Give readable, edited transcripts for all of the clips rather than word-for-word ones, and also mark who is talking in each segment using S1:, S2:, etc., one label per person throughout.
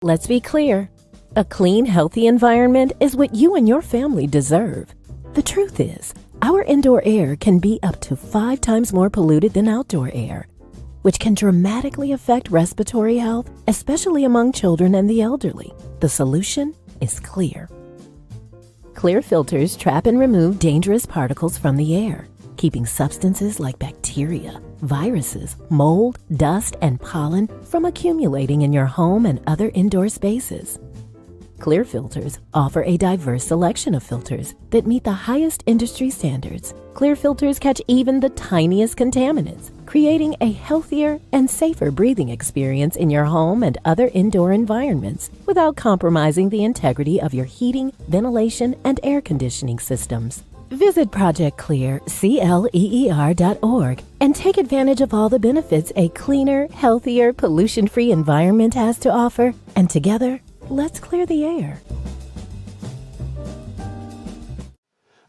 S1: Let's be clear. A clean, healthy environment is what you and your family deserve. The truth is, our indoor air can be up to 5 times more polluted than outdoor air, which can dramatically affect respiratory health, especially among children and the elderly. The solution is clear. Clear filters trap and remove dangerous particles from the air, keeping substances like bacteria, viruses, mold, dust, and pollen from accumulating in your home and other indoor spaces. Clear filters offer a diverse selection of filters that meet the highest industry standards. Clear filters catch even the tiniest contaminants, creating a healthier and safer breathing experience in your home and other indoor environments without compromising the integrity of your heating, ventilation, and air conditioning systems. Visit projectclear.org and take advantage of all the benefits a cleaner, healthier, pollution-free environment has to offer. And together, let's clear the air.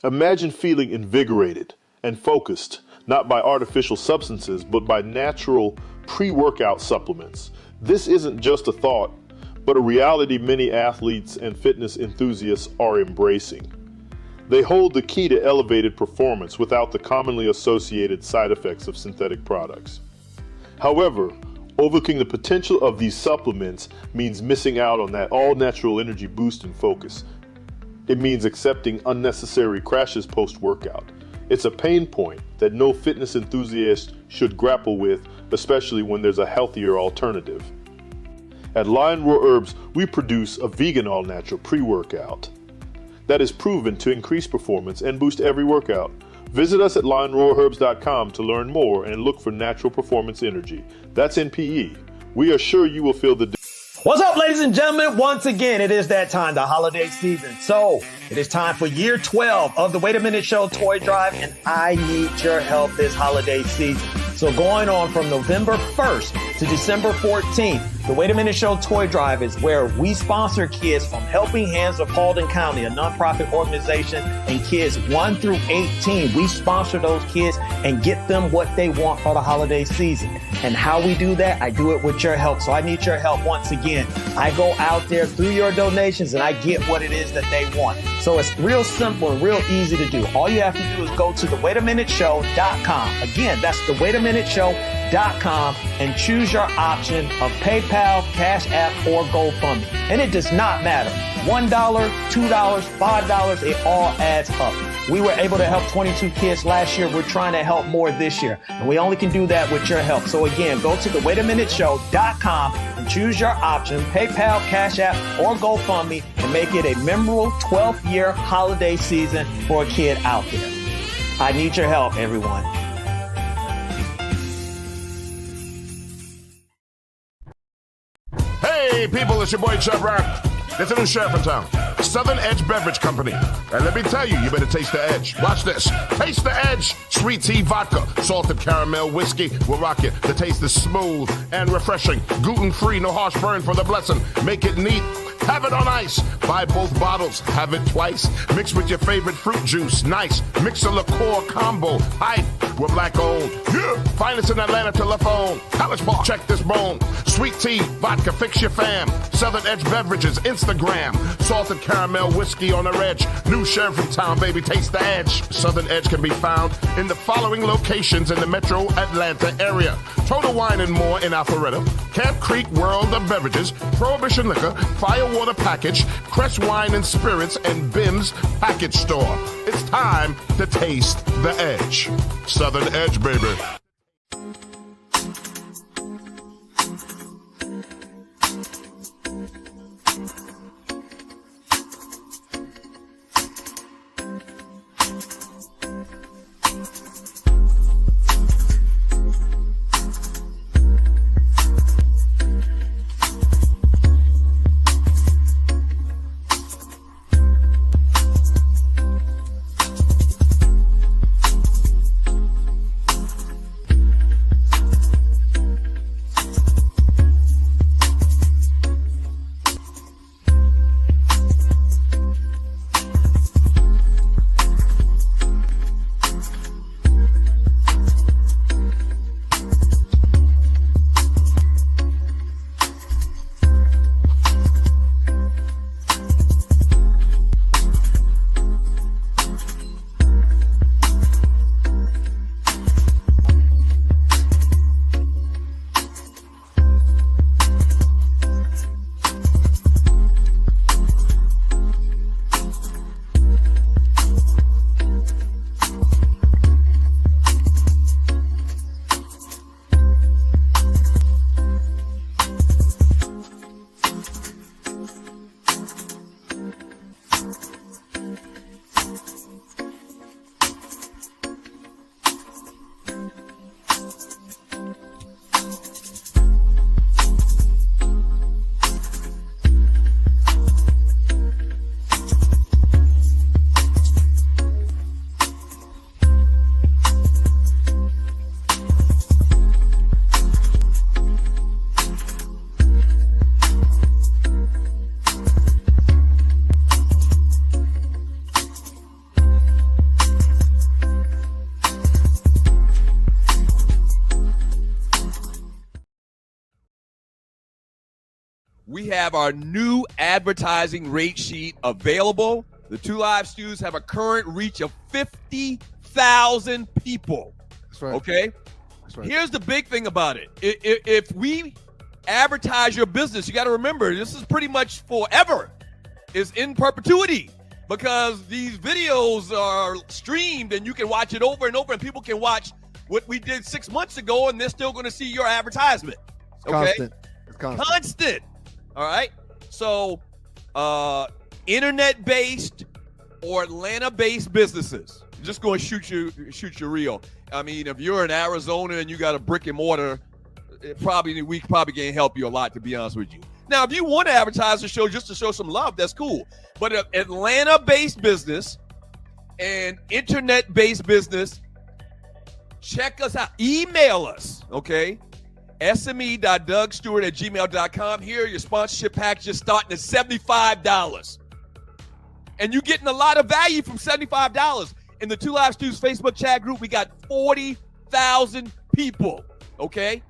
S2: Imagine feeling invigorated and focused, not by artificial substances, but by natural pre-workout supplements. This isn't just a thought, but a reality many athletes and fitness enthusiasts are embracing. They hold the key to elevated performance without the commonly associated side effects of synthetic products. However, overlooking the potential of these supplements means missing out on that all-natural energy boost and focus. It means accepting unnecessary crashes post-workout. It's a pain point that no fitness enthusiast should grapple with, especially when there's a healthier alternative. At Lion Roar Herbs, we produce a vegan all-natural pre-workout that is proven to increase performance and boost every workout. Visit us at lionroarherbs.com to learn more and look for natural performance energy. That's NPE. We are sure you will feel the
S3: What's up, ladies and gentlemen? Once again, it is that time, the holiday season. So it is time for year 12 of the Wait a Minute Show toy drive, and I need your help this holiday season. So going on from November 1st to December 14th, the Wait a Minute Show toy drive is where we sponsor kids from Helping Hands of Paulding County, a nonprofit organization, and kids 1 through 18. We sponsor those kids and get them what they want for the holiday season. And how we do that, I do it with your help. So I need your help once again. I go out there through your donations and I get what it is that they want. So it's real simple and real easy to do. All you have to do is go to thewaitaminuteshow.com. Again, that's thewaitaminuteshow.com and choose your option of PayPal, Cash App, or GoFundMe. And it does not matter. $1, $2, $5, it all adds up. We were able to help 22 kids last year. We're trying to help more this year. And we only can do that with your help. So again, go to thewaitaminuteshow.com and choose your option, PayPal, Cash App, or GoFundMe, and make it a memorable 12th year holiday season for a kid out there. I need your help, everyone.
S4: Hey, people, it's your boy, Chef Rock. There's a new sheriff in town, Southern Edge Beverage Company. And let me tell you, you better taste the edge. Watch this. Taste the edge. Sweet tea vodka, salted caramel whiskey will rock it. The taste is smooth and refreshing. Gluten-free, no harsh burn for the blessing. Make it neat. Have it on ice. Buy both bottles. Have it twice. Mix with your favorite fruit juice. Nice. Mix a liqueur combo. Hype. We're black owned. Yeah. Finest in Atlanta telephone. College Park. Check this bone. Sweet tea, vodka, fix your fam. Southern Edge Beverages, Instagram. Salted caramel whiskey on the edge. New sheriff in town, baby. Taste the edge. Southern Edge can be found in the following locations in the metro Atlanta area. Total Wine and More in Alpharetta. Camp Creek World of Beverages. Prohibition Liquor. Firewater Package. Crest Wine and Spirits. And Bim's Package Store. It's time to taste the edge. Southern Edge, baby.
S5: we have our new advertising rate sheet available. The Two Live Stews have a current reach of 50,000 people.
S6: That's right.
S5: Okay?
S6: That's right.
S5: Here's the big thing about it. If we advertise your business, you got to remember, this is pretty much forever. It's in perpetuity because these videos are streamed and you can watch it over and over, and people can watch what we did 6 months ago and they're still going to see your advertisement. Okay?
S6: It's constant.
S5: Constant. All right? So, internet-based or Atlanta-based businesses, I'm just going to shoot you real. I mean, if you're in Arizona and you got a brick and mortar, we probably can't help you a lot, to be honest with you. Now, if you want to advertise the show just to show some love, that's cool. But an Atlanta-based business and internet-based business, check us out. Email us, okay? sme.dougstewart@gmail.com. Here are your sponsorship packages starting at $75. And you're getting a lot of value from $75. In the Two Live Stews Facebook chat group, we got 40,000 people, okay?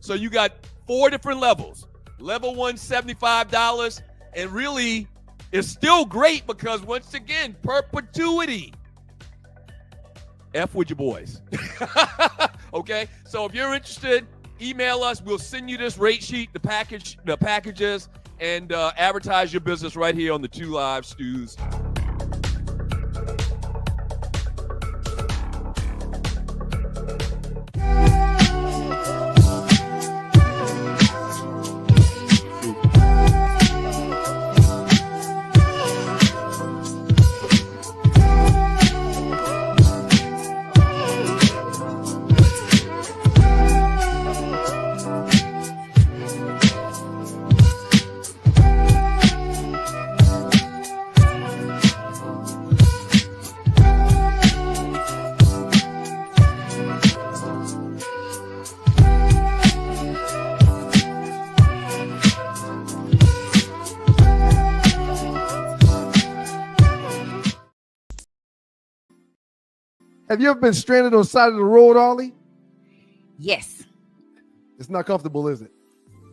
S5: So you got 4 different levels. Level 1, $75. And really, it's still great because, once again, perpetuity. F with your boys. Okay? So if you're interested, email us. We'll send you this rate sheet, the packages, and advertise your business right here on the Two Live Stews.
S6: Have you ever been stranded on the side of the road, Ollie?
S7: Yes.
S6: It's not comfortable, is it?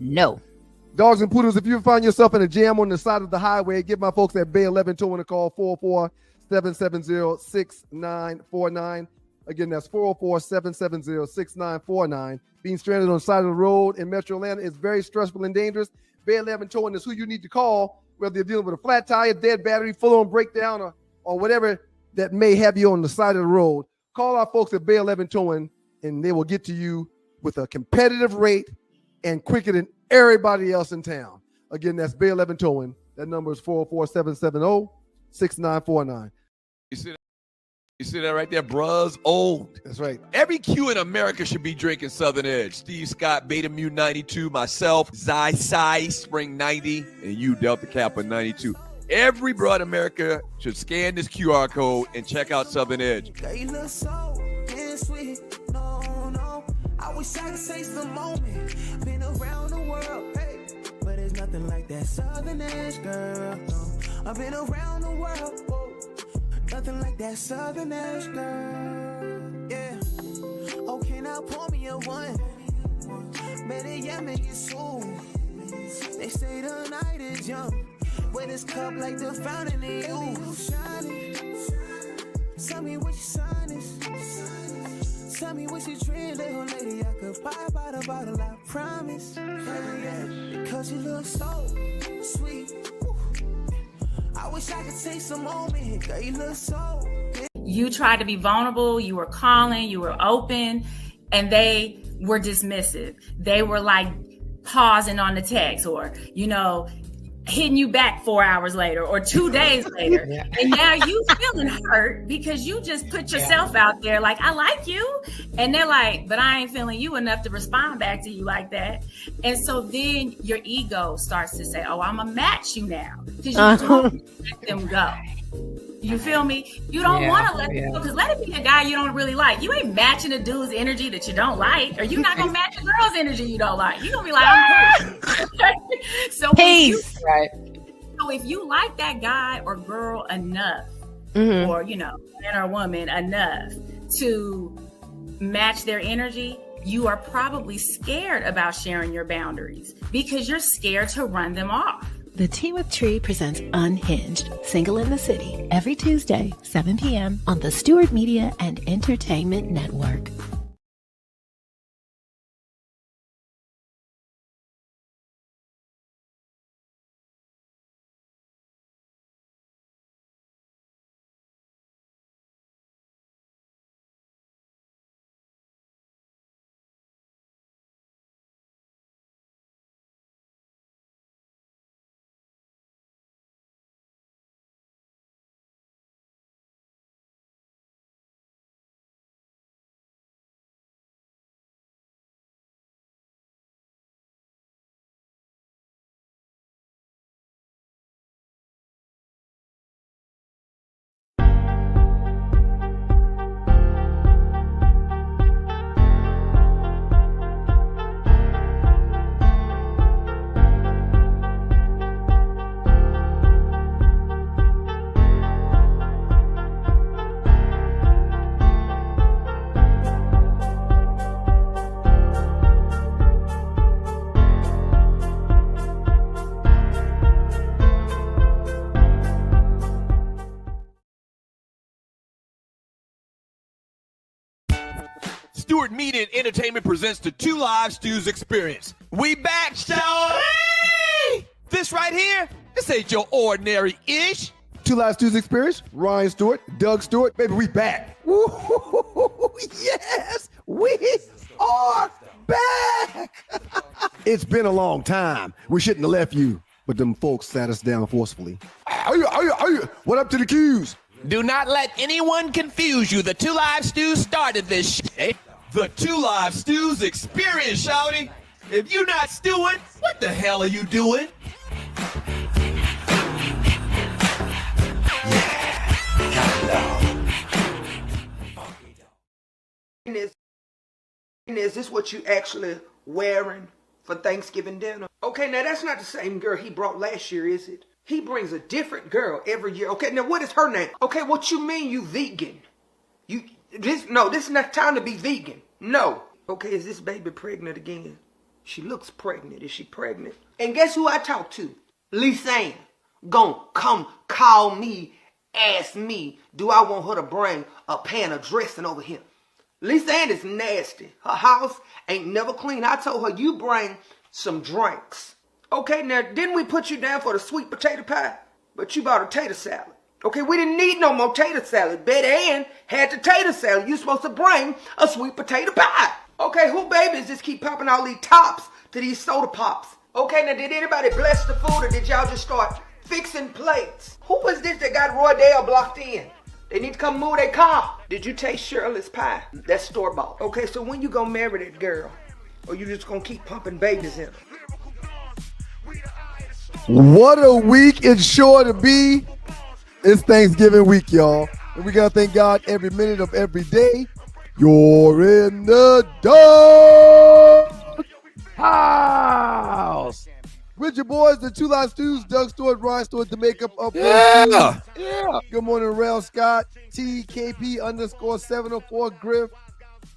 S7: No.
S6: Dogs and Poodles, if you find yourself in a jam on the side of the highway, give my folks at Bay 11 Towing a call, 404-770-6949. Again, that's 404-770-6949. Being stranded on the side of the road in Metro Atlanta is very stressful and dangerous. Bay 11 Towing is who you need to call, whether you're dealing with a flat tire, dead battery, full-on breakdown, or whatever that may have you on the side of the road. Call our folks at Bay 11 Towing, and they will get to you with a competitive rate and quicker than everybody else in town. Again, that's Bay 11 Towing. That number is 404-770-6949.
S5: You see that right there? Bruh's old.
S6: That's right.
S5: Every Q in America should be drinking Southern Edge. Steve Scott, Beta Mu 92, myself, Zy Spring 90, and you, Delta Kappa 92. Every broad America should scan this QR code and check out Southern Edge.
S8: They look so sweet. No. I wish I could taste the moment. Been around the world, hey, but there's nothing like that Southern Edge, girl. No. I've been around the world, whoa. Nothing like that Southern Edge, girl. Yeah. Okay, now pour me a one. Better yet, make it soon. They say the night is young. When it's cup like the fountain in you shining. Tell me what your sign is. Tell me what you drink, little lady. I could buy by the bottle, I promise. Yeah, because you look so sweet. I wish I could take some moment. Girl, you look so.
S9: You tried to be vulnerable. You were calling. You were open, and they were dismissive. They were like pausing on the text, or hitting you back 4 hours later or 2 days later. Yeah. And now you feeling hurt because you just put yourself out there like, I like you. And they're like, but I ain't feeling you enough to respond back to you like that. And so then your ego starts to say, oh, I'm going to match you now. Because you don't let them go. You feel me? You don't want to let them go, because let it be a guy you don't really like. You ain't matching a dude's energy that you don't like, or you're not going to match a girl's energy you don't like. You're going to be like, I'm cool. So peace. So if you like that guy or girl enough, or, man or woman enough to match their energy, you are probably scared about sharing your boundaries because you're scared to run them off.
S1: The Tea with Tree presents Unhinged, Single in the City, every Tuesday, 7 p.m. on the Stewart Media and Entertainment Network.
S5: Stewart Media and Entertainment presents the Two Live Stews Experience. We back, shawty! This right here, this ain't your ordinary-ish.
S6: Two Live Stews Experience, Ryan Stewart, Doug Stewart, baby, we back. Woo-hoo-hoo-hoo. Yes, we are back. It's been a long time. We shouldn't have left you, but them folks sat us down forcefully. What up to the Qs?
S5: Do not let anyone confuse you. The Two Live Stews started this shit. The Two Live Stews Experience, shawty. If you're not stewing, what the hell are you doing?
S10: Is this what you actually wearing for Thanksgiving dinner? Okay, now that's not the same girl he brought last year, is it? He brings a different girl every year. Okay, now what is her name? Okay, what you mean you vegan? This is not time to be vegan. No. Okay, is this baby pregnant again? She looks pregnant. Is she pregnant? And guess who I talked to? Lisanne. Gon' come call me, ask me, do I want her to bring a pan of dressing over here? Lisanne is nasty. Her house ain't never clean. I told her, you bring some drinks. Okay, now, didn't we put you down for the sweet potato pie? But you bought a tater salad. Okay, we didn't need no more tater salad. Betty Ann had the tater salad. You supposed to bring a sweet potato pie. Okay, who babies just keep popping all these tops to these soda pops? Okay, now, did anybody bless the food or did y'all just start fixing plates? Who was this that got Roy Dale blocked in? They need to come move their car. Did you taste Shirley's pie? That's store-bought. Okay, so when you gonna marry that girl? Or you just gonna keep pumping babies in her?
S6: What a week it's sure to be. It's Thanksgiving week, y'all. And we got to thank God every minute of every day. You're in the dog house. With your boys, the Two Live Stews, Doug Stewart, Ryan Stewart, the makeup of
S5: Yeah.
S6: Good morning, Rail Scott, TKP_704 Griff,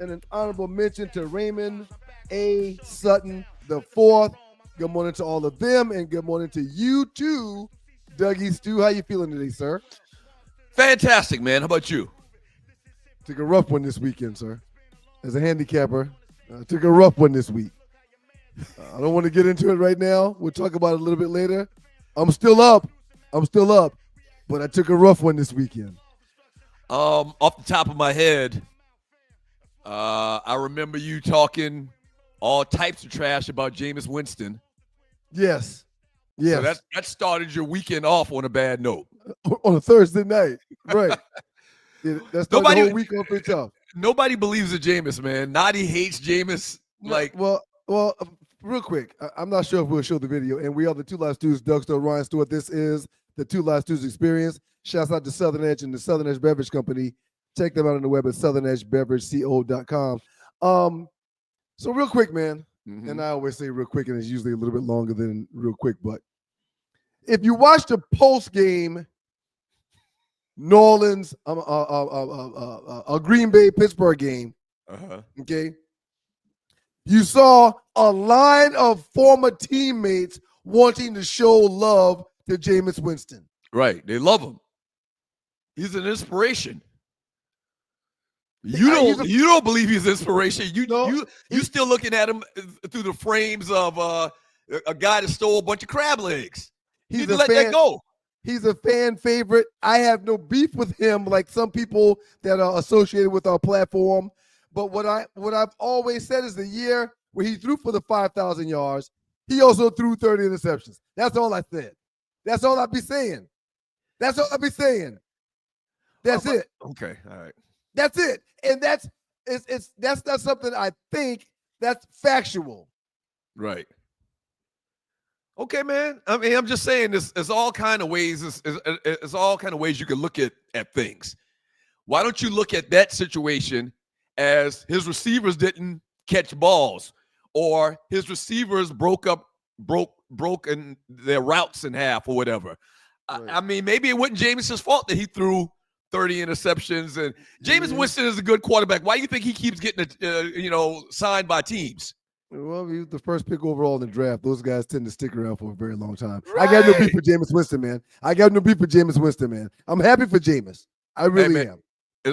S6: and an honorable mention to Raymond A. Sutton the fourth. Good morning to all of them, and good morning to you too, Dougie Stew. How you feeling today, sir?
S5: Fantastic, man. How about you?
S6: Took a rough one this weekend, sir. As a handicapper, took a rough one this week. I don't want to get into it right now. We'll talk about it a little bit later. I'm still up, but I took a rough one this weekend.
S5: Off the top of my head, I remember you talking all types of trash about Jameis Winston.
S6: Yes.
S5: So that started your weekend off on a bad note.
S6: On a Thursday night, right. Yeah, that started the whole week off pretty tough.
S5: Nobody believes in Jameis, man. Noddy hates Jameis.
S6: Well, real quick, I'm not sure if we'll show the video. And we are the Two Live Stews, Doug Stewart, Ryan Stewart. This is the Two Live Stews Experience. Shouts out to Southern Edge and the Southern Edge Beverage Company. Check them out on the web at southernedgebeverage.co.com. So real quick, man, and I always say real quick, and it's usually a little bit longer than real quick, but if you watch the post-game New Orleans, Green Bay, Pittsburgh game, okay, You saw a line of former teammates wanting to show love to Jameis Winston.
S5: Right. They love him. He's an inspiration. You don't believe he's inspiration. You still looking at him through the frames of a guy that stole a bunch of crab legs. You need to let that go.
S6: He's a fan favorite. I have no beef with him like some people that are associated with our platform. But what I've always said is the year where he threw for the 5,000 yards, he also threw 30 interceptions. That's all I said. That's all I'd be saying. That's it.
S5: Okay. All right.
S6: That's it. And that's not something I think. That's factual.
S5: Right. Okay, man. I mean, I'm just saying there's all kind of ways. There's all kind of ways you can look at things. Why don't you look at that situation as his receivers didn't catch balls, or his receivers broke their routes in half or whatever? Right. I mean, maybe it wasn't Jameis's fault that he threw 30 interceptions. And Jameis Winston is a good quarterback. Why do you think he keeps getting signed by teams?
S6: Well, he was the first pick overall in the draft. Those guys tend to stick around for a very long time.
S5: Right.
S6: I got no beef for Jameis Winston, man. I'm happy for Jameis. I really am.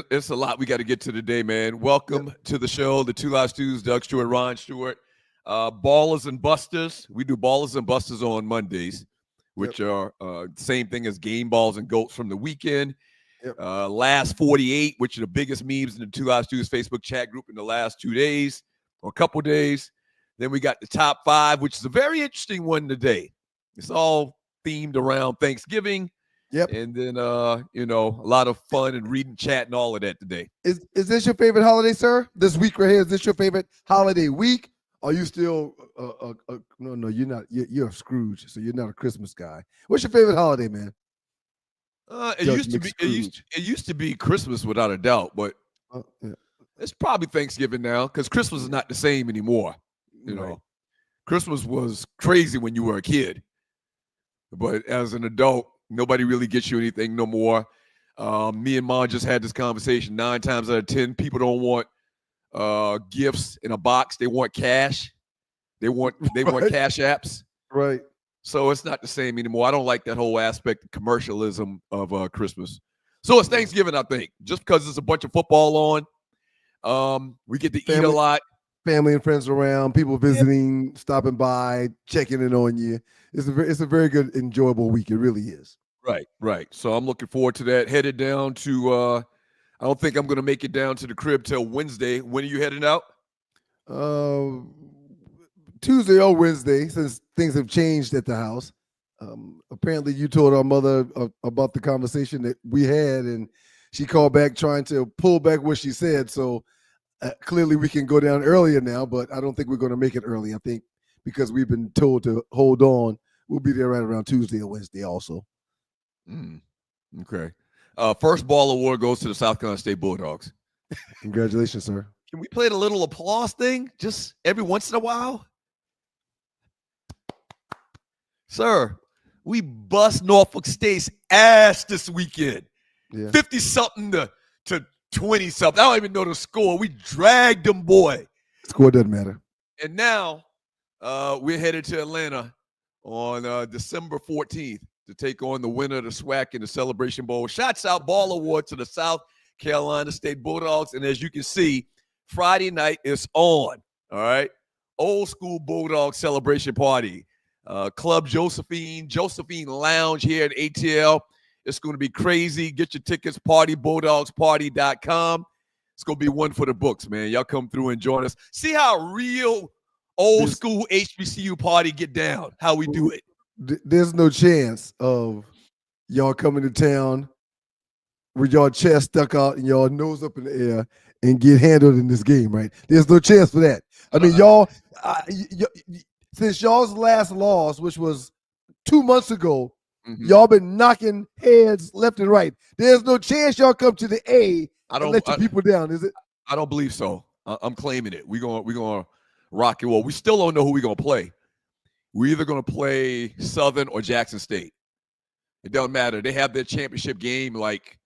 S5: It's a lot we got to get to today, man. Welcome to the show, the Two Live Stews, Doug Stewart, Ron Stewart. Ballers and Busters. We do Ballers and Busters on Mondays, which are same thing as Game Balls and Goats from the weekend. Last 48, which are the biggest memes in the Two Live Stews Facebook chat group in the last 2 days or a couple days. Then we got the top 5, which is a very interesting one today. It's all themed around Thanksgiving.
S6: Yep.
S5: And then, a lot of fun and reading, chat, and all of that today.
S6: Is this your favorite holiday, sir? This week right here, is this your favorite holiday week? Are you still no, you're not. You're a Scrooge, so you're not a Christmas guy. What's your favorite holiday, man?
S5: It used to be Christmas without a doubt, but it's probably Thanksgiving now because Christmas is not the same anymore. You know, Christmas was crazy when you were a kid, but as an adult, nobody really gets you anything no more. Me and Mom just had this conversation. 9 times out of 10, people don't want gifts in a box. They want cash. They want cash apps.
S6: Right.
S5: So it's not the same anymore. I don't like that whole aspect of commercialism of Christmas. So it's Thanksgiving, I think, just because there's a bunch of football on. We get to eat a lot.
S6: Family and friends around, people visiting, stopping by, checking in on you. It's a very good, enjoyable week. It really is.
S5: Right. So I'm looking forward to that. Headed down to I don't think I'm going to make it down to the crib till Wednesday. When are you heading out?
S6: Tuesday or Wednesday, since things have changed at the house. Apparently you told our mother about the conversation that we had, and she called back trying to pull back what she said. So clearly we can go down earlier now, but I don't think we're going to make it early. I think because we've been told to hold on, we'll be there right around Tuesday or Wednesday also.
S5: Okay. First ball award goes to the South Carolina State Bulldogs.
S6: Congratulations, sir.
S5: Can we play the little applause thing just every once in a while? Sir, we bust Norfolk State's ass this weekend. 50-something to 20-something. I don't even know the score. We dragged them, boy.
S6: Score doesn't matter.
S5: And now we're headed to Atlanta on December 14th to take on the winner of the SWAC in the Celebration Bowl. Shots out ball award to the South Carolina State Bulldogs. And as you can see, Friday night is on. All right. Old school Bulldog celebration party. Club Josephine Lounge here at ATL. It's going to be crazy. Get your tickets, bulldogsparty.com. It's going to be one for the books, man. Y'all come through and join us. See how a real old school HBCU party get down, how we do it.
S6: There's no chance of y'all coming to town with y'all chest stuck out and y'all nose up in the air and get handled in this game, right? There's no chance for that. I mean, y'all, since y'all's last loss, which was 2 months ago, y'all been knocking heads left and right. There's no chance y'all come to the A and let your people down, is it?
S5: I don't believe so. I'm claiming it. We're gonna rock it. Well, we still don't know who we're gonna play. We're either gonna play Southern or Jackson State. It doesn't matter. They have their championship game like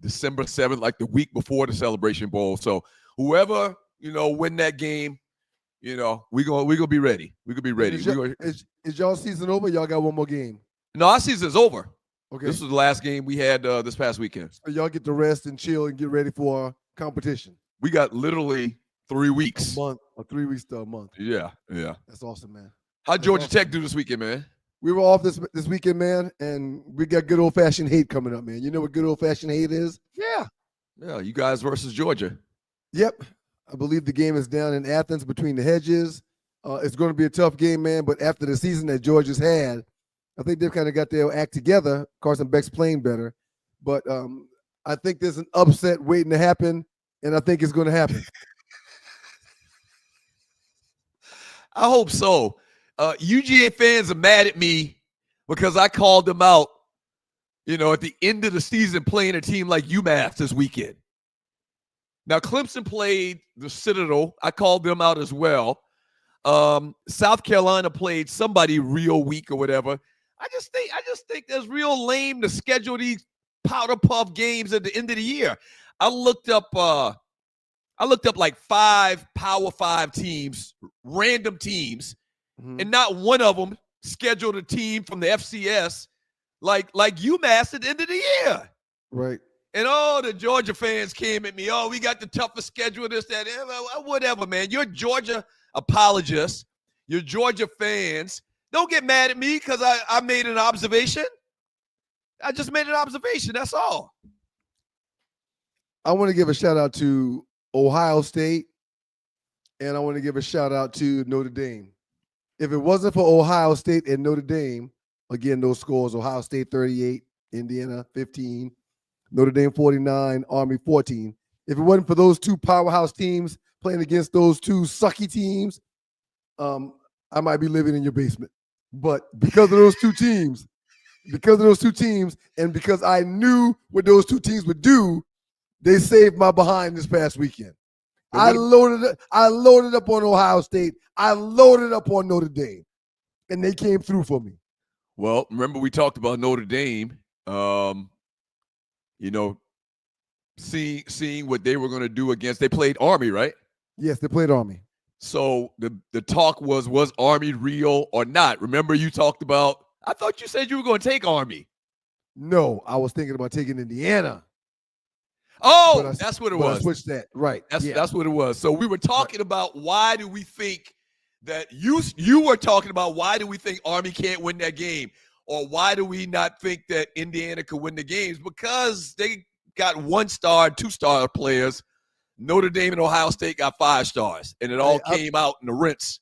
S5: December 7th, like the week before the Celebration Bowl. So whoever win that game, we gonna be ready. We gonna be ready.
S6: Is y'all season over? Y'all got one more game?
S5: No, our season's over.
S6: Okay.
S5: This was the last game we had this past weekend.
S6: So y'all get to rest and chill and get ready for competition.
S5: We got literally 3 weeks.
S6: A month or 3 weeks to a month.
S5: Yeah.
S6: That's awesome, man.
S5: How'd Georgia Tech do this weekend, man?
S6: We were off this weekend, man, and we got good old-fashioned hate coming up, man. You know what good old-fashioned hate is?
S5: Yeah, you guys versus Georgia.
S6: Yep. I believe the game is down in Athens between the hedges. It's going to be a tough game, man, but after the season that Georgia's had, I think they've kind of got their act together. Carson Beck's playing better, but I think there's an upset waiting to happen, and I think it's going to happen.
S5: I hope so. UGA fans are mad at me because I called them out, at the end of the season playing a team like UMass this weekend. Now, Clemson played the Citadel. I called them out as well. South Carolina played somebody real weak or whatever. I just think that's real lame to schedule these powder puff games at the end of the year. I looked up like 5 Power 5 teams, random teams, and not one of them scheduled a team from the FCS like UMass at the end of the year.
S6: Right.
S5: And all the Georgia fans came at me. Oh, we got the toughest schedule, this, that, whatever, man. You're Georgia apologists. You're Georgia fans. Don't get mad at me because I made an observation. I just made an observation. That's all.
S6: I want to give a shout out to Ohio State, and I want to give a shout out to Notre Dame. If it wasn't for Ohio State and Notre Dame, again, those scores, Ohio State 38, Indiana 15, Notre Dame 49, Army 14. If it wasn't for those two powerhouse teams playing against those two sucky teams, I might be living in your basement. But because of those two teams, and because I knew what those two teams would do, they saved my behind this past weekend. I loaded up on Ohio State. I loaded up on Notre Dame, and they came through for me.
S5: Well, remember we talked about Notre Dame. Seeing what they were going to do against. They played Army, right?
S6: Yes, they played Army.
S5: So the talk was Army real or not? Remember you talked about. I thought you said you were going to take Army.
S6: No, I was thinking about taking Indiana.
S5: Oh, that's what it was.
S6: I switched that. Right.
S5: That's what it was. So we were talking about why do we think that you were talking about why do we think Army can't win that game? Or why do we not think that Indiana could win the games? Because they got 1-star, 2-star players. Notre Dame and Ohio State got 5 stars. And it all came out in the rinse.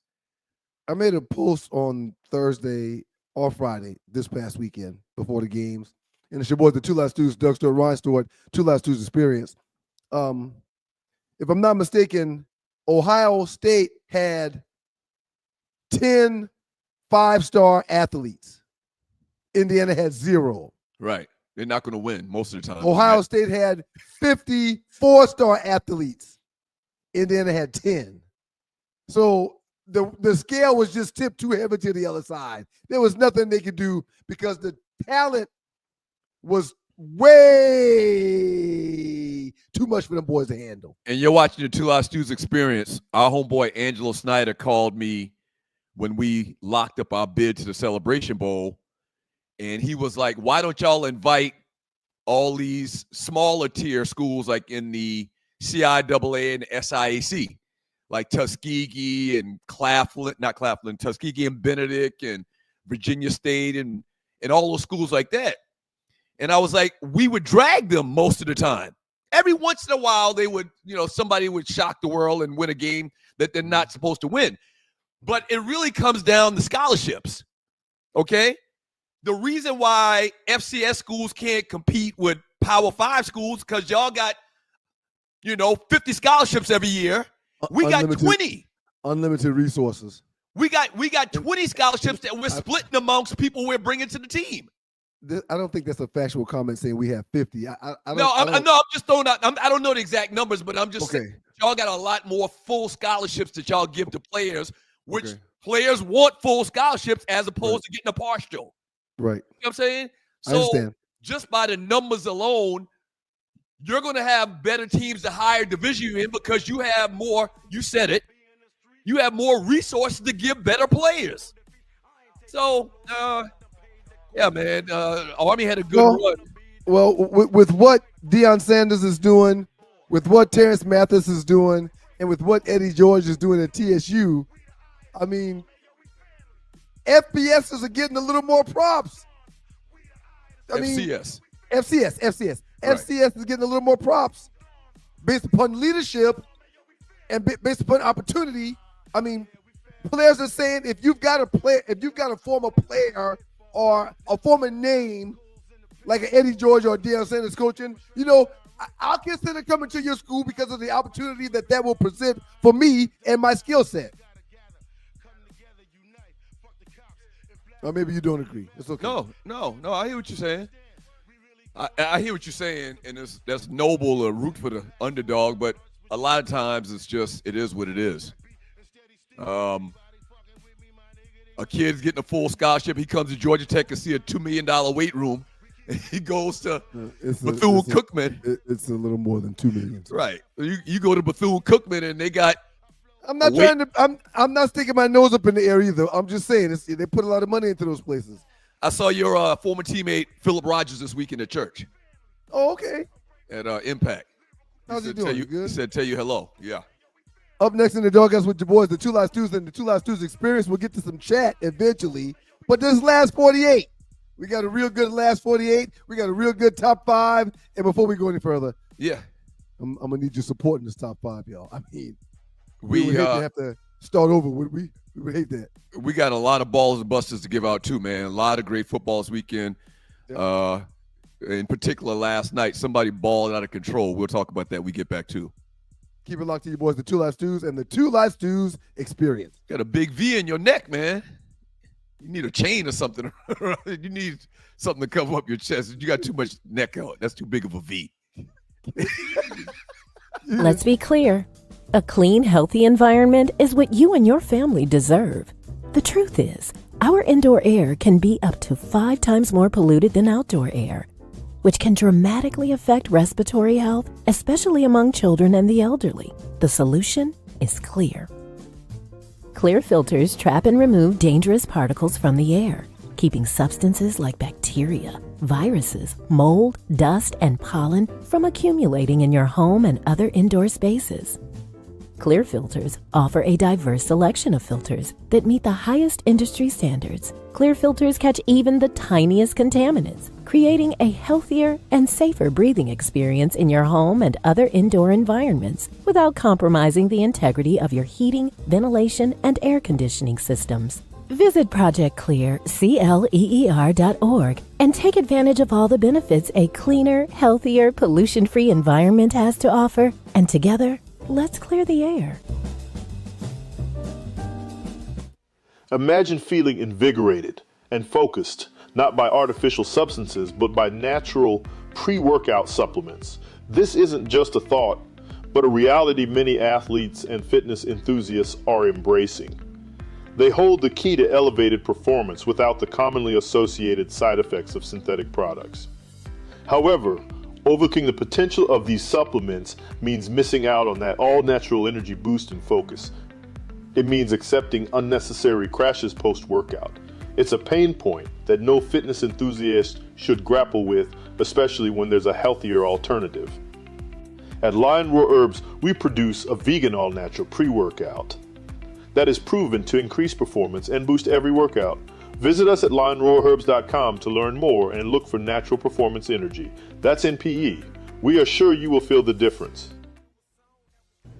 S6: I made a post on Thursday or Friday this past weekend before the games. And it's your boy, the Two Last Dudes, Doug Stewart, Ryan Stewart, Two Last Dudes Experience. If I'm not mistaken, Ohio State had 10 5-star athletes. Indiana had 0.
S5: Right. They're not going to win most of the time.
S6: Ohio State had 50 4-star athletes. Indiana had 10. So the scale was just tipped too heavy to the other side. There was nothing they could do because the talent was way too much for them boys to handle.
S5: And you're watching the Two Last Dudes Experience. Our homeboy Angelo Snyder called me when we locked up our bid to the Celebration Bowl. And he was like, why don't y'all invite all these smaller tier schools like in the CIAA and the SIAC, like Tuskegee and Tuskegee and Benedict and Virginia State and all those schools like that. And I was like, we would drag them most of the time. Every once in a while, they would, somebody would shock the world and win a game that they're not supposed to win. But it really comes down to scholarships, okay? The reason why FCS schools can't compete with Power 5 schools because y'all got, 50 scholarships every year. We got 20.
S6: Unlimited resources.
S5: We got 20 scholarships that we're splitting amongst people we're bringing to the team.
S6: I don't think that's a factual comment saying we have 50.
S5: I'm just throwing out. I don't know the exact numbers, but I'm just saying y'all got a lot more full scholarships that y'all give to players, which players want full scholarships as opposed to getting a partial.
S6: Right.
S5: You know what I'm saying?
S6: I understand.
S5: Just by the numbers alone, you're going to have better teams to higher division in because you have more, you said it, you have more resources to give better players. So, yeah, man, Army had a good run.
S6: Well, with what Deion Sanders is doing, with what Terrence Mathis is doing, and with what Eddie George is doing at TSU, I mean, FBSs are getting a little more props.
S5: FCS.
S6: FCS.
S5: Right.
S6: FCS is getting a little more props based upon leadership and based upon opportunity. I mean, players are saying if you've got a former player or a former name like an Eddie George or Dion Sanders coaching, you know, I'll consider coming to your school because of the opportunity that will present for me and my skill set. Or maybe you don't agree. It's okay.
S5: No. I hear what you're saying. I hear what you're saying, and that's noble to root for the underdog, but a lot of times it is what it is. A kid's getting a full scholarship. He comes to Georgia Tech and see a $2 million weight room, and he goes to Bethune-Cookman.
S6: It's a little more than $2 million.
S5: Right. You go to Bethune-Cookman, and they got.
S6: I'm not sticking my nose up in the air either. I'm just saying they put a lot of money into those places.
S5: I saw your former teammate Philip Rogers this weekend at church.
S6: Oh, okay.
S5: At Impact.
S6: How's he doing?
S5: He said, tell you hello. Yeah.
S6: Up next in the Doghouse with your boys, the Two Live Stews and the Two Live Stews Experience. We'll get to some chat eventually. But this last 48, we got a real good last 48. We got a real good top 5. And before we go any further,
S5: yeah,
S6: I'm going to need your support in this top 5, y'all. I mean,
S5: we
S6: would hate to have to start over, would we? We would hate that.
S5: We got a lot of balls and busters to give out too, man. A lot of great football this weekend. Yeah. In particular, last night, somebody balled out of control. We'll talk about that when we get back too.
S6: Keep it locked to your boys, the Two Live Stews and the Two Live Stews Experience.
S5: Got a big V in your neck, man. You need a chain or something. You need something to cover up your chest. You got too much neck out. That's too big of a V.
S1: Let's be clear. A clean, healthy environment is what you and your family deserve. The truth is, our indoor air can be up to 5 times more polluted than outdoor air, which can dramatically affect respiratory health, especially among children and the elderly. The solution is Clear. Clear filters trap and remove dangerous particles from the air, keeping substances like bacteria, viruses, mold, dust, and pollen from accumulating in your home and other indoor spaces. Clear filters offer a diverse selection of filters that meet the highest industry standards. Clear filters catch even the tiniest contaminants, creating a healthier and safer breathing experience in your home and other indoor environments without compromising the integrity of your heating, ventilation, and air conditioning systems. Visit ProjectClear.org and take advantage of all the benefits a cleaner, healthier, pollution-free environment has to offer. And together, let's clear the air.
S2: Imagine feeling invigorated and focused, not by artificial substances, but by natural pre-workout supplements. This isn't just a thought, but a reality many athletes and fitness enthusiasts are embracing. They hold the key to elevated performance without the commonly associated side effects of synthetic products. However, overlooking the potential of these supplements means missing out on that all-natural energy boost and focus. It means accepting unnecessary crashes post-workout. It's a pain point that no fitness enthusiast should grapple with, especially when there's a healthier alternative. At Lion Roar Herbs, we produce a vegan all-natural pre-workout that is proven to increase performance and boost every workout. Visit us at lionroarherbs.com to learn more and look for natural performance energy. That's NPE. We are sure you will feel the difference.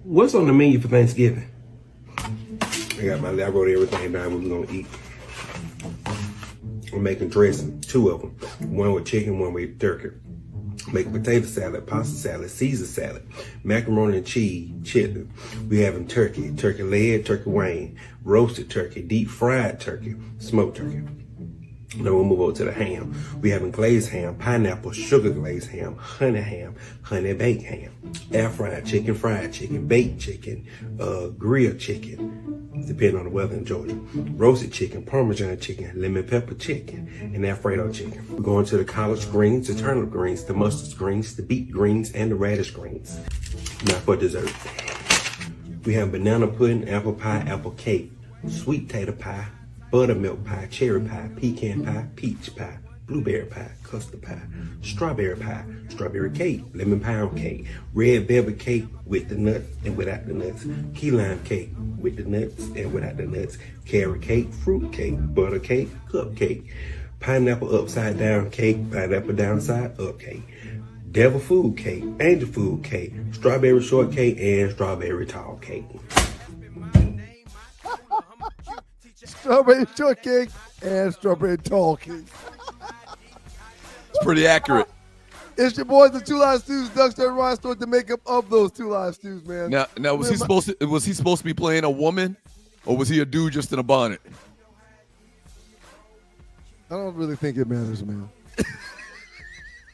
S11: What's on the menu for Thanksgiving? I wrote everything down what we're gonna eat. I'm making dressing, 2 of them. One with chicken, one with turkey. Making potato salad, pasta salad, Caesar salad, macaroni and cheese, chili. We having turkey leg, turkey wing, roasted turkey, deep fried turkey, smoked turkey. Then we'll move over to the ham. We having glazed ham, pineapple, sugar glazed ham, honey baked ham, air fried chicken, baked chicken, grilled chicken, depending on the weather in Georgia, roasted chicken, Parmesan chicken, lemon pepper chicken, and Alfredo chicken. We're going to the collard greens, the turnip greens, the mustard greens, the beet greens, and the radish greens. Now for dessert. We have banana pudding, apple pie, apple cake, sweet tater pie, buttermilk pie, cherry pie, pecan pie, peach pie, blueberry pie, custard pie, strawberry cake, lemon pound cake, red velvet cake with the nuts and without the nuts, key lime cake with the nuts and without the nuts, carrot cake, fruit cake, butter cake, cupcake, pineapple upside down cake, pineapple downside up cake, devil food cake, angel food cake, strawberry shortcake, and strawberry tall cake.
S6: Strawberry shortcake and strawberry tall cake.
S5: It's pretty accurate.
S6: It's your boys, the Two Live Stews. Doug Stern, Ryan Stewart, the makeup of those Two Live Stews, man.
S5: Now was he supposed to be playing a woman, or was he a dude just in a bonnet?
S6: I don't really think it matters, man.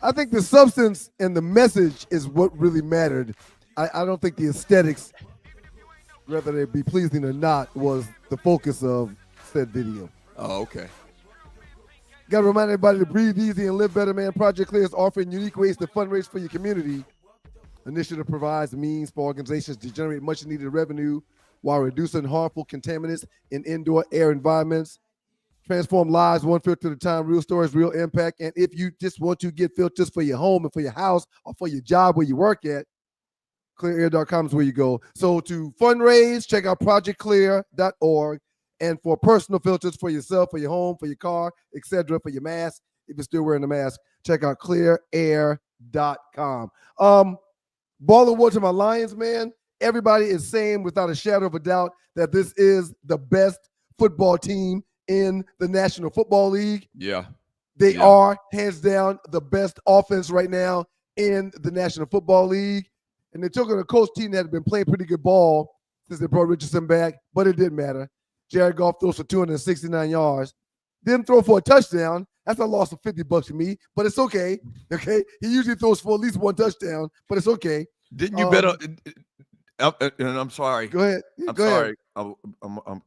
S6: I think the substance and the message is what really mattered. I don't think the aesthetics, whether they be pleasing or not, was the focus of said video.
S5: Oh, okay.
S6: Got to remind everybody to breathe easy and live better, man. Project Clear is offering unique ways to fundraise for your community. Initiative provides means for organizations to generate much needed revenue while reducing harmful contaminants in indoor air environments. Transform lives one filter at a time, real stories, real impact. And if you just want to get filters for your home and for your house or for your job where you work at, clearair.com is where you go. So to fundraise, check out projectclear.org. And for personal filters for yourself, for your home, for your car, etc., for your mask, if you're still wearing a mask, check out clearair.com. Ball award to my Lions, man. Everybody is saying without a shadow of a doubt that this is the best football team in the National Football League.
S5: Yeah.
S6: They are, hands down, the best offense right now in the National Football League. And they took on a coach team that had been playing pretty good ball since they brought Richardson back, but it didn't matter. Jared Goff throws for 269 yards. Didn't throw for a touchdown. That's a loss of $50 to me, but it's okay. Okay, he usually throws for at least one touchdown, but it's okay.
S5: Didn't you bet on? And I'm sorry.
S6: Go ahead.
S5: I'm
S6: go
S5: sorry.
S6: Ahead.
S5: I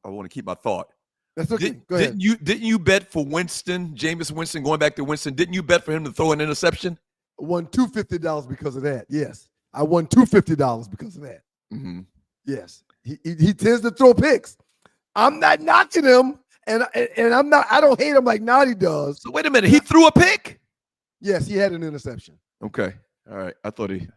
S5: want to keep my thought.
S6: That's okay. Go ahead.
S5: Didn't you bet for Winston, Jameis Winston, going back to Winston? Didn't you bet for him to throw an interception?
S6: I won $250 because of that. Yes, I won $250 because of that.
S5: Mm-hmm.
S6: Yes, he tends to throw picks. I'm not knocking him, and I'm not. I don't hate him like Naughty does.
S5: So wait a minute, he threw a pick?
S6: Yes, he had an interception.
S5: Okay, all right. I thought he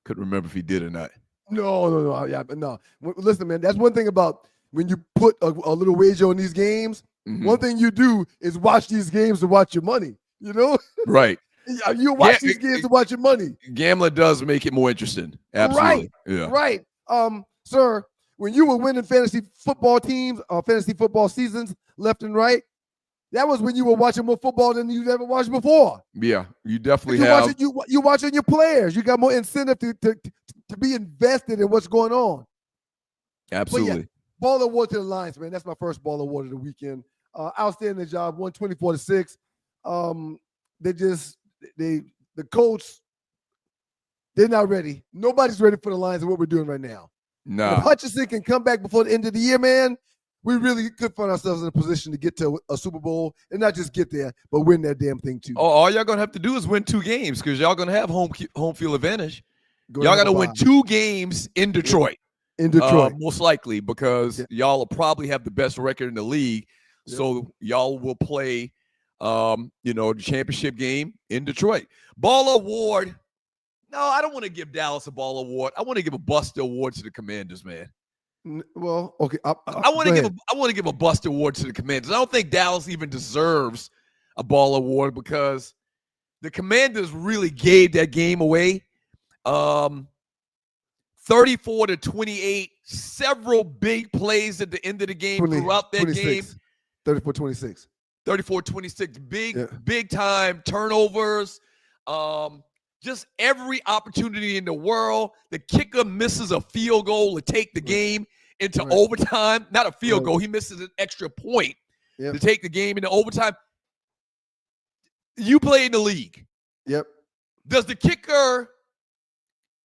S5: couldn't remember if he did or not.
S6: No. Yeah, but no. Listen, man, that's one thing about when you put a little wager on these games.
S5: Mm-hmm.
S6: One thing you do is watch these games to watch your money. You know,
S5: right?
S6: You watch these games to watch your money.
S5: Gambling does make it more interesting. Absolutely.
S6: Right.
S5: Yeah.
S6: Right. Sir, when you were winning fantasy football teams, fantasy football seasons left and right, that was when you were watching more football than you've ever watched before.
S5: Yeah, you definitely have.
S6: You watching your players. You got more incentive to be invested in what's going on.
S5: Absolutely.
S6: Yeah, ball award to the Lions, man. That's my first ball award of the weekend. Outstanding job, 124-6. The coach, they're not ready. Nobody's ready for the Lions and what we're doing right now.
S5: No.
S6: If Hutchinson can come back before the end of the year, man, we really could find ourselves in a position to get to a Super Bowl and not just get there, but win that damn thing too.
S5: Oh, all y'all gonna have to do is win 2 games because y'all gonna have home field advantage. Y'all got to win 2 games in Detroit. Most likely because y'all will probably have the best record in the league. Yeah. So y'all will play, the championship game in Detroit. Ball award. No, I don't want to give Dallas a ball award. I want to give a Buster award to the Commanders, man.
S6: Well, okay.
S5: I want to give a Buster award to the Commanders. I don't think Dallas even deserves a ball award because the Commanders really gave that game away. 34-28, several big plays at the end of the game throughout that
S6: 26.
S5: game.
S6: 34-26.
S5: 34-26, big time turnovers. Just every opportunity in the world. The kicker misses a field goal to take the game into overtime. Not a field goal. He misses an extra point to take the game into overtime. You play in the league.
S6: Yep.
S5: Does the kicker,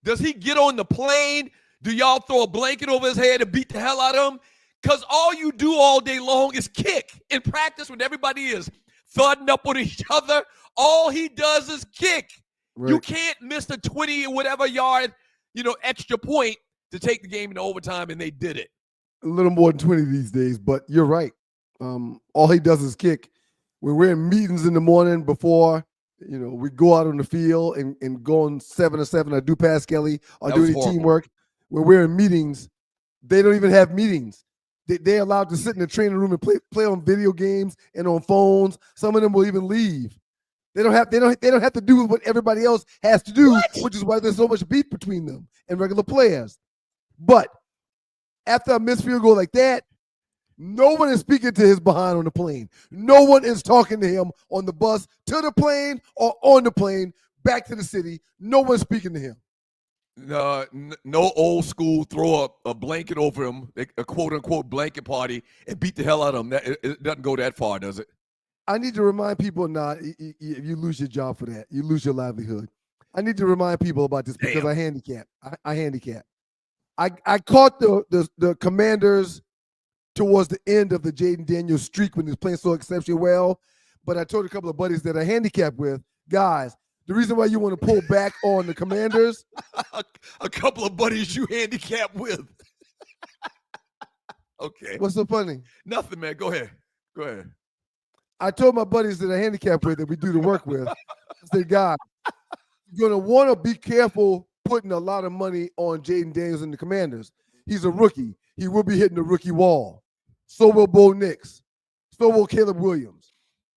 S5: does he get on the plane? Do y'all throw a blanket over his head and beat the hell out of him? Because all you do all day long is kick. In practice, when everybody is thudding up on each other, all he does is kick. Right. You can't miss the 20 or whatever yard, extra point to take the game into overtime, and they did it.
S6: A little more than 20 these days, but you're right. All he does is kick. When we're in meetings in the morning before, we go out on the field and go on 7-7 or do pass Kelly or do any teamwork. When we're in meetings, they don't even have meetings. They're allowed to sit in the training room and play on video games and on phones. Some of them will even leave. They don't have to do what everybody else has to do, which is why there's so much beef between them and regular players. But after a missed field goal like that, no one is speaking to his behind on the plane. No one is talking to him on the bus, to the plane, or on the plane, back to the city. No one's speaking to him.
S5: No old school throw a blanket over him, a quote-unquote blanket party, and beat the hell out of him. It doesn't go that far, does it?
S6: I need to remind people, if you lose your job for that, you lose your livelihood. I need to remind people about this because I handicap. I caught the Commanders towards the end of the Jaden Daniels streak when he was playing so exceptionally well. But I told a couple of buddies that I handicapped with, guys, the reason why you want to pull back on the Commanders.
S5: A couple of buddies you handicap with. Okay.
S6: What's so funny?
S5: Nothing, man. Go ahead.
S6: I told my buddies that I handicap with that we do the work with. I said, guys, you're going to want to be careful putting a lot of money on Jaden Daniels and the Commanders. He's a rookie. He will be hitting the rookie wall. So will Bo Nix. So will Caleb Williams.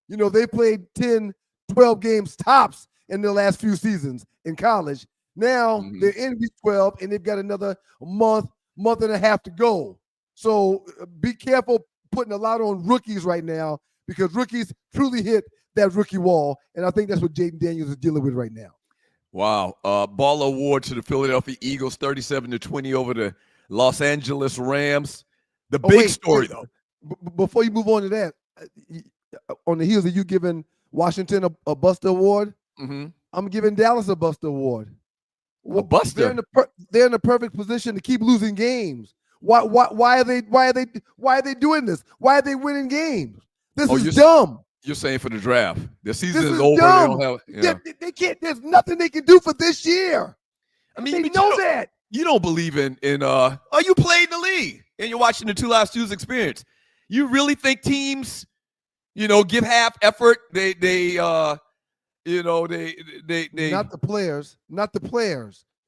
S6: They played 10, 12 games tops in their last few seasons in college. Now they're in week 12, and they've got another month and a half to go. So be careful putting a lot on rookies right now because rookies truly hit that rookie wall, and I think that's what Jaden Daniels is dealing with right now.
S5: Wow. Ball award to the Philadelphia Eagles, 37-20 over the Los Angeles Rams. The big story, though.
S6: Before you move on to that, on the heels of you giving Washington a Buster Award, I'm giving Dallas a Buster Award.
S5: A Buster?
S6: They're in the perfect position to keep losing games. Why are they doing this? Why are they winning games? This is dumb.
S5: You're saying for the draft. The season is
S6: over.
S5: Dumb. They don't have,
S6: they can't. There's nothing they can do for this year.
S5: I mean,
S6: they know that.
S5: You don't believe in you played in the league and you're watching the Two Live Stews experience. You really think teams, give half effort? They not
S6: the players.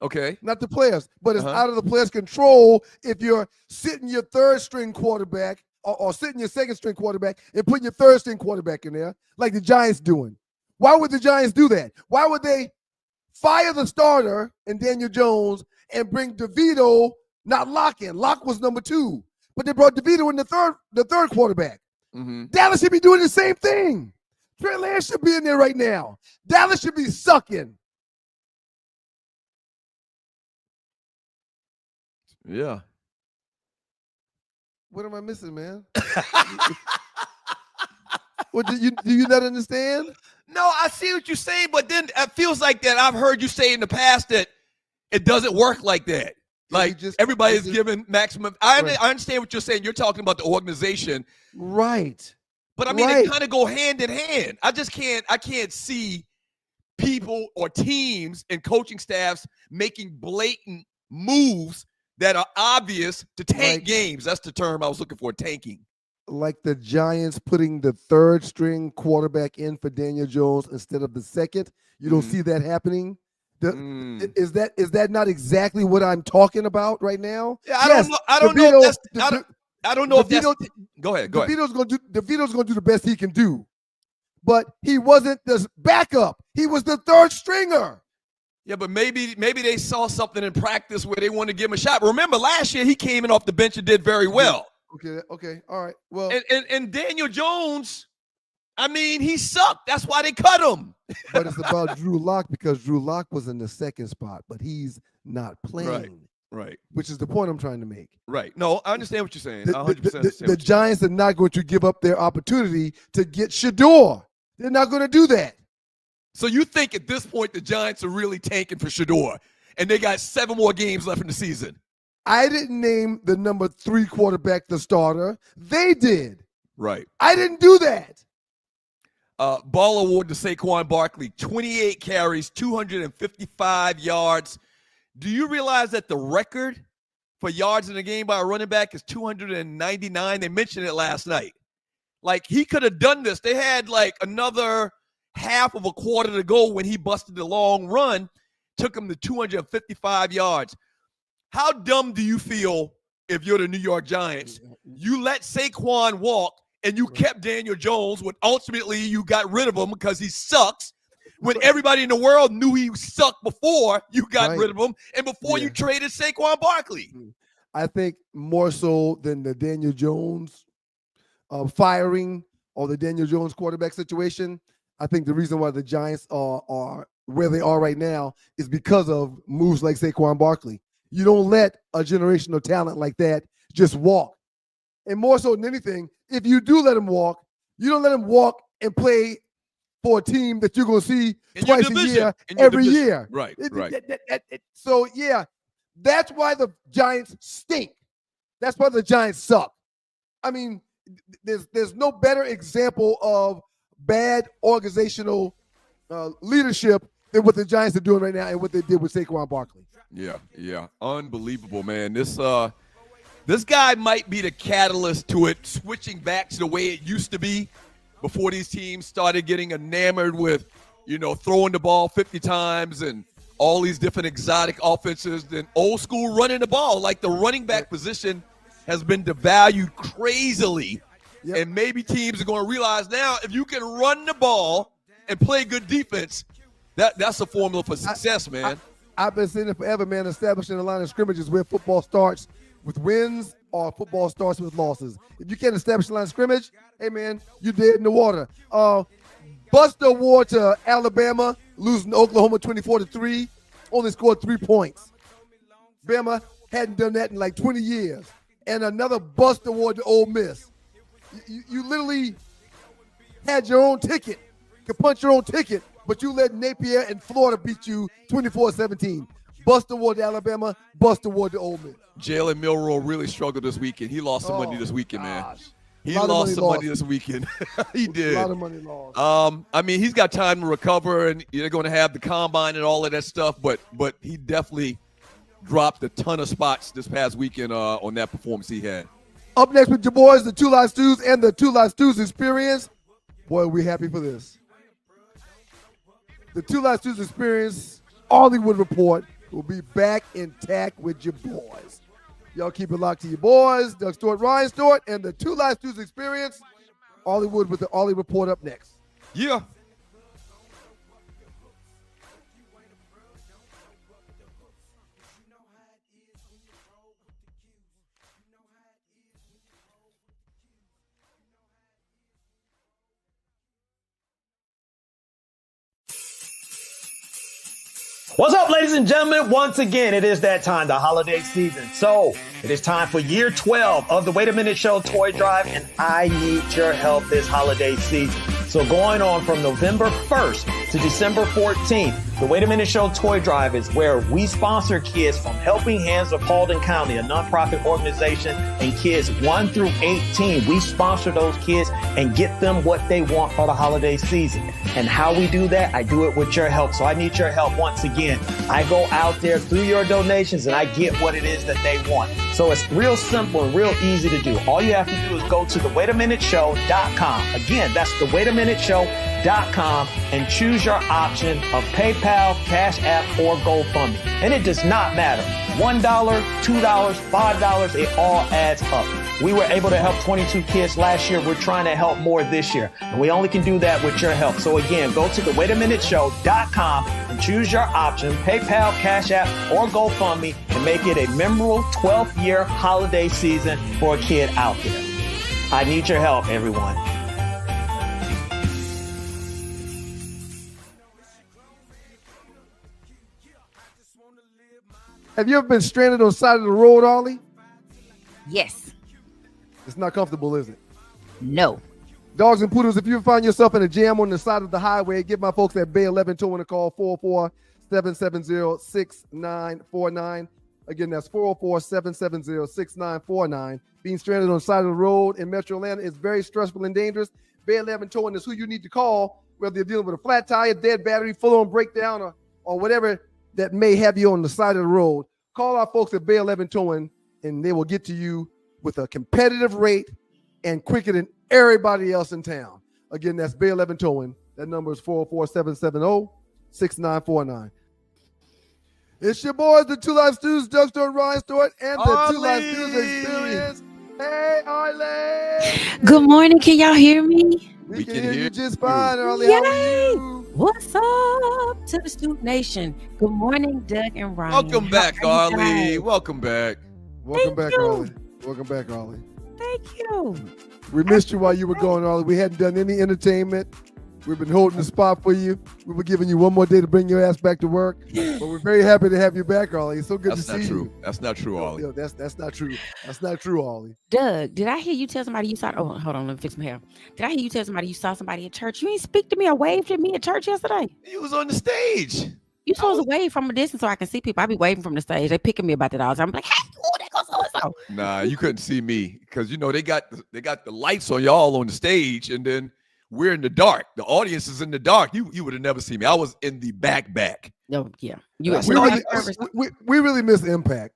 S5: Okay.
S6: Not the players, but it's out of the players' control if you're sitting your third string quarterback or sitting your second string quarterback and putting your third string quarterback in there like the Giants doing. Why would the Giants do that? Why would they fire the starter and Daniel Jones and bring DeVito, not Locke in? Locke was number 2, but they brought DeVito in the third quarterback. Dallas should be doing the same thing. Trey Lance should be in there right now. Dallas should be sucking.
S5: Yeah.
S6: What am I missing, man? What do you not understand?
S5: No, I see what you're saying, but then it feels like that I've heard you say in the past that it doesn't work like that. Like everybody's given maximum. I understand what you're saying. You're talking about the organization,
S6: right?
S5: But I mean, they kind of go hand in hand. I can't see people or teams and coaching staffs making blatant moves that are obvious to tank games. That's the term I was looking for, tanking.
S6: Like the Giants putting the third string quarterback in for Daniel Jones instead of the second. You don't see that happening. Is that not exactly what I'm talking about right now?
S5: Yeah, I don't know if that's. Go ahead.
S6: DeVito's gonna do the best he can do, but he wasn't the backup. He was the third stringer.
S5: Yeah, but maybe they saw something in practice where they wanted to give him a shot. Remember, last year he came in off the bench and did very well.
S6: Okay, all right. Well,
S5: and Daniel Jones, I mean, he sucked. That's why they cut him.
S6: But it's about Drew Lock because Drew Lock was in the second spot, but he's not playing.
S5: Right.
S6: Which is the point I'm trying to make.
S5: Right. No, I understand what you're saying.
S6: The Giants are not going to give up their opportunity to get Shador. They're not going to do that.
S5: So you think at this point the Giants are really tanking for Shador, and they got 7 more games left in the season?
S6: I didn't name the number 3 quarterback the starter. They did.
S5: Right.
S6: I didn't do that.
S5: Ball award to Saquon Barkley, 28 carries, 255 yards. Do you realize that the record for yards in the game by a running back is 299. They mentioned it last night. Like, he could have done this. They had like another half of a quarter to go when he busted the long run, took him to 255 yards. How dumb do you feel if you're the New York Giants? You let Saquon walk and you kept Daniel Jones when ultimately you got rid of him because he sucks. When everybody in the world knew he sucked before you got rid of him and before you traded Saquon Barkley.
S6: I think more so than the Daniel Jones firing or the Daniel Jones quarterback situation, I think the reason why the Giants are where they are right now is because of moves like Saquon Barkley. You don't let a generational talent like that just walk. And more so than anything, if you do let him walk, you don't let him walk and play for a team that you're going to see twice a year, every year.
S5: Right,
S6: So, yeah, that's why the Giants stink. That's why the Giants suck. I mean, there's no better example of bad organizational leadership than what the Giants are doing right now and what they did with Saquon Barkley.
S5: Yeah. Unbelievable, man. This guy might be the catalyst to it switching back to the way it used to be before these teams started getting enamored with, throwing the ball 50 times and all these different exotic offenses than old school running the ball. Like, the running back position has been devalued crazily. Yep. And maybe teams are going to realize now if you can run the ball and play good defense, that's a formula for success, man.
S6: I've been saying it forever, man, establishing a line of scrimmages where football starts with wins or football starts with losses. If you can't establish a line of scrimmage, hey, man, you're dead in the water. Buster Award to Alabama, losing to Oklahoma 24-3, only scored 3 points. Bama hadn't done that in like 20 years. And another Buster Award to Ole Miss. You literally had your own ticket, could punch your own ticket, but you let Napier and Florida beat you 24-17. Buster Award to Alabama, Buster Award to Ole Miss.
S5: Jalen Milroe really struggled this weekend. He lost some money this weekend, man. He lost some money this weekend. He did.
S6: A lot of money lost.
S5: I mean, he's got time to recover, and they're going to have the combine and all of that stuff, but he definitely dropped a ton of spots this past weekend on that performance he had.
S6: Up next with your boys, the Two Live Stews and the Two Live Stews Experience. Boy, we're happy for this. The Two Live Stews Experience Hollywood Report will be back intact with your boys. Y'all keep it locked to your boys, Doug Stewart, Ryan Stewart, and the Two Live Stews Experience. Hollywood with the Ollie Report up next.
S5: Yeah.
S3: What's up, ladies and gentlemen? Once again, it is that time, the holiday season. So it is time for year 12 of the Wait a Minute Show toy drive, and I need your help this holiday season. So going on from November 1st to December 14th, the Wait a Minute Show toy drive is where we sponsor kids from Helping Hands of Paulding County, a nonprofit organization, and kids 1 through 18. We sponsor those kids and get them what they want for the holiday season. And how we do that, I do it with your help. So I need your help once again. I go out there through your donations and I get what it is that they want. So it's real simple and real easy to do. All you have to do is go to thewaitaminuteshow.com. Again, that's thewaitaminuteshow.com and choose your option of PayPal, Cash App, or GoFundMe. And it does not matter. $1, $2, $5, it all adds up. We were able to help 22 kids last year. We're trying to help more this year. And we only can do that with your help. So again, go to thewaitaminuteshow.com and choose your option, PayPal, Cash App, or GoFundMe, and make it a memorable 12th year holiday season for a kid out there. I need your help, everyone.
S6: Have you ever been stranded on the side of the road, Ollie?
S7: Yes.
S6: It's not comfortable, is it?
S7: No.
S6: Dogs and Poodles, if you find yourself in a jam on the side of the highway, give my folks at Bay 11 Towing a call, 404-770-6949. Again, that's 404-770-6949. Being stranded on the side of the road in Metro Atlanta is very stressful and dangerous. Bay 11 Towing is who you need to call, whether you're dealing with a flat tire, dead battery, full-on breakdown, or whatever that may have you on the side of the road. Call our folks at Bay 11 Towing and they will get to you with a competitive rate and quicker than everybody else in town. Again, that's Bay 11 Towing. That number is 404-770-6949. It's your boys, the Two Live Stews, Drugstore and Ryan Store, and the Two Live Stews Experience. Hey, Arlie!
S7: Good morning. Can y'all hear me?
S6: We can hear you just fine, Arlie. How are you?
S7: What's up to the Stew Nation? Good morning, Doug and Ryan.
S5: Welcome back,
S7: How are you
S5: Arlie.
S7: guys?
S5: Welcome back.
S6: Welcome back, Arlie. Welcome back, Arlie.
S7: Thank you.
S6: We missed you while you were gone, Arlie. We hadn't done any entertainment. We've been holding the spot for you. We were giving you one more day to bring your ass back to work. But we're very happy to have you back, Arlie. It's so good to see you.
S5: That's not true, Arlie.
S6: Yo, that's not true. That's not true, Arlie.
S7: Doug, did I hear you tell somebody you saw? Oh, hold on. Let me fix my hair. Did I hear you tell somebody you saw somebody at church? You ain't speak to me or waved at me at church yesterday.
S5: You was on the stage.
S7: You supposed to wave from a distance so I can see people. I be waving from the stage. They picking me about that all the time. I'm like, hey, oh, there goes so-and-so.
S5: Nah, you couldn't see me because they got the lights on y'all on the stage, and then we're in the dark. The audience is in the dark. You would have never seen me. I was in the back.
S7: No, yeah.
S6: We really miss Impact.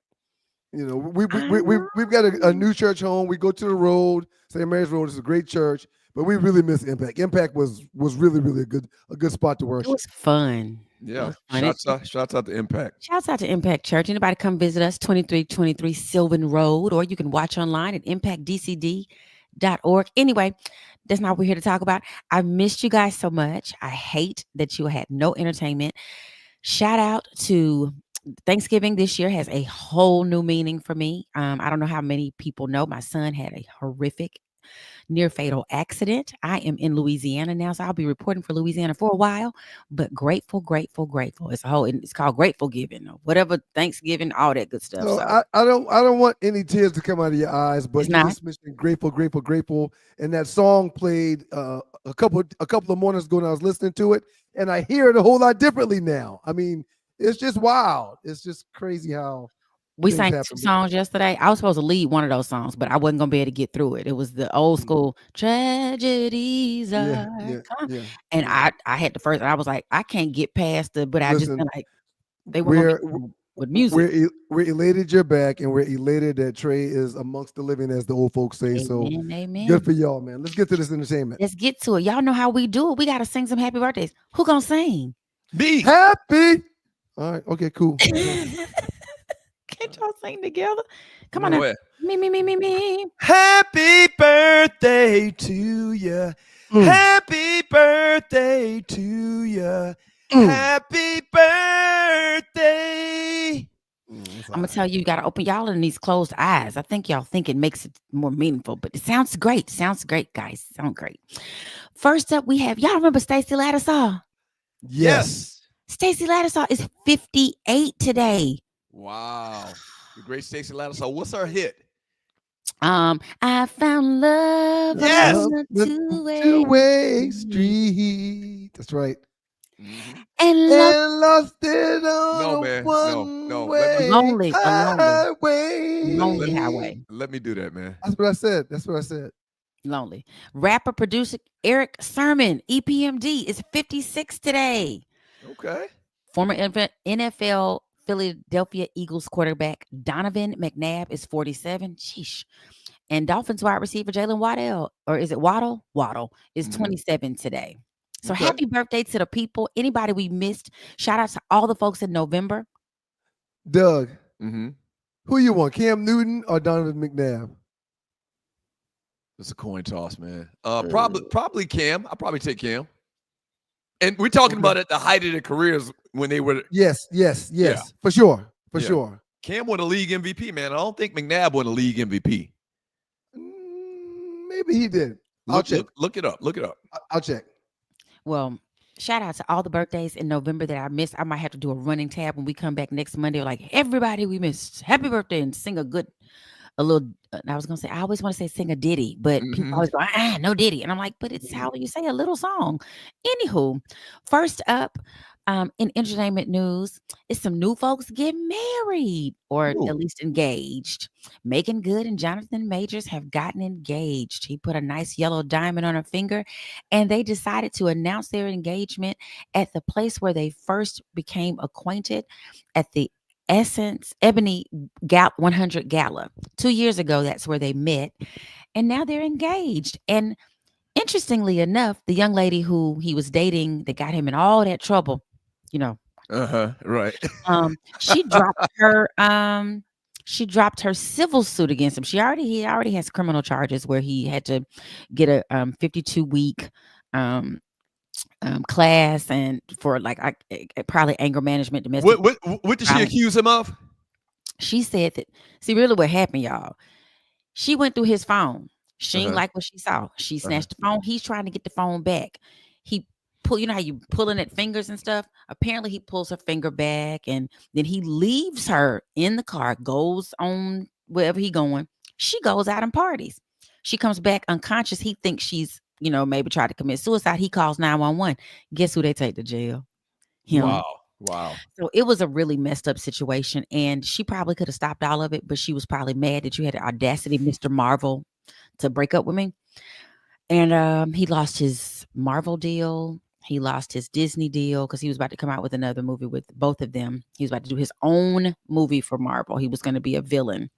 S6: You know, we've got a new church home. We go to the road. St. Mary's Road is a great church, but we really miss Impact. Impact was really a good spot to worship.
S7: It was fun.
S5: Yeah. Shouts out to Impact.
S7: Shouts out to Impact Church. Anybody come visit us, 2323 Sylvan Road, or you can watch online at impactdcd.org. Anyway, that's not what we're here to talk about. I missed you guys so much. I hate that you had no entertainment. Shout out to Thanksgiving this year has a whole new meaning for me. I don't know how many people know my son had a horrific near fatal accident. I am in Louisiana now, so I'll be reporting for Louisiana for a while, but grateful. It's called Grateful Giving or whatever, Thanksgiving, all that good stuff.
S6: So I don't want any tears to come out of your eyes, but you just mentioned grateful. And that song played a couple of mornings ago when I was listening to it, and I hear it a whole lot differently now. I mean, it's just wild. It's just crazy how
S7: we sang 2 songs yesterday. I was supposed to lead one of those songs, but I wasn't gonna be able to get through it. It was the old school tragedies. And I had the first, and I was like, I can't get past the, but I just been like, they were with music.
S6: We're elated you're back, and we're elated that Trey is amongst the living, as the old folks say.
S7: Amen.
S6: Good for y'all, man. Let's get to this entertainment.
S7: Let's get to it. Y'all know how we do it. We gotta sing some happy birthdays. Who gonna sing?
S5: Me.
S6: Happy. All right. Okay. Cool.
S7: Can't y'all sing together? Come on now. Me.
S3: Happy birthday to you. Happy birthday to you. Happy birthday.
S7: I'm gonna tell you, you gotta open y'all in these closed eyes. I think y'all think it makes it more meaningful, but it sounds great. Sounds great, guys. Sound great. First up, we have, y'all remember Stacey Lattisaw?
S6: Yes.
S7: Stacey Lattisaw is 58 today.
S5: Wow. The great Stacey Lattisaw. What's her hit?
S7: I found love.
S6: Yes.
S7: On a
S6: two-way street. That's right.
S5: Mm-hmm.
S7: And
S6: lost it on a one-way
S7: lonely
S6: highway.
S7: highway.
S5: Let me do that, man.
S6: That's what I said.
S7: Lonely. Rapper, producer Eric Sermon, EPMD, is 56 today.
S5: Okay.
S7: Former NFL Philadelphia Eagles quarterback Donovan McNabb is 47. Sheesh. And Dolphins wide receiver Jalen Waddle, or is it Waddle? Waddle is 27 today. So happy birthday to the people. Anybody we missed. Shout out to all the folks in November.
S6: Doug,
S5: Mm-hmm.
S6: who you want, Cam Newton or Donovan McNabb?
S5: It's a coin toss, man. Probably Cam. I'll probably take Cam. And we're talking about at the height of their careers when they were.
S6: Yes, for sure.
S5: Cam won a league MVP, man. I don't think McNabb won a league MVP.
S6: Maybe he did. I'll check.
S5: Look it up.
S6: I'll check.
S7: Well, shout out to all the birthdays in November that I missed. I might have to do a running tab when we come back next Monday. Like, everybody we missed, happy birthday, and sing I was gonna say, I always want to say sing a ditty, but people always go, no ditty. And I'm like, but it's how you say a little song. Anywho, first up, in entertainment news, is some new folks getting married, or at least engaged. Megan Good and Jonathan Majors have gotten engaged. He put a nice yellow diamond on her finger, and they decided to announce their engagement at the place where they first became acquainted, at the Ebony 100 Gala. 2 years ago, that's where they met. And now they're engaged. And interestingly enough, the young lady who he was dating that got him in all that trouble,
S5: Right.
S7: she dropped her civil suit against him. He already has criminal charges where he had to get a 52-week class and for probably anger management, domestic.
S5: What did she accuse him of?
S7: She said that. See, really, what happened, y'all? She went through his phone. She didn't like what she saw. She snatched the phone. He's trying to get the phone back. He pull. You know how you pulling at fingers and stuff. Apparently, he pulls her finger back, and then he leaves her in the car. Goes on wherever he going. She goes out and parties. She comes back unconscious. He thinks she's maybe tried to commit suicide. He calls 911. Guess who they take to jail? Him.
S5: Wow.
S7: So it was a really messed up situation, and she probably could have stopped all of it, but she was probably mad that you had the audacity, Mr. Marvel, to break up with me. And he lost his Marvel deal. He lost his Disney deal because he was about to come out with another movie with both of them. He was about to do his own movie for Marvel. He was going to be a villain.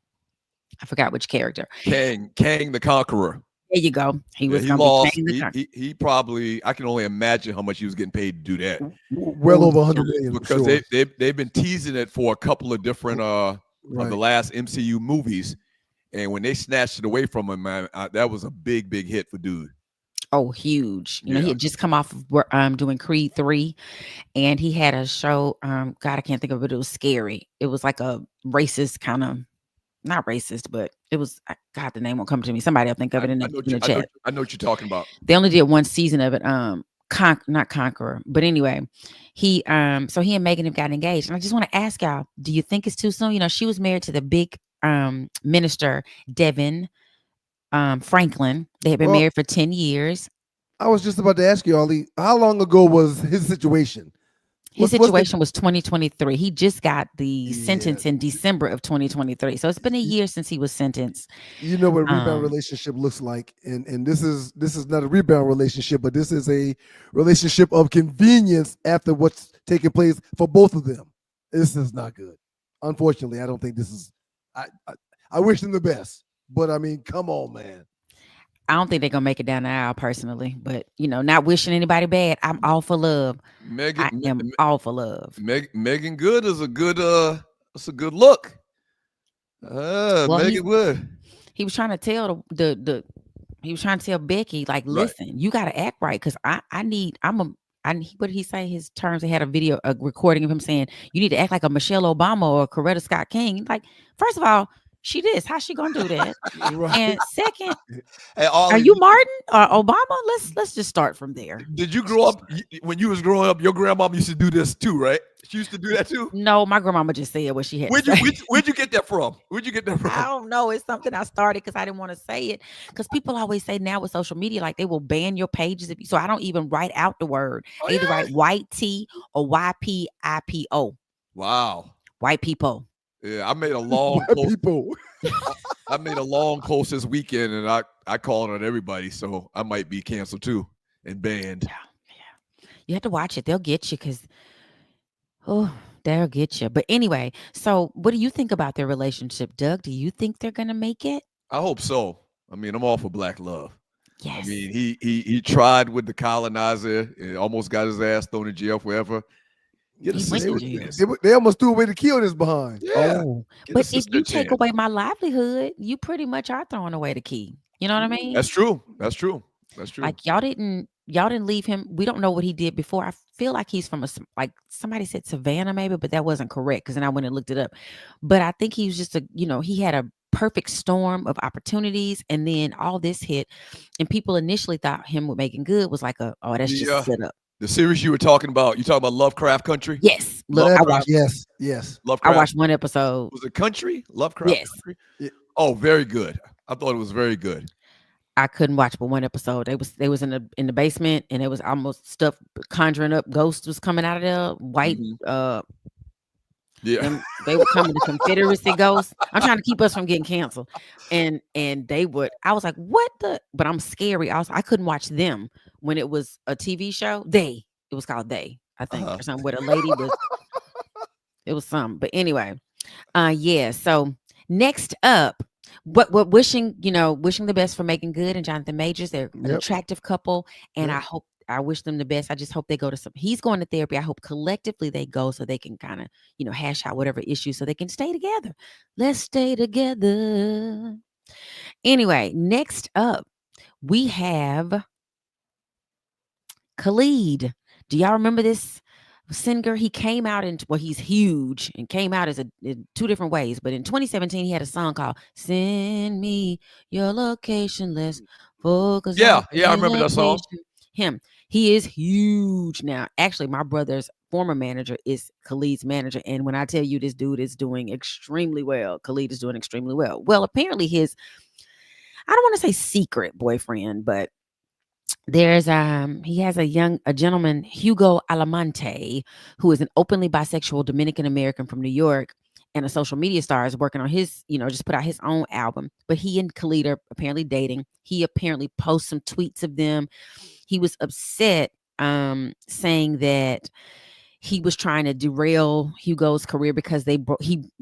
S7: I forgot which character.
S5: Kang the Conqueror.
S7: There you go. He was going to be Kang the Conqueror.
S5: He probably, I can only imagine how much he was getting paid to do that.
S6: Well over 100 million.
S5: Because they've been teasing it for a couple of different of the last MCU movies. And when they snatched it away from him, man, that was a big hit for dude.
S7: Oh, huge. He had just come off of doing Creed 3, and he had a show. God, I can't think of it. It was scary. It was like a racist kind of, not racist, but it was, God, the name won't come to me. Somebody will think of it in the chat.
S5: I know what you're talking about.
S7: They only did one season of it. Not Conqueror, but anyway, so he and Megan have gotten engaged. And I just want to ask y'all, do you think it's too soon? She was married to the big minister, Devin Franklin. They had been married for 10 years.
S6: I was just about to ask you, Ali, how long ago was his situation?
S7: His situation was 2023. He just got the sentence in December of 2023. So it's been a year since he was sentenced.
S6: You know what a rebound relationship looks like. And this is not a rebound relationship, but this is a relationship of convenience after what's taking place for both of them. This is not good. Unfortunately, I don't think this is, I wish them the best, but I mean, come on, man.
S7: I don't think they're gonna make it down the aisle personally, but not wishing anybody bad. I'm all for love. I am all for love.
S5: Megan Good is a good it's a good look. Megan Good.
S7: He was trying to tell he was trying to tell Becky, like, listen, you gotta act right, because what did he say? His terms, they had a recording of him saying, you need to act like a Michelle Obama or a Coretta Scott King. Like, first of all, she this. How she gonna do that? And second, are you Martin or Obama? Let's just start from there.
S5: Did you grow up, when you was growing up, your grandmama used to do this too, right? She used to do that too?
S7: No, my grandmama just said what she had.
S5: Where'd you get that from?
S7: I don't know. It's something I started because I didn't want to say it. Because people always say now with social media, like, they will ban your pages. So I don't even write out the word. I either write white T or YPIPO.
S5: Wow.
S7: White people.
S5: Yeah, I made a long post. I made a long post this weekend, and I called on everybody, so I might be canceled too and banned.
S7: Yeah. You have to watch it. They'll get you because, they'll get you. But anyway, so what do you think about their relationship, Doug? Do you think they're gonna make it?
S5: I hope so. I mean, I'm all for black love.
S7: Yes.
S5: I mean, he tried with the colonizer and almost got his ass thrown in jail forever.
S6: They almost threw away the key on his behind.
S5: Yeah.
S7: But if you take away my livelihood, you pretty much are throwing away the key. You know what I mean?
S5: That's true.
S7: Like, y'all didn't leave him. We don't know what he did before. I feel like he's from somebody said Savannah maybe, but that wasn't correct because then I went and looked it up. But I think he was just he had a perfect storm of opportunities, and then all this hit, and people initially thought him with Megan Good was like that's just a setup.
S5: The series you were talking about, you talking about Lovecraft Country?
S7: Yes.
S6: Yes.
S5: Lovecraft.
S7: I watched one episode.
S5: Was it Country? Lovecraft Country?
S6: Yeah.
S5: Oh, very good. I thought it was very good.
S7: I couldn't watch but one episode. They was in the basement, and it was almost stuff conjuring up. Ghosts was coming out of there. White.
S5: Yeah.
S7: They were coming to Confederacy ghosts. I'm trying to keep us from getting canceled. And they would. I was like, what the? But I'm scary. I couldn't watch them when it was a TV show. It was called They, I think, or something, where the lady was. It was something. But anyway, yeah. So next up, what wishing the best for Making Good and Jonathan Majors. They're an attractive couple, and I wish them the best. I just hope they go to he's going to therapy. I hope collectively they go so they can kind of, hash out whatever issues so they can stay together. Let's stay together. Anyway, next up, we have Khalid. Do y'all remember this singer? He came out he's huge and came out in two different ways. But in 2017, he had a song called "Send Me Your Location." Let's focus.
S5: Yeah, I remember that song.
S7: Him. He is huge now. Actually, my brother's former manager is Khalid's manager. And when I tell you this dude is doing extremely well, Khalid is doing extremely well. Well, apparently I don't want to say secret boyfriend, but there's he has a gentleman, Hugo Alamonte, who is an openly bisexual Dominican American from New York and a social media star, is working on his, just put out his own album. But he and Khalid are apparently dating. He apparently posts some tweets of them. He was upset, saying that he was trying to derail Hugo's career because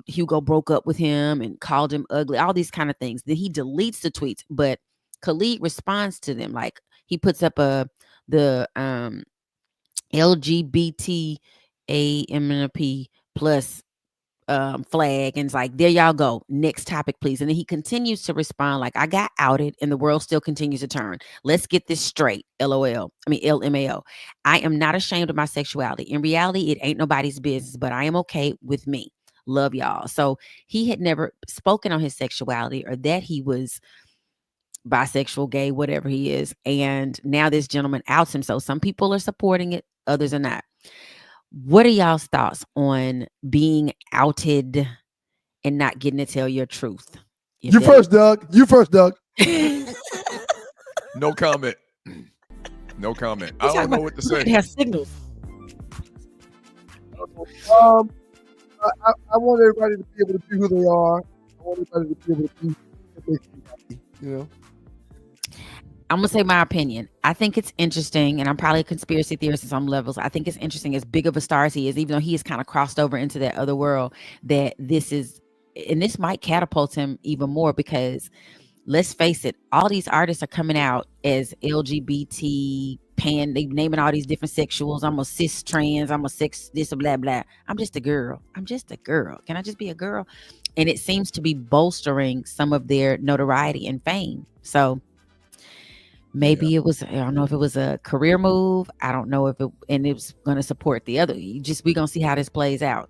S7: Hugo broke up with him and called him ugly, all these kind of things. Then he deletes the tweets, but Khalid responds to them. Like, he puts up the LGBT AMNP plus flag and it's like, there y'all go. Next topic, please. And then he continues to respond like, I got outed and the world still continues to turn. Let's get this straight. LMAO. I am not ashamed of my sexuality. In reality, it ain't nobody's business, but I am okay with me. Love y'all. So he had never spoken on his sexuality or that he was bisexual, gay, whatever he is. And now this gentleman outs him. So some people are supporting it, others are not. What are y'all's thoughts on being outed and not getting to tell your truth?
S6: You first, Doug.
S5: No comment. No comment. I don't know what to say.
S7: It has signals.
S6: I want everybody to be able to be who they are. I want everybody to be able to be what they can be,
S7: I'm going to say my opinion. I think it's interesting, and I'm probably a conspiracy theorist on some levels. I think it's interesting, as big of a star as he is, even though he has kind of crossed over into that other world, that this might catapult him even more because, let's face it, all these artists are coming out as LGBT, they naming all these different sexuals. I'm a cis trans, I'm a sex, this, blah, blah. I'm just a girl. Can I just be a girl? And it seems to be bolstering some of their notoriety and fame. So maybe it was, I don't know if it was a career move. I don't know if it was going to support the other. We're going to see how this plays out.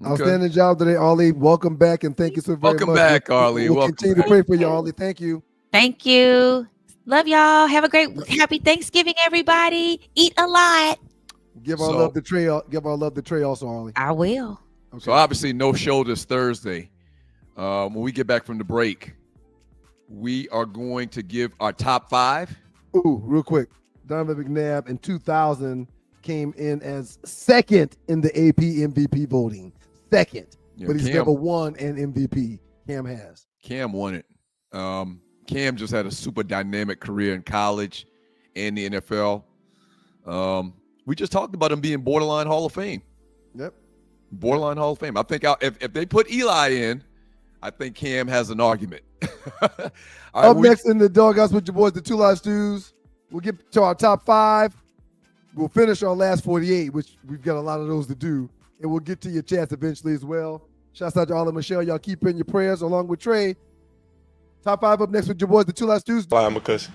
S6: Okay. Outstanding job today, Arlie. Welcome back, and thank you so very much.
S5: Welcome back, Arlie.
S6: We'll continue to pray for you, Arlie. Thank you.
S7: Thank you. Love y'all. Have a happy Thanksgiving, everybody. Eat a lot.
S6: Give our love to Trey. Give our love to Trey also, Arlie.
S7: I will.
S5: Okay. So obviously no show this Thursday. When we get back from the break, we are going to give our top 5.
S6: Ooh, real quick. Donovan McNabb in 2000 came in as second in the AP MVP voting. Second. Yeah, but he's never won an MVP. Cam has.
S5: Cam won it. Cam just had a super dynamic career in college and the NFL. We just talked about him being borderline Hall of Fame.
S6: Yep.
S5: Borderline Hall of Fame. I think if they put Eli in, I think Cam has an argument.
S6: Up next in the Doghouse with your boys, the Two Live Stews. We'll get to our top 5. We'll finish our last 48, which we've got a lot of those to do. And we'll get to your chats eventually as well. Shouts out to all of Michelle. Y'all keep in your prayers along with Trey. Top 5 up next with your boys, the Two Live Stews.
S12: Because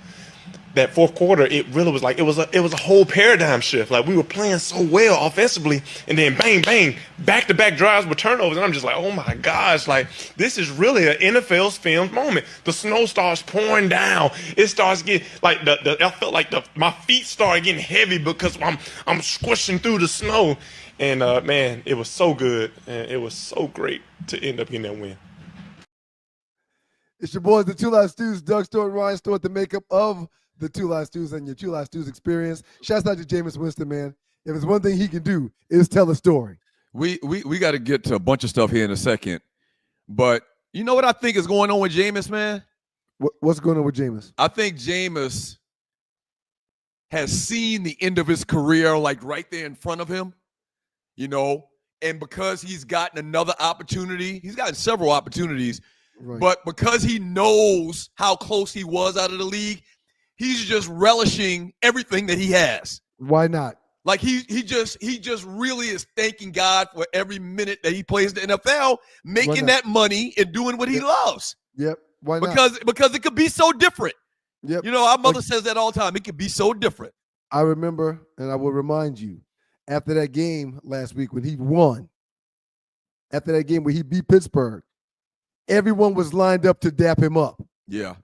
S12: that fourth quarter, it really was like it was a whole paradigm shift. Like, we were playing so well offensively, and then bang, bang, back-to-back drives with turnovers, and I'm just like, oh my gosh, like, this is really an NFL's filmed moment. The snow starts pouring down. It starts getting like I felt like my feet started getting heavy because I'm squishing through the snow, and man, it was so good, and it was so great to end up getting that win.
S6: It's your boys, the Two Live Stews, Doug Stewart, Ryan Stewart, the makeup of the Two Live Stews and your Two Live Stews experience. Shouts out to Jameis Winston, man. If it's one thing he can do, is tell a story.
S5: We got to get to a bunch of stuff here in a second. But you know what I think is going on with Jameis, man?
S6: What's going on with Jameis?
S5: I think Jameis has seen the end of his career, like right there in front of him. And because he's gotten another opportunity, he's gotten several opportunities,
S6: Right.
S5: but because he knows how close he was out of the league, he's just relishing everything that he has.
S6: Why not?
S5: Like he just really is thanking God for every minute that he plays the NFL, making that money and doing what he loves.
S6: Yep. Why not?
S5: Because it could be so different.
S6: Yep.
S5: You know, our mother says that all the time. It could be so different.
S6: I remember, and I will remind you, after that game last week when he won, after that game where he beat Pittsburgh, everyone was lined up to dap him up.
S5: Yeah.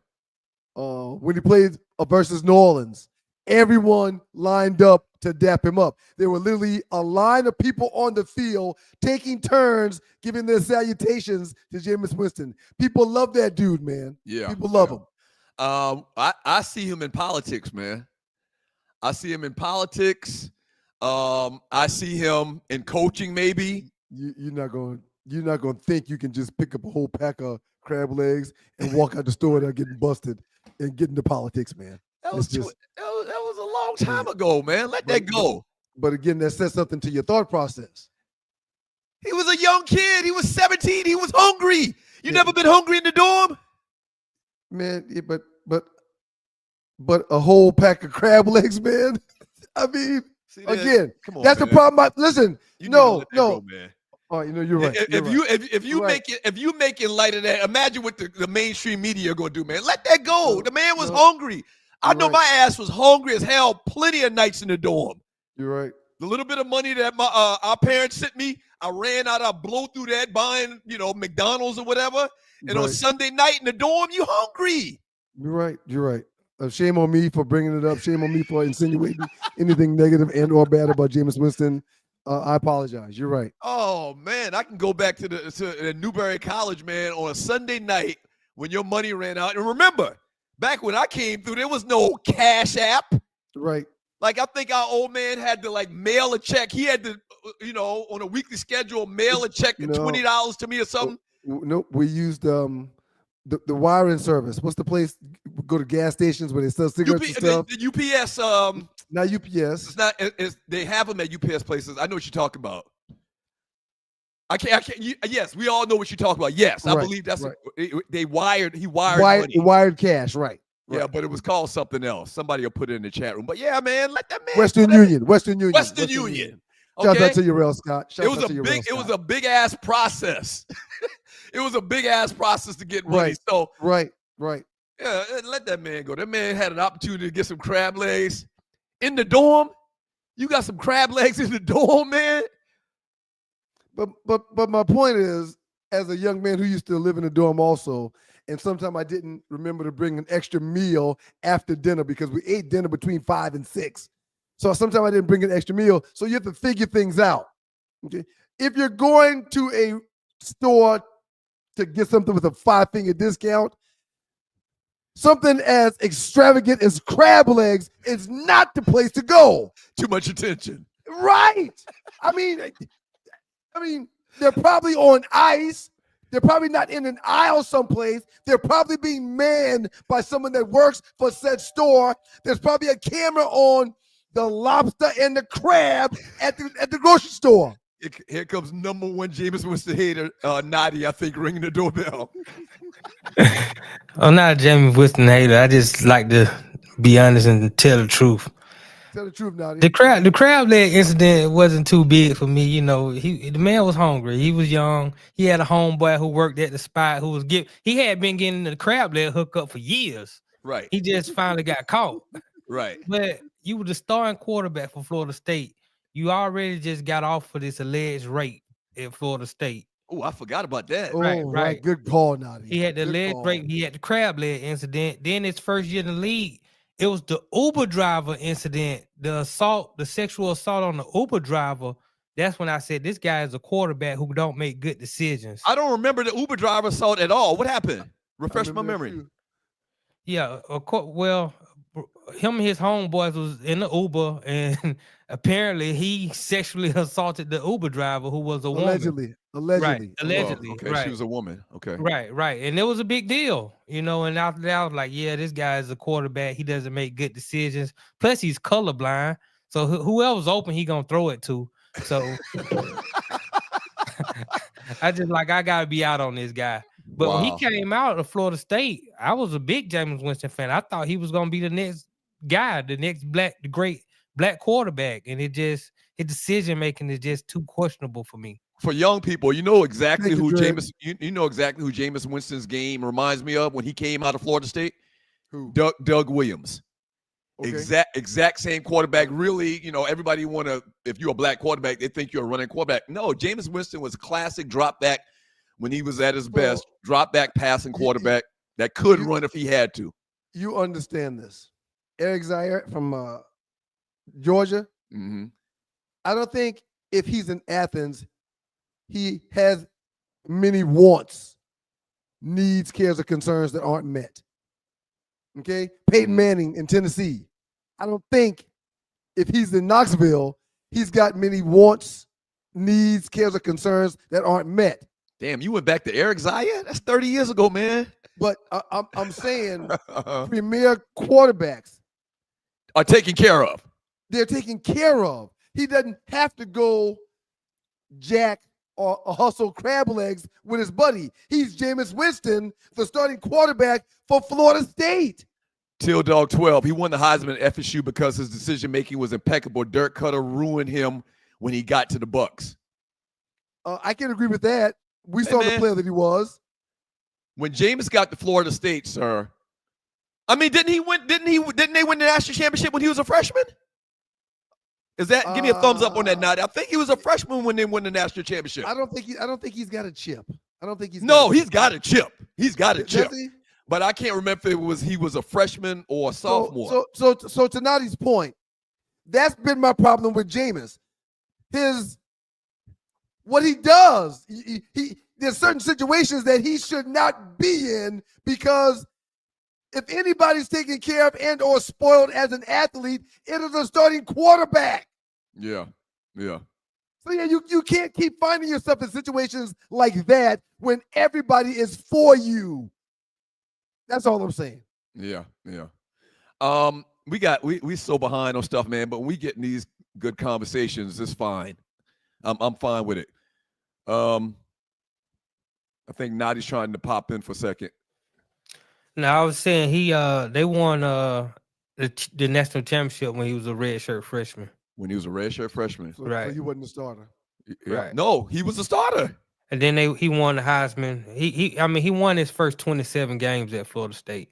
S6: When he played versus New Orleans, everyone lined up to dap him up. There were literally a line of people on the field taking turns giving their salutations to Jameis Winston. People love that dude, man.
S5: Yeah.
S6: People love him.
S5: I see him in politics, man. I see him in politics. I see him in coaching, maybe.
S6: You're not going to think you can just pick up a whole pack of crab legs and walk out the store without getting busted and get into politics, man.
S5: That was a long time ago, man. Let that go.
S6: But again, that says something to your thought process.
S5: He was a young kid. He was 17. He was hungry. You never been hungry in the dorm?
S6: Man, but a whole pack of crab legs, man. I mean, again,
S5: come on,
S6: that's
S5: man.
S6: the problem. Listen, no.
S5: Go, man.
S6: Oh, you're right.
S5: If you make it light of that, imagine what the mainstream media are gonna do, man. Let that go. The man was hungry. I know my ass was hungry as hell plenty of nights in the dorm.
S6: You're right.
S5: The little bit of money that our parents sent me, I ran out, I blow through that buying, McDonald's or whatever. And on Sunday night in the dorm, you hungry.
S6: You're right. You're right. Shame on me for bringing it up. Shame on me for insinuating anything negative and or bad about Jameis Winston. I apologize. You're right.
S5: Oh man, I can go back to Newberry College, man, on a Sunday night when your money ran out. And remember, back when I came through, there was no Cash App.
S6: Right.
S5: Like I think our old man had to mail a check. He had to, on a weekly schedule, mail a check of $20 to me or something.
S6: Nope. We used the wiring service. What's the place? Go to gas stations where they sell cigarettes and stuff.
S5: The UPS.
S6: Not UPS.
S5: It's not. They have them at UPS places. I know what you're talking about. I can't. Yes, we all know what you're talking about. Yes, I believe that's. Right. He wired money.
S6: Wired cash. Right.
S5: Yeah, but it was called something else. Somebody will put it in the chat room. But yeah, man, let that man.
S6: Western Union.
S5: Okay?
S6: Shout out to you, Rail Scott.
S5: It was a big ass process. It was a big ass process to get money.
S6: Right.
S5: So
S6: right.
S5: Yeah, let that man go. That man had an opportunity to get some crab legs in the dorm. You got some crab legs in the dorm, man.
S6: But my point is, as a young man who used to live in a dorm also, and sometimes I didn't remember to bring an extra meal after dinner because we ate dinner between 5 and 6. So sometimes I didn't bring an extra meal. So you have to figure things out. Okay. If you're going to a store to get something with a 5-finger discount, something as extravagant as crab legs is not the place to go.
S5: Too much attention.
S6: Right. I mean, they're probably on ice. They're probably not in an aisle someplace. They're probably being manned by someone that works for said store. There's probably a camera on the lobster and the crab at the grocery store.
S5: Here comes number one Jameis Winston hater, Nadi, I think, ringing the doorbell.
S13: I'm not a Jameis Winston hater. I just like to be honest and tell the truth.
S6: Tell the truth, Nadi.
S13: The crab leg incident wasn't too big for me. The man was hungry. He was young. He had a homeboy who worked at the spot he had been getting the crab leg hookup for years.
S5: Right.
S13: He just finally got caught.
S5: Right.
S13: But you were the starting quarterback for Florida State. You already just got off for this alleged rape at Florida State.
S5: Oh, I forgot about that.
S6: Right. Good call, Nadi.
S13: He had the alleged rape. He had the crab leg incident. Then his first year in the league, it was the Uber driver incident, the sexual assault on the Uber driver. That's when I said this guy is a quarterback who don't make good decisions.
S5: I don't remember the Uber driver assault at all. What happened? Refresh my memory.
S13: Yeah, of course. Well, him and his homeboys was in the Uber, and apparently he sexually assaulted the Uber driver, who was a woman.
S6: Allegedly.
S13: Right. Allegedly.
S5: Oh, okay,
S13: right.
S5: She was a woman. Okay.
S13: Right. And it was a big deal, and after that, I was like, yeah, this guy is a quarterback. He doesn't make good decisions. Plus, he's colorblind. So whoever's open, he gonna throw it to. So I gotta be out on this guy. But when he came out of Florida State, I was a big Jameis Winston fan. I thought he was gonna be the next guy, the next great black quarterback, and his decision making is just too questionable for me.
S5: For young people, you know exactly who Jameis. You know exactly who Jameis Winston's game reminds me of when he came out of Florida State.
S6: Who?
S5: Doug Williams.
S6: Okay.
S5: Exact same quarterback. Really, everybody if you're a black quarterback, they think you're a running quarterback. No, Jameis Winston was classic drop back when he was at his best. Drop back passing quarterback that could run if he had to.
S6: You understand this. Eric Zaire from Georgia.
S5: Mm-hmm.
S6: I don't think if he's in Athens, he has many wants, needs, cares, or concerns that aren't met. Okay? Peyton Manning in Tennessee. I don't think if he's in Knoxville, he's got many wants, needs, cares, or concerns that aren't met.
S5: Damn, you went back to Eric Zaire? That's 30 years ago, man.
S6: But I'm saying premier quarterbacks
S5: are taken care of.
S6: They're taken care of. He doesn't have to go jack or hustle crab legs with his buddy. He's Jameis Winston, the starting quarterback for Florida State.
S5: Till Dog 12. He won the Heisman at FSU because his decision-making was impeccable. Dirk Cutter ruined him when he got to the Bucs.
S6: I can agree with that. We saw the player that he was.
S5: When Jameis got to Florida State, sir. I mean, didn't they win the national championship when he was a freshman? Is that give me a thumbs up on that, Nod? I think he was a freshman when they won the national championship.
S6: I don't think he's got a chip. I don't think he's
S5: he's got a chip. He's got a chip.
S6: He?
S5: But I can't remember if he was a freshman or a sophomore.
S6: So to Nadi's point, that's been my problem with Jameis. What he does, there's certain situations that he should not be in, because if anybody's taken care of and or spoiled as an athlete, it is a starting quarterback.
S5: Yeah.
S6: So yeah, you can't keep finding yourself in situations like that when everybody is for you. That's all I'm saying.
S5: Yeah. We so behind on stuff, man, but when we get in these good conversations, it's fine. I'm fine with it. I think Nadi's trying to pop in for a second.
S13: No, I was saying they won the national championship when he was a redshirt freshman.
S5: When he was a redshirt freshman,
S13: right?
S6: So he wasn't a starter.
S5: Yeah.
S13: Right.
S5: No, he was a starter.
S13: And then he won the Heisman. He won his first 27 games at Florida State.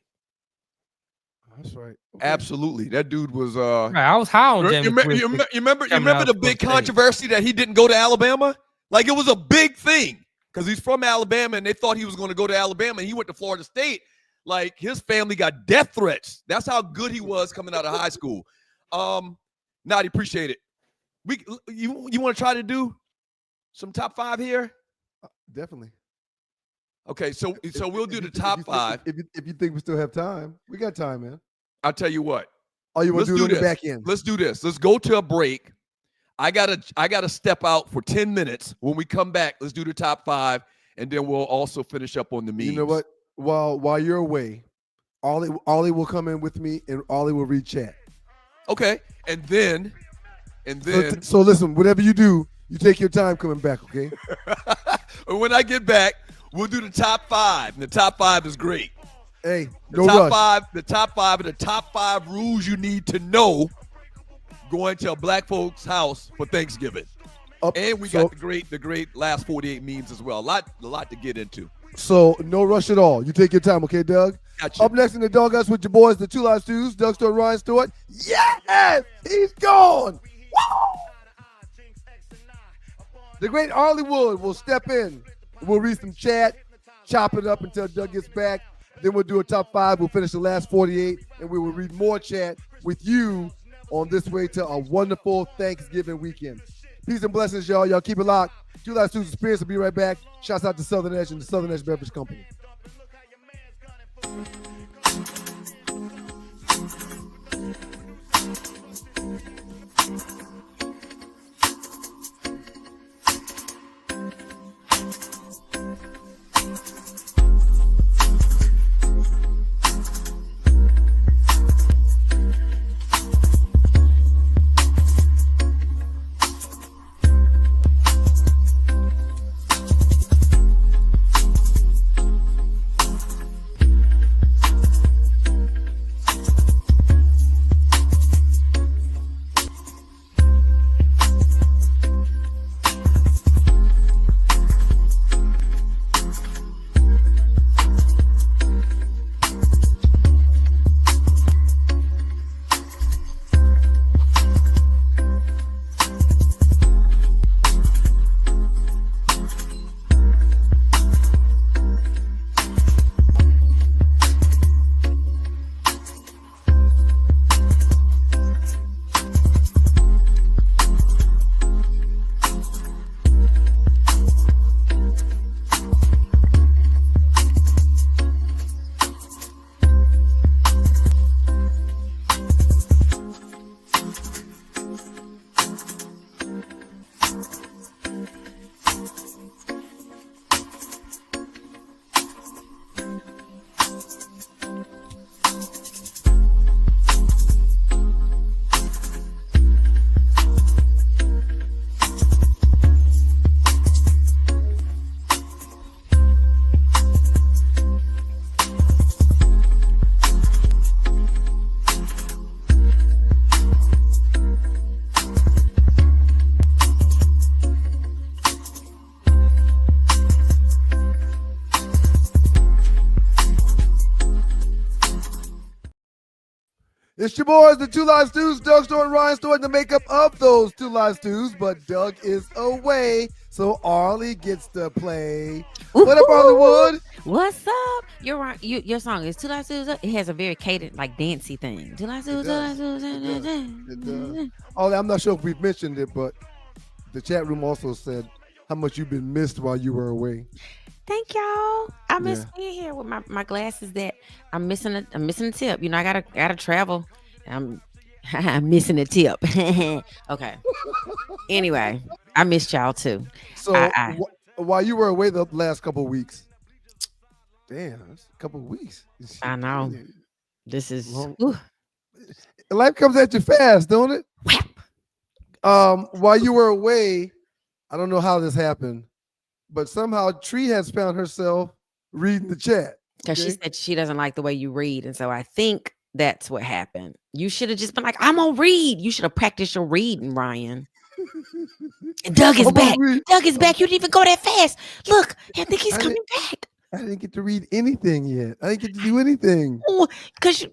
S6: That's right.
S5: Okay. Absolutely, that dude was.
S13: Right, I was high on Jameis.
S5: You remember the big controversy that he didn't go to Alabama? Like, it was a big thing because he's from Alabama and they thought he was going to go to Alabama and he went to Florida State. Like, his family got death threats. That's how good he was coming out of high school. Nadi, appreciate it. You want to try to do some top five here?
S6: Definitely.
S5: Okay, so we'll do the top five.
S6: If you think we still have time, we got time, man.
S5: I'll tell you what.
S6: Oh, you want to do it on the back end?
S5: Let's do this. Let's go to a break. I gotta step out for 10 minutes. When we come back, let's do the top five, and then we'll also finish up on the memes.
S6: You know what? While you're away, Ollie will come in with me, and Ollie will read chat.
S5: Okay, and then.
S6: So listen, whatever you do, you take your time coming back, okay?
S5: When I get back, we'll do the top five, and the top five is great.
S6: Hey,
S5: no rush. The top five are the top five rules you need to know going to a black folks' house for Thanksgiving. And we got the great last 48 memes as well. A lot to get into.
S6: So no rush at all. You take your time, okay, Doug?
S5: Gotcha.
S6: Up next in the Doghouse with your boys, the Two Live Stews, Doug Stewart, Ryan Stewart. Yes! He's gone! Woo! The great Hollywood will step in. We'll read some chat, chop it up until Doug gets back. Then we'll do a top five. We'll finish the last 48, and we will read more chat with you on this way to a wonderful Thanksgiving weekend. Peace and blessings, y'all. Y'all keep it locked. Two Live Stews Experience will be right back. Shouts out to Southern Edge and the Southern Edge Beverage Company. It's your boys, the Two Live Stews, Doug Store and Ryan Store, in the makeup of those Two Live Stews, but Doug is away, so Arlie gets to play. What up, Arlie Wood?
S7: What's up? You're right. Your song is Two Live Stews. It has a very cadent, like dancey thing. Two Live Stews, Two Live Stews.
S6: It does. Arlie, I'm not sure if we've mentioned it, but the chat room also said how much you've been missed while you were away.
S7: Thank y'all. I miss being here with my glasses. That I'm missing a tip. You know, I gotta travel. I'm missing a tip. Okay. Anyway, I missed y'all too.
S6: So while you were away the last couple of weeks, damn, that's a couple of weeks.
S7: I know. This is
S6: life comes at you fast, don't it? While you were away, I don't know how this happened, but somehow Tree has found herself reading the chat.
S7: Because she said she doesn't like the way you read. And so I think that's what happened. You should have just been like, I'm going to read. You should have practiced your reading, Ryan. And Doug is back. Doug is back. You didn't even go that fast. Look, I think he's coming back.
S6: I didn't get to read anything yet. I didn't get to do anything.
S7: Because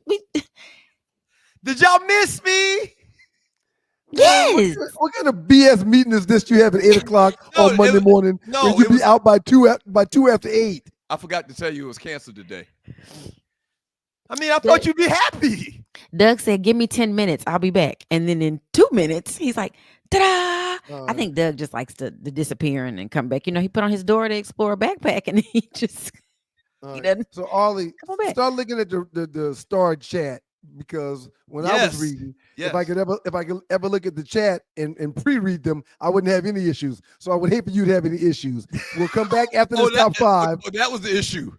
S5: Did y'all miss me?
S7: Yes.
S6: What kind of BS meeting is this you have at 8 o'clock on Monday morning?
S5: No,
S6: when you be out by two after 8.
S5: I forgot to tell you it was canceled today. I mean, I thought you'd be happy.
S7: Doug said, give me 10 minutes. I'll be back. And then in 2 minutes, he's like, ta-da. I think Doug just likes to disappear and then come back. You know, he put on his Dora the Explorer backpack and he just, he doesn't.
S6: So, Ollie, start looking at the star chat, because when I was reading, if I could ever look at the chat and pre-read them, I wouldn't have any issues. So I would hate for you to have any issues. We'll come back after the top 5.
S5: That was the issue.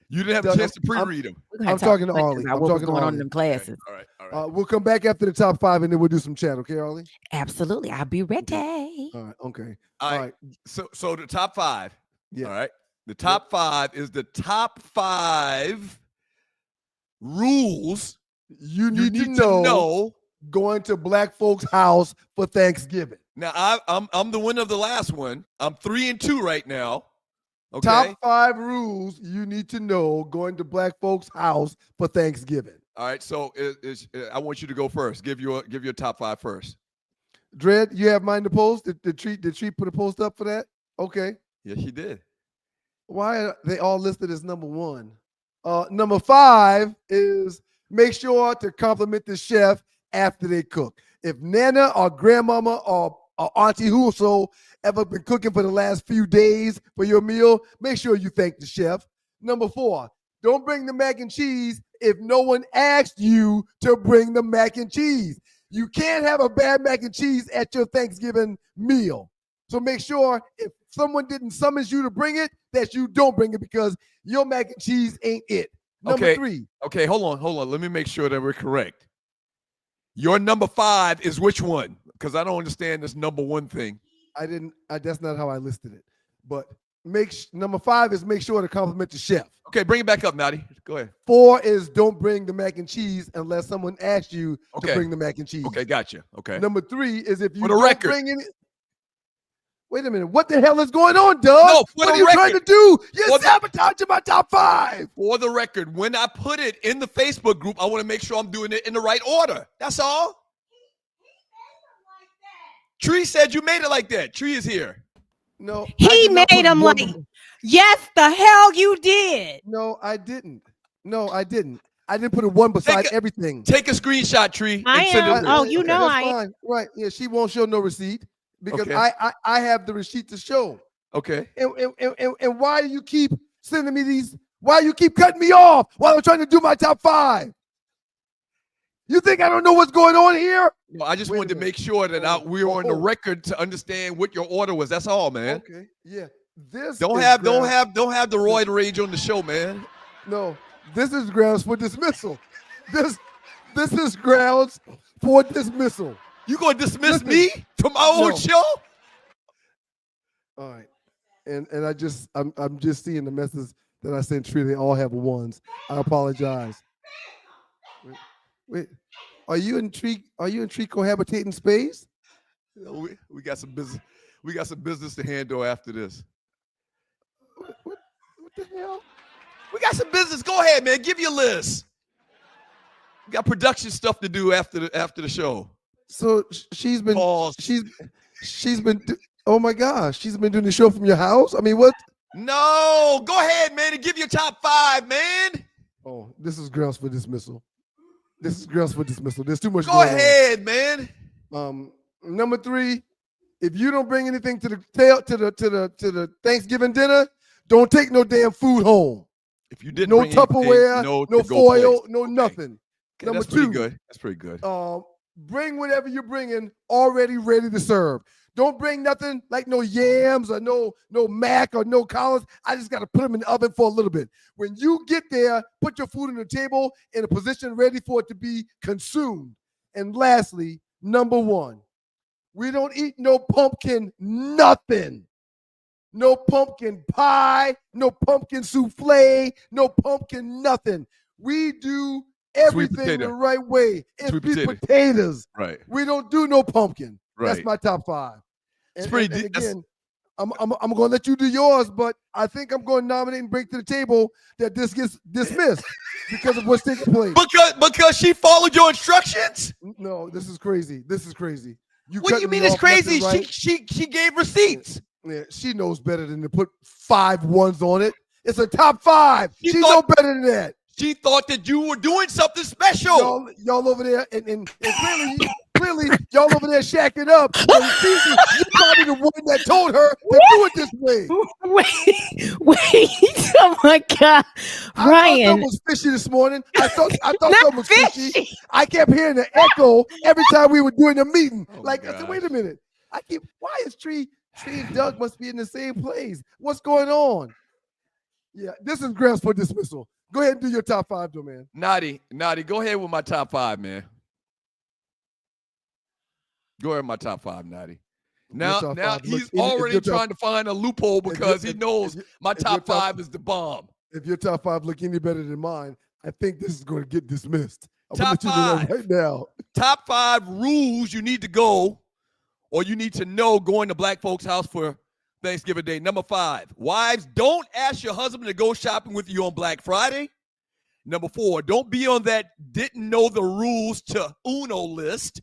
S5: You didn't have a chance to pre-read them.
S6: I'm talking to Ollie. I'm talking
S7: going on in them classes.
S5: Okay. All right.
S6: We'll come back after the top 5 and then we'll do some chat. Okay, Ollie?
S7: Absolutely. I'll be ready.
S6: All right. Okay.
S5: All right. So the top 5.
S6: Yeah.
S5: All right. The top 5 is the top 5 rules
S6: you need to know going to black folks' house for Thanksgiving.
S5: Now I'm the winner of the last one. I'm 3-2 right now. Okay.
S6: Top 5 rules you need to know going to black folks' house for Thanksgiving.
S5: All right. So I want you to go first. Give your top 5 first.
S6: Dredd, you have mine to post? Did Tree put a post up for that? Okay.
S5: Yes, she did.
S6: Why are they all listed as number 1? Number 5 is make sure to compliment the chef after they cook. If Nana or grandmama or Auntie Huso ever been cooking for the last few days for your meal, make sure you thank the chef. Number 4, don't bring the mac and cheese if no one asked you to bring the mac and cheese. You can't have a bad mac and cheese at your Thanksgiving meal. So make sure if someone didn't summons you to bring it, that you don't bring it, because your mac and cheese ain't it. Number 3.
S5: Okay, hold on. Let me make sure that we're correct. Your number 5 is which one? Because I don't understand this number 1 thing.
S6: That's not how I listed it. But number 5 is make sure to compliment the chef.
S5: Okay, bring it back up, Nadi. Go ahead.
S6: 4 is don't bring the mac and cheese unless someone asks you to bring the mac and cheese.
S5: Okay, gotcha. Okay.
S6: Number 3 is if you
S5: don't
S6: bring it. Wait a minute. What the hell is going on, Doug?
S5: No,
S6: what are you trying to do? You're sabotaging my top 5.
S5: For the record, when I put it in the Facebook group, I want to make sure I'm doing it in the right order. That's all. Tree said you made it like that. Tree is here.
S6: No.
S14: He made him like, yes, the hell you did.
S6: No, I didn't. I didn't put a 1 beside everything.
S5: Take a screenshot, Tree.
S14: I am. Oh, you know
S6: I am. Fine. Right. Yeah, she won't show no receipt. Because I have the receipt to show.
S5: Okay.
S6: And why do you keep sending me these? Why you keep cutting me off while I'm trying to do my top 5? You think I don't know what's going on here?
S5: No, I just wanted to make sure that we were on the record to understand what your order was. That's all, man.
S6: Okay. Yeah. This
S5: don't have the roid rage on the show, man.
S6: No. This is grounds for dismissal. This is grounds for dismissal.
S5: You gonna dismiss me from my own show?
S6: All right, and I'm just seeing the message that I sent Tree. They all have 1s. I apologize. Wait, are you in tree cohabitating space?
S5: We got some business. We got some business to handle after this.
S6: What the hell?
S5: We got some business. Go ahead, man. Give your list. got production stuff to do after the show.
S6: So she's been
S5: Pause.
S6: she's been oh my gosh, she's been doing the show from your house? I mean, what?
S5: No, go ahead, man, and give your top 5, man.
S6: Oh, this is grounds for dismissal. There's too much.
S5: Go ahead, man.
S6: Number 3, if you don't bring anything to the Thanksgiving dinner, don't take no damn food home.
S5: If you didn't,
S6: no
S5: bring
S6: Tupperware,
S5: anything,
S6: no foil, no nothing.
S5: Okay,
S6: Number
S5: that's pretty
S6: 2,
S5: good. That's pretty good.
S6: Bring whatever you're bringing already ready to serve. Don't bring nothing like no yams or no mac or no collards. I just got to put them in the oven for a little bit. When you get there, put your food on the table in a position ready for it to be consumed. And lastly, number 1, we don't eat no pumpkin nothing. No pumpkin pie, no pumpkin souffle, no pumpkin nothing. We do everything the right way. It's sweet potatoes.
S5: Right.
S6: We don't do no pumpkin.
S5: Right.
S6: That's my top 5.
S5: It's pretty.
S6: And again, I'm going to let you do yours, but I think I'm going to nominate and bring to the table that this gets dismissed because of what's taking place.
S5: Because she followed your instructions?
S6: No, this is crazy.
S5: What do you mean it's crazy? Right? She gave receipts.
S6: Yeah, she knows better than to put 5 ones on it. It's a top 5. She knows better than that.
S5: She thought that you were doing something special.
S6: Y'all over there, and clearly, y'all over there shacking up. You probably the one that told her to do it this way.
S14: Wait! Oh my God, Ryan!
S6: I thought something was fishy this morning. I thought something was fishy. I kept hearing the echo every time we were doing the meeting. I said, wait a minute. Why is Tree and Doug must be in the same place? What's going on? Yeah, this is grounds for dismissal. Go ahead and do your top 5, though, man.
S5: Naughty, go ahead with my top 5, man. Go ahead with my top 5, Naughty. Now he's already trying to find a loophole because he knows my top 5 is the bomb.
S6: If your top 5 look any better than mine, I think this is going to get dismissed. I'm
S5: top 5
S6: right now.
S5: Top 5 rules you need to go or you need to know going to Black folks' house for Thanksgiving Day. Number 5, wives, don't ask your husband to go shopping with you on Black Friday. Number 4, don't be on that didn't know the rules to Uno list.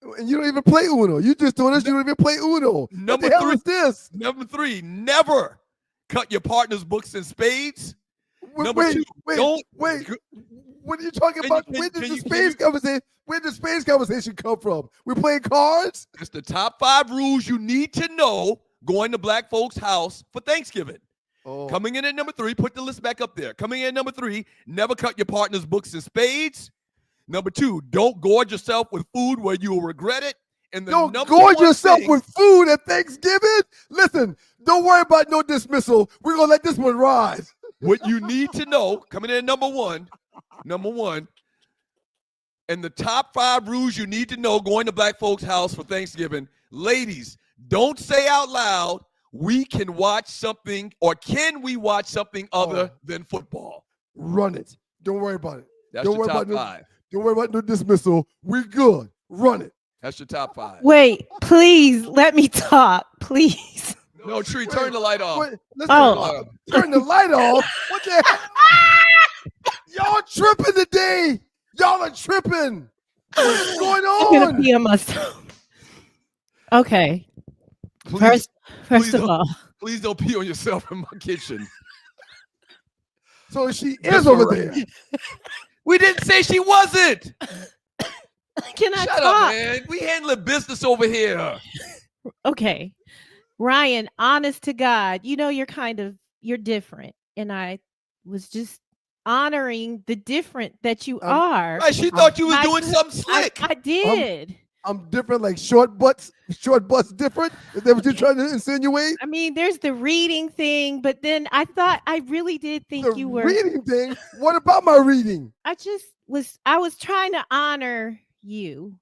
S6: And you don't even play Uno. You just told us you don't even play Uno. What the hell is this?
S5: Number 3, never cut your partner's books in spades. Number 2,
S6: wait. What are you talking about? Where did the spades conversation come from? We playing cards?
S5: It's the top 5 rules you need to know going to Black folks' house for Thanksgiving.
S6: Oh.
S5: Coming in at number 3, put the list back up there. Coming in at number 3, never cut your partner's books in spades. Number 2, don't gorge yourself with food where you will regret it. And
S6: don't gorge yourself with food at Thanksgiving? Listen, don't worry about no dismissal. We're going to let this one rise.
S5: What you need to know, coming in at number one, and the top 5 rules you need to know going to Black folks' house for Thanksgiving. Ladies, don't say out loud, we can watch something, or can we watch something other than football?
S6: Run it. Don't worry about it.
S5: That's your top 5.
S6: Don't worry about no dismissal. We're good. Run it.
S5: That's your top 5.
S14: Wait, please let me talk, please.
S5: No, Tree, turn the light off.
S6: Turn the light off? What the heck? Y'all tripping today. Y'all are tripping. What's going on?
S14: I'm gonna pee on myself. Okay. First of all,
S5: please don't pee on yourself in my kitchen.
S6: So she is over there.
S5: We didn't say she wasn't.
S14: Can I
S5: Shut
S14: talk?
S5: up, man. We handling business over here.
S14: Okay. Ryan, honest to God, you know you're different. And I was just honoring the different that you are.
S5: Right, she thought you was doing something slick.
S14: I did.
S6: I'm different, like short butts different? Is that what you're trying to insinuate?
S14: I mean, there's the reading thing, but then I really did think you were.
S6: Reading thing? What about my reading?
S14: I was trying to honor you,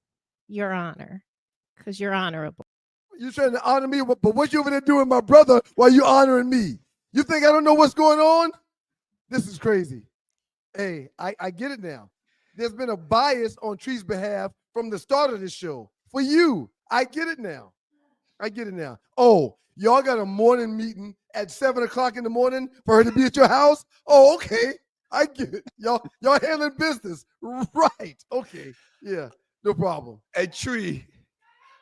S14: your honor, because you're honorable.
S6: You're trying to honor me, but what you over there doing, my brother, while you honoring me? You think I don't know what's going on? This is crazy. Hey, I get it now. There's been a bias on Tree's behalf from the start of this show. For you, I get it now. Oh, y'all got a morning meeting at 7 o'clock in the morning for her to be at your house? Oh, okay. I get it. Y'all handling business. Right. Okay. Yeah. No problem.
S5: Hey, Tree,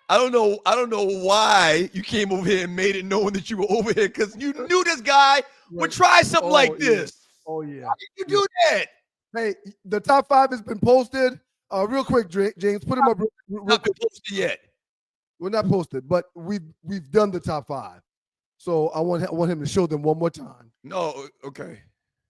S5: I don't know why you came over here and made it known that you were over here, because you knew this guy would try something like this.
S6: Oh, yeah.
S5: Why did you do that?
S6: Hey, the top 5 has been posted. Real quick, James, put him up.
S5: Not been posted yet.
S6: We're not posted, but we've done the top 5. So I want him to show them one more time.
S5: No, okay.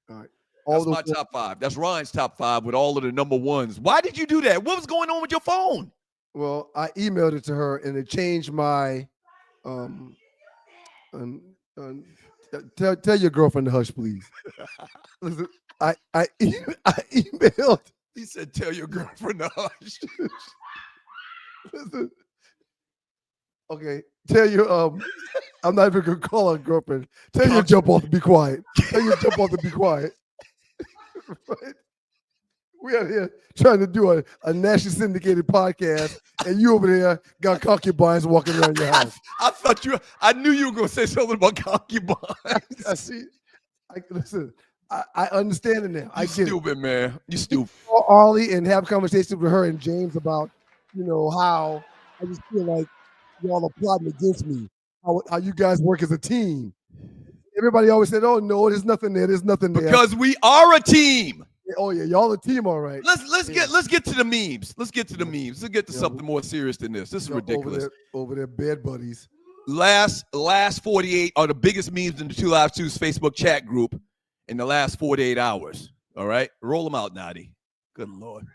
S6: All right.
S5: That's my top 5. That's Ryan's top 5 with all of the number ones. Why did you do that? What was going on with your phone?
S6: Well, I emailed it to her, and it changed my. Tell your girlfriend to hush, please. Listen, I emailed.
S5: He said, "Tell your girlfriend to hush."
S6: Listen. Okay, tell your I'm not even gonna call her girlfriend. Tell your jump off to be quiet. Tell your jump off to be quiet. Right? We are here trying to do a nationally syndicated podcast, and you over there got concubines walking around your house.
S5: I knew you were gonna say something about concubines.
S6: I see. Listen, I understand it now. I get
S5: stupid, man. You stupid.
S6: Call Arlie and have conversations with her and James about, how I just feel like y'all are plotting against me. How you guys work as a team. Everybody always said, "Oh no, there's nothing there. There's nothing there."
S5: Because we are a team.
S6: Oh yeah, y'all a team, all right.
S5: Let's get to the memes. Let's get to the memes. Let's get to something more serious than this. This is ridiculous.
S6: Over there, bed buddies.
S5: Last 48 are the biggest memes in the 2 Live 2's Facebook chat group in the last 48 hours. All right, roll them out, Nadi. Good Lord.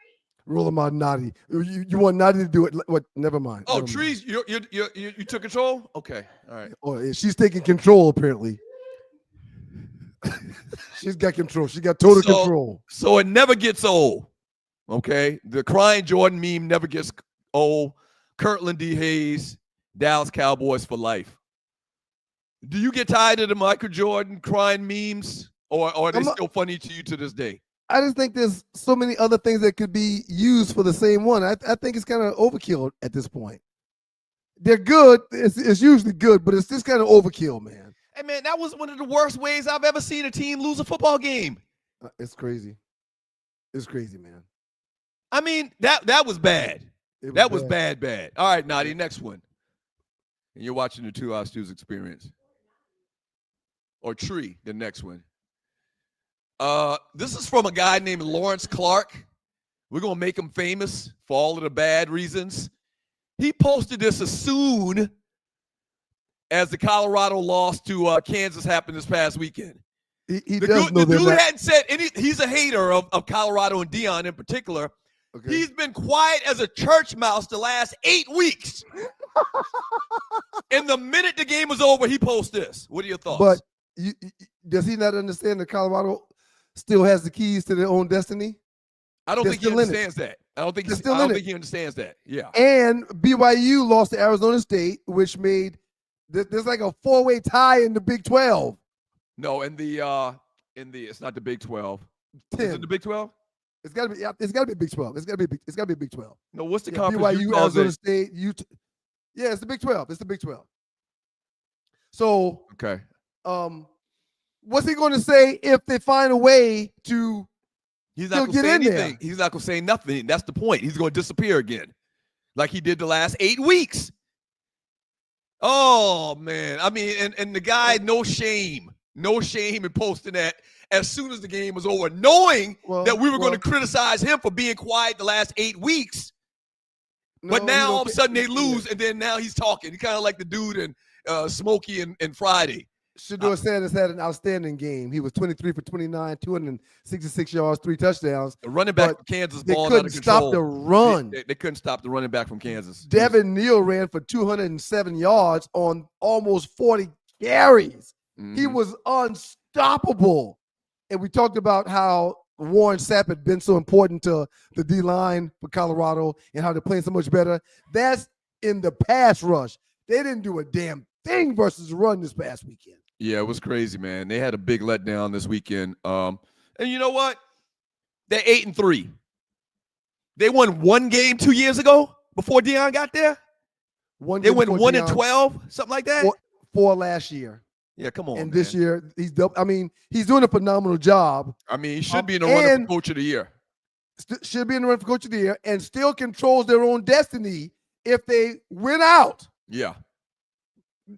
S6: Roll them out, Nadi. You want Nadi to do it? What? Never mind.
S5: Oh,
S6: never
S5: Trees,
S6: mind.
S5: you took control. Okay, all right.
S6: Oh, yeah, she's taking control apparently. She's got control. She got total control.
S5: So it never gets old. Okay, the crying Jordan meme never gets old. Kirtland D. Hayes, Dallas Cowboys for life. Do you get tired of the Michael Jordan crying memes, or are they still funny to you to this day?
S6: I just think there's so many other things that could be used for the same one. I think it's kind of overkill at this point. They're good. It's usually good, but it's just kind of overkill, man.
S5: Hey, man, that was one of the worst ways I've ever seen a team lose a football game.
S6: It's crazy. It's crazy, man.
S5: I mean, that was bad. That was bad. All right, Nadi, next one. And you're watching the 2 Live Stews Experience. Or Tree, the next one. This is from a guy named Lawrence Clark. We're going to make him famous for all of the bad reasons. He posted this as soon as the Colorado loss to Kansas happened this past weekend.
S6: The
S5: dude hadn't said any. He's a hater of Colorado and Deion in particular. Okay. He's been quiet as a church mouse the last 8 weeks. And the minute the game was over, he posts this. What are your thoughts?
S6: But does he not understand that Colorado still has the keys to their own destiny?
S5: I don't think he understands that. I don't think he understands that. Yeah.
S6: And BYU lost to Arizona State, which made there's like a 4-way tie in the Big 12.
S5: No, it's not the Big 12.
S6: 10.
S5: Is it the Big 12?
S6: It's gotta be Big 12. It's gotta be Big 12.
S5: No, what's the conference?
S6: BYU, Arizona State, Utah. Yeah, it's the Big 12. It's the Big 12. So
S5: okay.
S6: What's he going to say if they find a way to?
S5: He's not going to say anything. He's not going to say nothing. That's the point. He's going to disappear again, like he did the last 8 weeks. Oh man, I mean, and the guy, no shame in posting that as soon as the game was over, knowing that we were going to criticize him for being quiet the last 8 weeks. But now all of a sudden they lose, and then now he's talking. He's kind of like the dude in Smokey and Friday.
S6: Shedeur Sanders had an outstanding game. He was 23 for 29, 266 yards, 3 touchdowns.
S5: The running back from Kansas balled
S6: out
S5: out
S6: of
S5: of control.
S6: Stop the run.
S5: They couldn't stop the running back from Kansas.
S6: Devin Neal ran for 207 yards on almost 40 carries. Mm-hmm. He was unstoppable. And we talked about how Warren Sapp had been so important to the D-line for Colorado and how they're playing so much better. That's in the pass rush. They didn't do a damn thing versus the run this past weekend.
S5: Yeah, it was crazy, man. They had a big letdown this weekend. And you know what? They're 8-3. They won 1 game 2 years ago before Deion got there. They went 1-12, something like that.
S6: 4 last year.
S5: Yeah, come on,
S6: And
S5: man.
S6: this year, he's doing a phenomenal job.
S5: I mean, he should be in the running for Coach of the Year.
S6: Should be in the run for Coach of the Year and still controls their own destiny if they win out.
S5: Yeah.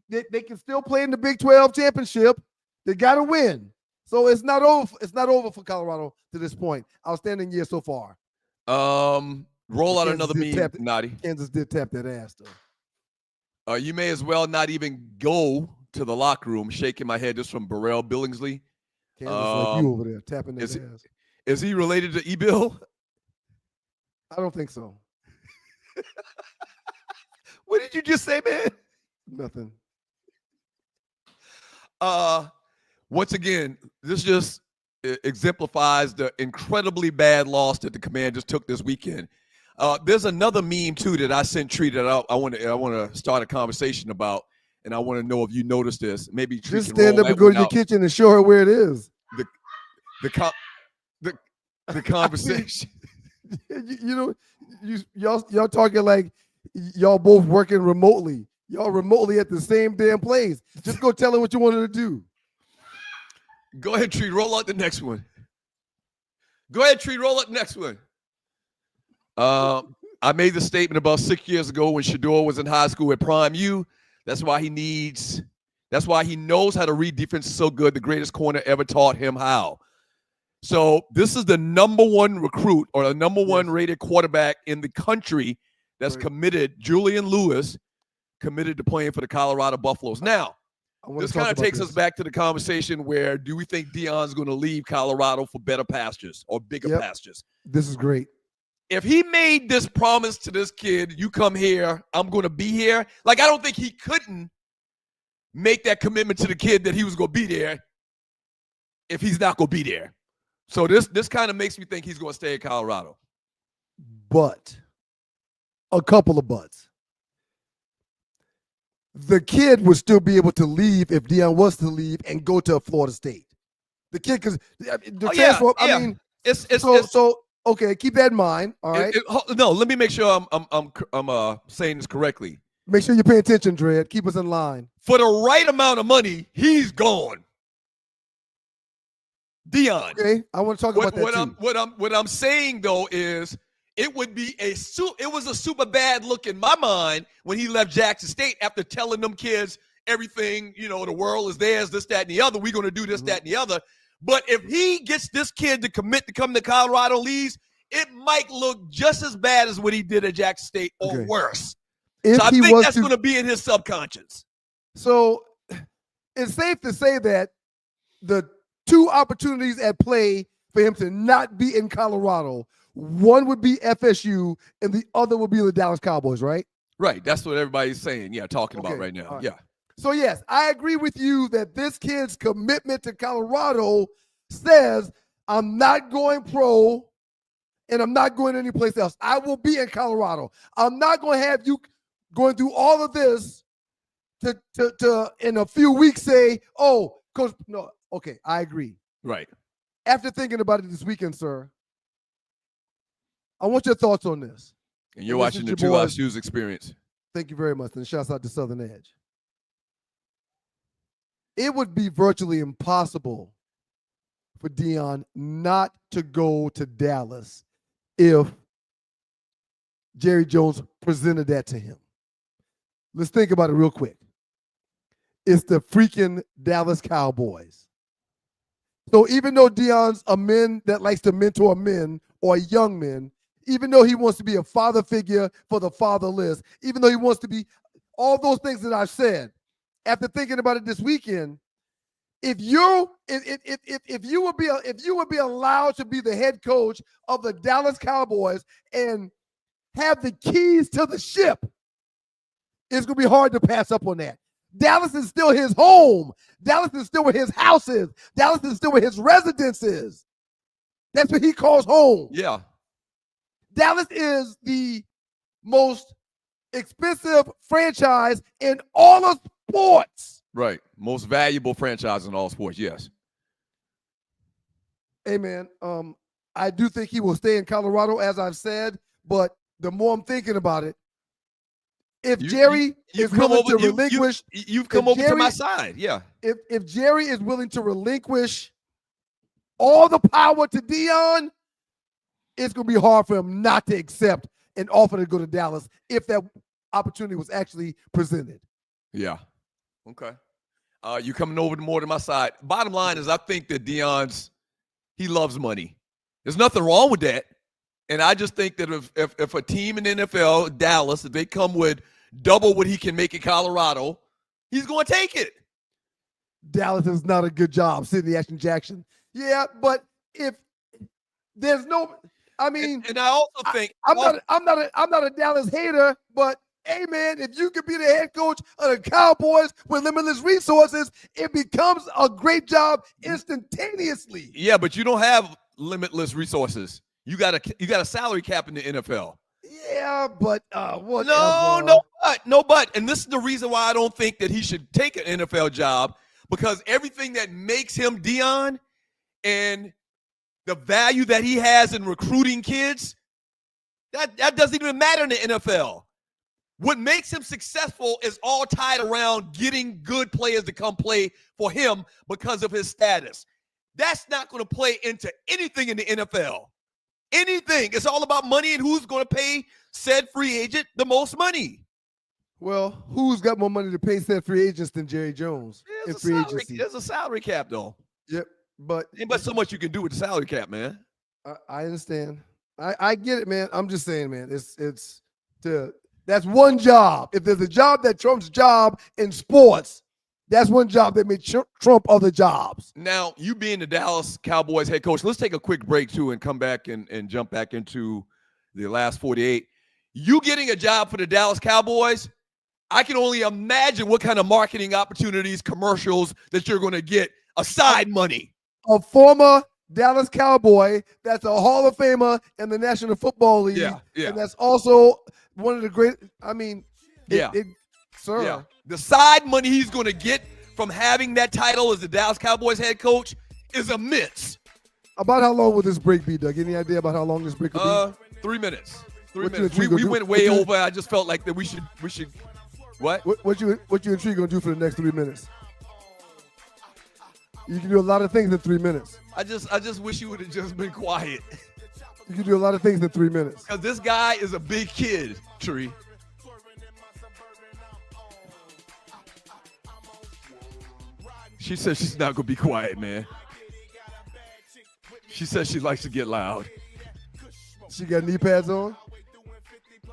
S6: They can still play in the Big 12 championship. They got to win. So it's not over. It's not over for Colorado to this point. Outstanding year so far.
S5: Roll out another meme, Naughty.
S6: Kansas did tap that ass, though.
S5: You may as well not even go to the locker room. Shaking my head. This from Burrell Billingsley.
S6: Kansas like you over there tapping that ass.
S5: Is he related to E-Bill?
S6: I don't think so.
S5: What did you just say, man?
S6: Nothing.
S5: Once again, this just exemplifies the incredibly bad loss that the Commanders took this weekend. There's another meme too that I sent Tree that I want to start a conversation about, and I want to know if you noticed this. Maybe Tree
S6: just stand up and go to your kitchen and show her where it is.
S5: The conversation.
S6: Y'all talking like y'all both working remotely. Y'all remotely at the same damn place. Just go tell her what you wanted to do.
S5: Go ahead, Tree. Roll out the next one. Go ahead, Tree. Roll out the next one. I made the statement about 6 years ago when Shador was in high school at Prime U. That's why he knows how to read defenses so good. The greatest corner ever taught him how. So this is the number one recruit or the number one rated quarterback in the country that's committed, Julian Lewis, committed to playing for the Colorado Buffaloes. Now, this kind of takes us back to the conversation where do we think Deion's going to leave Colorado for better pastures or bigger pastures?
S6: This is great.
S5: If he made this promise to this kid, you come here, I'm going to be here. Like, I don't think he couldn't make that commitment to the kid that he was going to be there if he's not going to be there. So this kind of makes me think he's going to stay in Colorado.
S6: But, a couple of buts. The kid would still be able to leave if Deion was to leave and go to Florida State. The kid, because the transfer. I mean, okay, keep that in mind. All right.
S5: No, let me make sure I'm saying this correctly.
S6: Make sure you pay attention, Dredd. Keep us in line.
S5: For the right amount of money, he's gone. Deion.
S6: Okay, I want to talk about that too.
S5: What I'm saying though is it was a super bad look in my mind when he left Jackson State after telling them kids everything, the world is theirs, this, that, and the other. We're going to do this, that, and the other. But if he gets this kid to commit to come to Colorado leaves, it might look just as bad as what he did at Jackson State or worse. So I think that's going to be in his subconscious.
S6: So it's safe to say that the two opportunities at play for him to not be in Colorado, one would be FSU and the other would be the Dallas Cowboys, right?
S5: Right. That's what everybody's saying. Yeah, talking about right now. Right. Yeah.
S6: So, yes, I agree with you that this kid's commitment to Colorado says, I'm not going pro and I'm not going anyplace else. I will be in Colorado. I'm not going to have you going through all of this to in a few weeks say, oh, Coach, no. Okay, I agree.
S5: Right.
S6: After thinking about it this weekend, sir, I want your thoughts on this.
S5: And you're watching the Two Live Shoes Experience.
S6: Thank you very much. And shouts out to Southern Edge. It would be virtually impossible for Deion not to go to Dallas if Jerry Jones presented that to him. Let's think about it real quick. It's the freaking Dallas Cowboys. So even though Deion's a man that likes to mentor men or young men, even though he wants to be a father figure for the fatherless, even though he wants to be all those things that I've said, after thinking about it this weekend, if you would be allowed to be the head coach of the Dallas Cowboys and have the keys to the ship, it's going to be hard to pass up on that. Dallas is still his home. Dallas is still where his house is. Dallas is still where his residence is. That's what he calls home.
S5: Yeah.
S6: Dallas is the most expensive franchise in all of sports.
S5: Right. Most valuable franchise in all sports, yes.
S6: Hey, man, I do think he will stay in Colorado, as I've said, but the more I'm thinking about it, if Jerry is willing to relinquish,
S5: you've come over to my side. Yeah.
S6: If Jerry is willing to relinquish all the power to Deion, it's going to be hard for him not to accept an offer to go to Dallas if that opportunity was actually presented.
S5: Yeah. Okay. You coming over more to my side. Bottom line is I think that he loves money. There's nothing wrong with that. And I just think that if a team in the NFL, Dallas, if they come with double what he can make in Colorado, he's going to take it.
S6: Dallas is not a good job, Sidney Ashton Jackson. Yeah, but if there's no, I mean,
S5: and I also think
S6: I'm not a Dallas hater, but hey man, if you could be the head coach of the Cowboys with limitless resources, it becomes a great job instantaneously.
S5: Yeah, but you don't have limitless resources. You got a salary cap in the NFL.
S6: Yeah, but
S5: whatever. No, but. And this is the reason why I don't think that he should take an NFL job, because everything that makes him Deion and the value that he has in recruiting kids, that doesn't even matter in the NFL. What makes him successful is all tied around getting good players to come play for him because of his status. That's not going to play into anything in the NFL. Anything. It's all about money and who's going to pay said free agent the most money.
S6: Well, who's got more money to pay said free agents than Jerry Jones in free agency?
S5: There's a salary cap, though.
S6: Yep, but
S5: ain't but so much you can do with the salary cap, man.
S6: I understand. I get it, man. I'm just saying, man. That's one job. If there's a job that trumps job in sports, that's one job that may trump other jobs.
S5: Now, you being the Dallas Cowboys head coach, let's take a quick break, too, and come back and jump back into the last 48. You getting a job for the Dallas Cowboys, I can only imagine what kind of marketing opportunities, commercials that you're going to get aside money.
S6: A former Dallas Cowboy that's a Hall of Famer in the National Football League.
S5: Yeah.
S6: And that's also one of the great, sir.
S5: Yeah. The side money he's going to get from having that title as the Dallas Cowboys head coach is immense.
S6: About how long will this break be, Doug? Any idea about how long this break will be?
S5: 3 minutes. 3 minutes. We went way over. I just felt like that we should. What?
S6: What you and Tree gonna do for the next 3 minutes? You can do a lot of things in 3 minutes.
S5: I just wish you would have just been quiet.
S6: You can do a lot of things in 3 minutes.
S5: Because this guy is a big kid, Tree. She said she's not going to be quiet, man. She says she likes to get loud.
S6: She got knee pads on?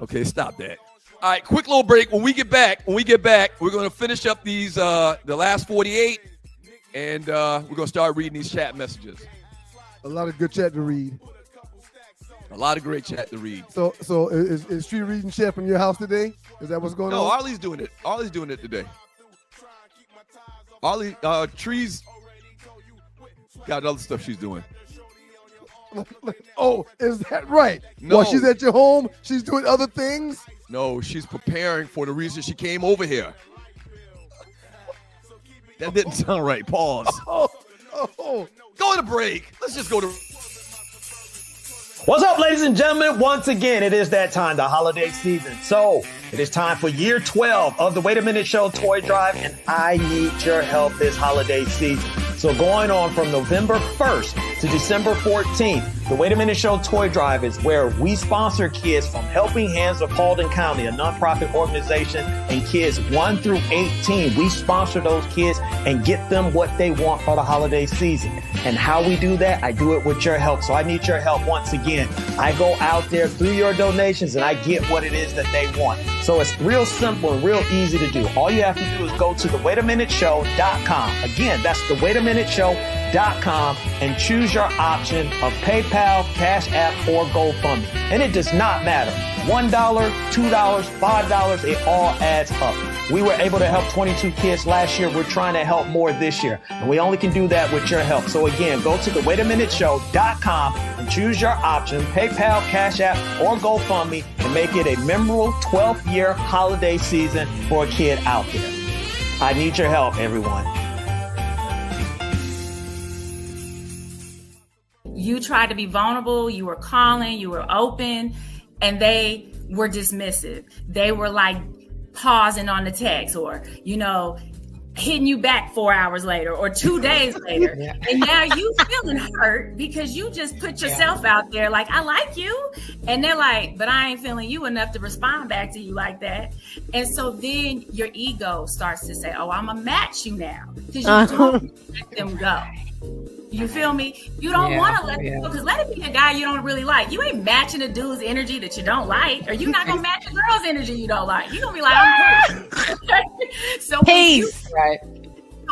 S5: Okay, stop that. All right, quick little break. When we get back, we're going to finish up these the last 48, and we're going to start reading these chat messages.
S6: A lot of good chat to read.
S5: A lot of great chat to read.
S6: So is Tree reading chat from your house today? Is that what's going on?
S5: No, Arlie's doing it. Arlie's doing it today. Tree's got other stuff she's doing.
S6: Oh, is that right?
S5: No.
S6: While she's at your home, she's doing other things?
S5: No, she's preparing for the reason she came over here. That didn't sound right. Pause. Go to break. Let's just go to...
S3: What's up, ladies and gentlemen? Once again, it is that time, the holiday season. So it is time for year 12 of the Wait a Minute Show toy drive, and I need your help this holiday season. So going on from November 1st to December 14th, the Wait a Minute Show toy drive is where we sponsor kids from Helping Hands of Paulding County, a nonprofit organization, and kids 1 through 18. We sponsor those kids and get them what they want for the holiday season. And how we do that, I do it with your help. So I need your help once again. I go out there through your donations and I get what it is that they want. So it's real simple and real easy to do. All you have to do is go to thewaitaminuteshow.com. Again, that's thewaitaminuteshow.com and choose your option of PayPal, Cash App, or GoFundMe. And it does not matter. $1, $2, $5, it all adds up. We were able to help 22 kids last year. We're trying to help more this year. And we only can do that with your help. So again, go to thewaitaminuteshow.com and choose your option, PayPal, Cash App, or GoFundMe, and make it a memorable 12th year holiday season for a kid out there. I need your help, everyone.
S9: You tried to be vulnerable. You were calling, you were open, and they were dismissive. They were like pausing on the text, or, hitting you back 4 hours later or 2 days later. And now you feeling hurt because you just put yourself out there like, I like you. And they're like, but I ain't feeling you enough to respond back to you like that. And so then your ego starts to say, oh, I'm going to match you now, because you don't let them go. You feel me? You don't want to let them go, because let it be a guy you don't really like. You ain't matching a dude's energy that you don't like, or you're not going to match a girl's energy you don't like. You're going to be like, I'm cool. So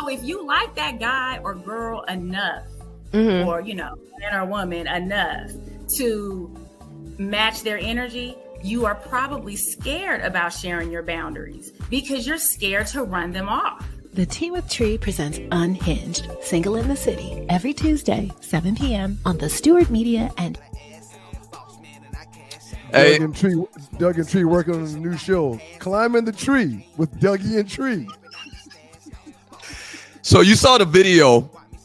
S9: if you like that guy or girl enough, or, man or woman enough to match their energy, you are probably scared about sharing your boundaries because you're scared to run them off.
S1: The Tea with Tree presents Unhinged, Single in the City, every Tuesday, 7 p.m. on the Stewart Media and...
S6: Hey. Doug and Tree working on a new show, Climbing the Tree with Dougie and Tree.
S5: So you saw the video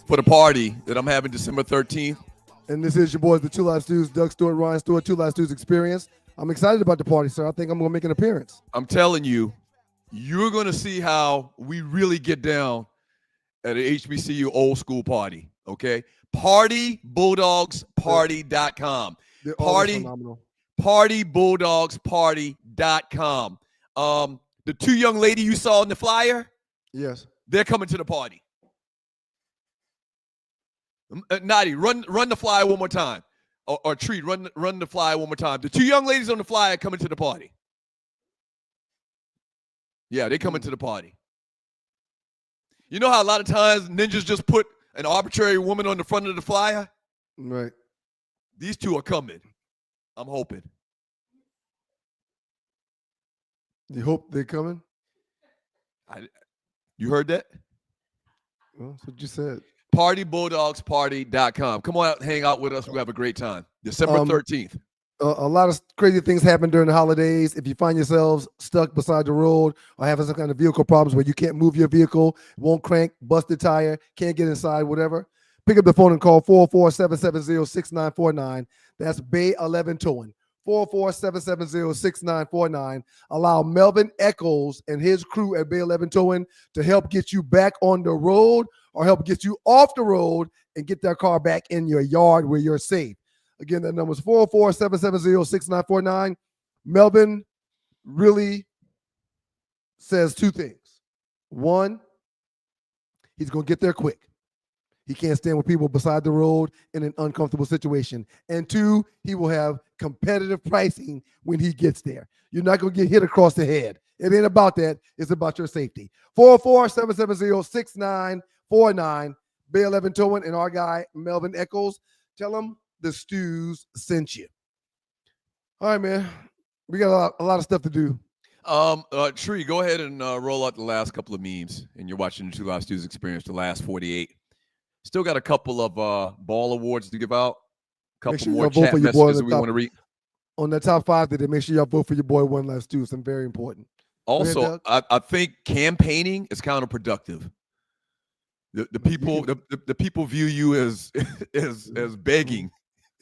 S5: for the party that I'm having December 13th.
S6: And this is your boys, the Two Live Stews, Doug Stewart, Ryan Stewart, Two Live Stews Experience. I'm excited about the party, sir. I think I'm going to make an appearance.
S5: I'm telling you, you're going to see how we really get down at an HBCU old school party, okay? PartyBulldogsParty.com.
S6: They're always phenomenal.
S5: PartyBulldogsParty.com. The two young lady you saw in the flyer?
S6: Yes.
S5: They're coming to the party. Nadi, run the flyer one more time. Or Tree, run the flyer one more time. The two young ladies on the flyer coming to the party. Yeah, they coming to the party. You know how a lot of times ninjas just put an arbitrary woman on the front of the flyer?
S6: Right.
S5: These two are coming. I'm hoping.
S6: You hope they're coming?
S5: You heard that?
S6: Well, that's what you said.
S5: PartyBulldogsParty.com. Come on out, hang out with us. We'll have a great time. December 13th.
S6: A lot of crazy things happen during the holidays. If you find yourselves stuck beside the road or having some kind of vehicle problems where you can't move your vehicle, won't crank, busted tire, can't get inside, whatever, pick up the phone and call 404-770-6949. That's Bay 11 Towing. 404-770-6949. Allow Melvin Echols and his crew at Bay 11 Towing to help get you back on the road or help get you off the road and get that car back in your yard where you're safe. Again, that number is 404-770-6949. Melvin really says two things. One, he's going to get there quick. He can't stand with people beside the road in an uncomfortable situation. And two, he will have competitive pricing when he gets there. You're not going to get hit across the head. It ain't about that. It's about your safety. 404-770-6949. Bay 11 Towing and our guy, Melvin Echols. Tell him the Stews sent you. All right, man. We got a lot of stuff to do.
S5: Tree, go ahead and roll out the last couple of memes. And you're watching the Two Live Stews Experience, the last 48. Still got a couple of ball awards to give out. A couple more chat messages that we want to read.
S6: On the top 5 today, make sure y'all vote for your boy One Life Stew. Some very important.
S5: Also, I think campaigning is counterproductive. The people view you as begging.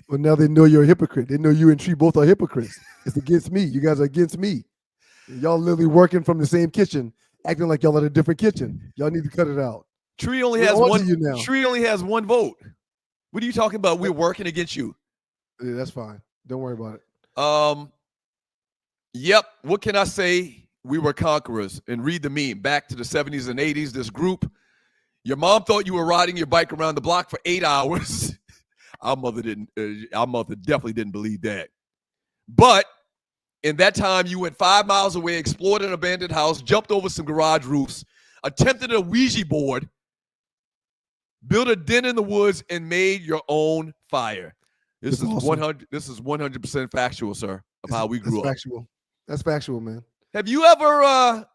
S6: Well, now they know you're a hypocrite. They know you and Tree both are hypocrites. It's against me. You guys are against me. Y'all literally working from the same kitchen, acting like y'all at a different kitchen. Y'all need to cut it out.
S5: Tree only has one. Tree only has one vote. What are you talking about? We're working against you.
S6: Yeah, that's fine. Don't worry about it.
S5: Yep. What can I say? We were conquerors. And read the meme. Back to the 70s and 80s. This group. Your mom thought you were riding your bike around the block for 8 hours. Our mother didn't. Our mother definitely didn't believe that. But in that time, you went 5 miles away, explored an abandoned house, jumped over some garage roofs, attempted a Ouija board, built a den in the woods, and made your own fire. This is awesome. 100. This is 100% factual, sir, of how we grew up.
S6: Factual. That's factual, man.
S5: Have you ever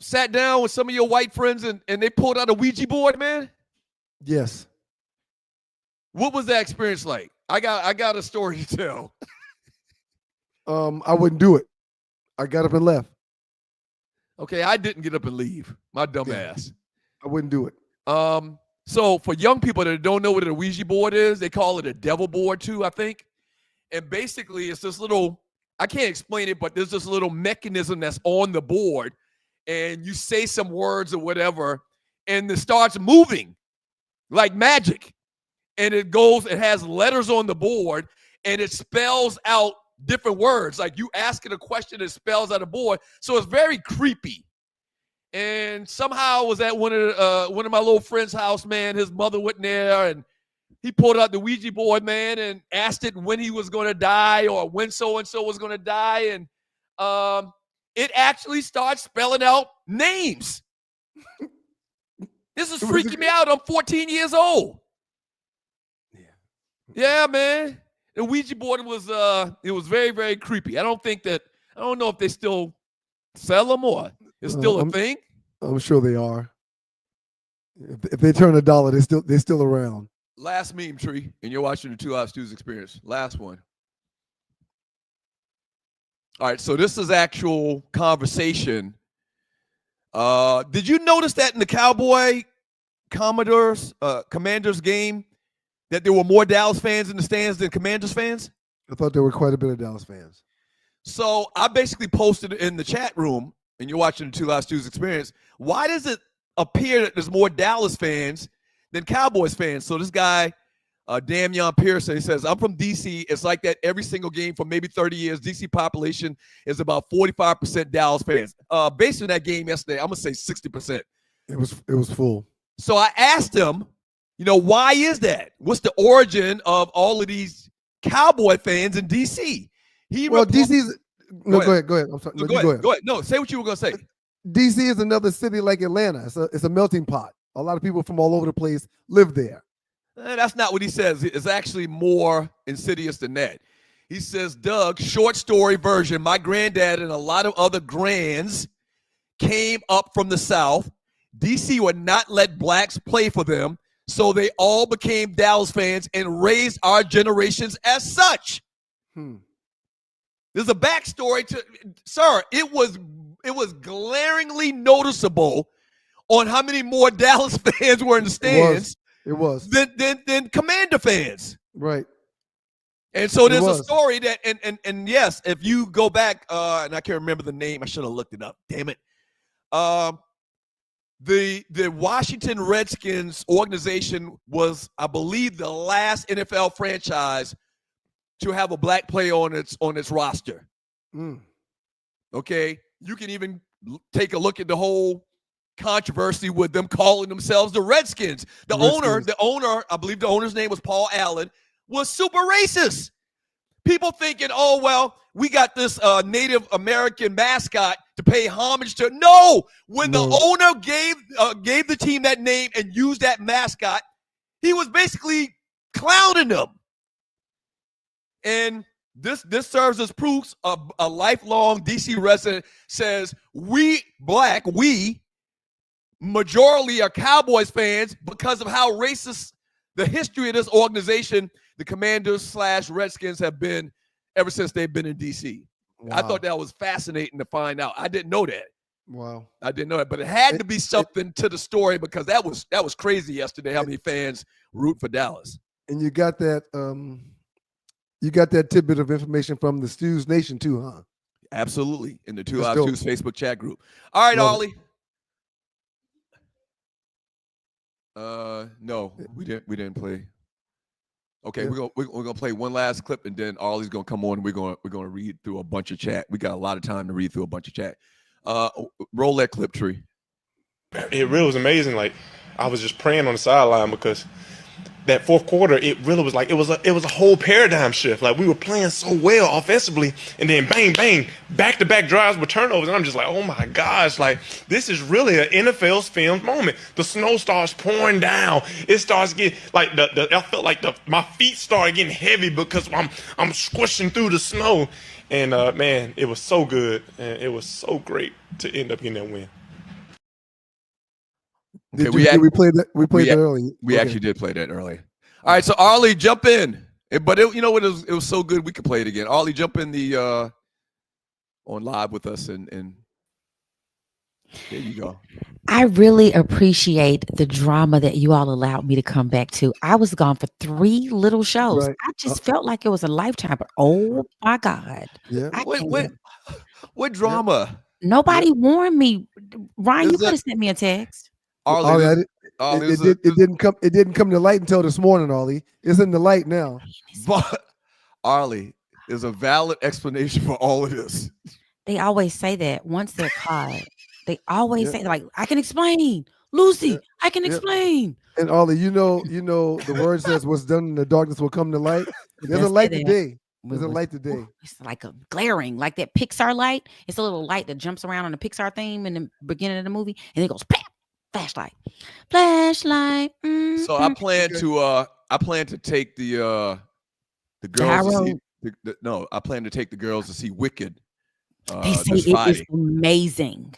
S5: sat down with some of your white friends and they pulled out a Ouija board, man?
S6: Yes.
S5: What was that experience like? I got a story to tell.
S6: I wouldn't do it. I got up and left.
S5: Okay, I didn't get up and leave. My dumb ass.
S6: I wouldn't do it.
S5: So for young people that don't know what a Ouija board is, they call it a devil board too, I think. And basically, it's this little I can't explain it, but there's this little mechanism that's on the board, and you say some words or whatever, and it starts moving like magic. And it has letters on the board, and it spells out different words. Like you ask it a question, it spells out a board. So it's very creepy. And somehow I was at one of my little friend's house, man. His mother wasn't there, and he pulled out the Ouija board, man, and asked it when he was going to die or when so-and-so was going to die. And it actually starts spelling out names. This is freaking me out. I'm 14 years old. Yeah, man. The Ouija board was it was very, very creepy. I don't know if they still sell them or it's still a thing.
S6: I'm sure they are. If they turn $1, they're still around.
S5: Last meme, Tree, and you're watching the 2 Live Stews Experience. Last one. All right, so this is actual conversation. Did you notice that in the Commanders game that there were more Dallas fans in the stands than Commanders fans?
S6: I thought there were quite a bit of Dallas fans.
S5: So I basically posted in the chat room, and you're watching the 2 Live Stews Experience, why does it appear that there's more Dallas fans than Cowboys fans? So this guy, Damian Pearson, he says, I'm from D.C. It's like that every single game for maybe 30 years. D.C. population is about 45% Dallas fans. Based on that game yesterday, I'm going to say 60%.
S6: It was full.
S5: So I asked him, why is that? What's the origin of all of these Cowboy fans in D.C.?
S6: DC's – go ahead. I'm sorry.
S5: Go ahead. No, say what you were going to say.
S6: D.C. is another city like Atlanta. It's a melting pot. A lot of people from all over the place live there.
S5: That's not what he says. It's actually more insidious than that. He says, Doug, short story version, my granddad and a lot of other grands came up from the South. D.C. would not let blacks play for them, so they all became Dallas fans and raised our generations as such. There's a backstory to, sir, it was glaringly noticeable on how many more Dallas fans were in the stands.
S6: It was.
S5: Than Commander fans.
S6: Right.
S5: And so there's a story that, and yes, if you go back, and I can't remember the name, I should have looked it up. Damn it. The Washington Redskins organization was, I believe, the last NFL franchise to have a black player on its roster. Okay, you can even take a look at the whole controversy with them calling themselves the Redskins. The owner, I believe the owner's name was Paul Allen, was super racist. People thinking, oh, well, we got this Native American mascot to pay homage to. No, when the owner gave the team that name and used that mascot, he was basically clowning them. And this serves as proof. A lifelong DC resident says, we majority are Cowboys fans because of how racist the history of this organization, the Commanders / Redskins, have been ever since they've been in D.C. Wow. I thought that was fascinating to find out. I didn't know that.
S6: Wow.
S5: I didn't know that, but it had to be something to the story because that was crazy yesterday how many fans root for Dallas.
S6: And you got that tidbit of information from the Stews Nation too, huh?
S5: Absolutely. In the 2 Live Stews Facebook chat group. All right, Ollie. No, we didn't play. Okay, yeah. we're gonna play one last clip, and then Ollie's gonna come on. And we're gonna read through a bunch of chat. We got a lot of time to read through a bunch of chat. Roll that clip, Tree.
S12: It really was amazing. Like I was just praying on the sideline because that fourth quarter, it really was like it was a whole paradigm shift. Like we were playing so well offensively, and then bang, bang, back-to-back drives with turnovers, and I'm just like, oh my gosh, like this is really an NFL's filmed moment. The snow starts pouring down. It starts getting like I felt like my feet started getting heavy because I'm squishing through the snow, and man, it was so good, and it was so great to end up getting that win.
S6: Did we play that? We played that early.
S5: We actually did play that early. All right, so Arlie, jump in. But it was so good we could play it again. Arlie, jump in the on live with us and There you go.
S7: I really appreciate the drama that you all allowed me to come back to. I was gone for 3 little shows.
S6: Right.
S7: I just felt like it was a lifetime, but oh my God.
S6: Yeah.
S7: I
S5: What
S7: can't.
S5: what what drama?
S7: Nobody warned me. Ryan, you
S5: Is
S7: could
S5: it-
S7: have sent me a text.
S5: Ollie,
S6: Ollie,
S5: this- Ollie, this is-
S6: it didn't come. It didn't come to light until this morning, Ollie. It's in the light now.
S5: But Arlie, there's a valid explanation for all of this.
S7: They always say that once they're caught. They always
S6: Yeah.
S7: say, like, I can explain. Lucy, I can
S6: Yeah.
S7: explain.
S6: And Ollie, you know, the word says, "What's done in the darkness will come to light." There's a
S7: does
S6: light
S7: say that.
S6: today.
S7: We
S6: There's a
S7: was-
S6: light today.
S7: It's like a glaring, like that Pixar light. It's a little light that jumps around on the Pixar theme in the beginning of the movie, and it goes, "Pap!" Flashlight, flashlight.
S5: So I plan to take the girls to see no, I plan to take the girls to see Wicked.
S7: They say
S5: this
S7: it is
S5: Friday.
S7: amazing.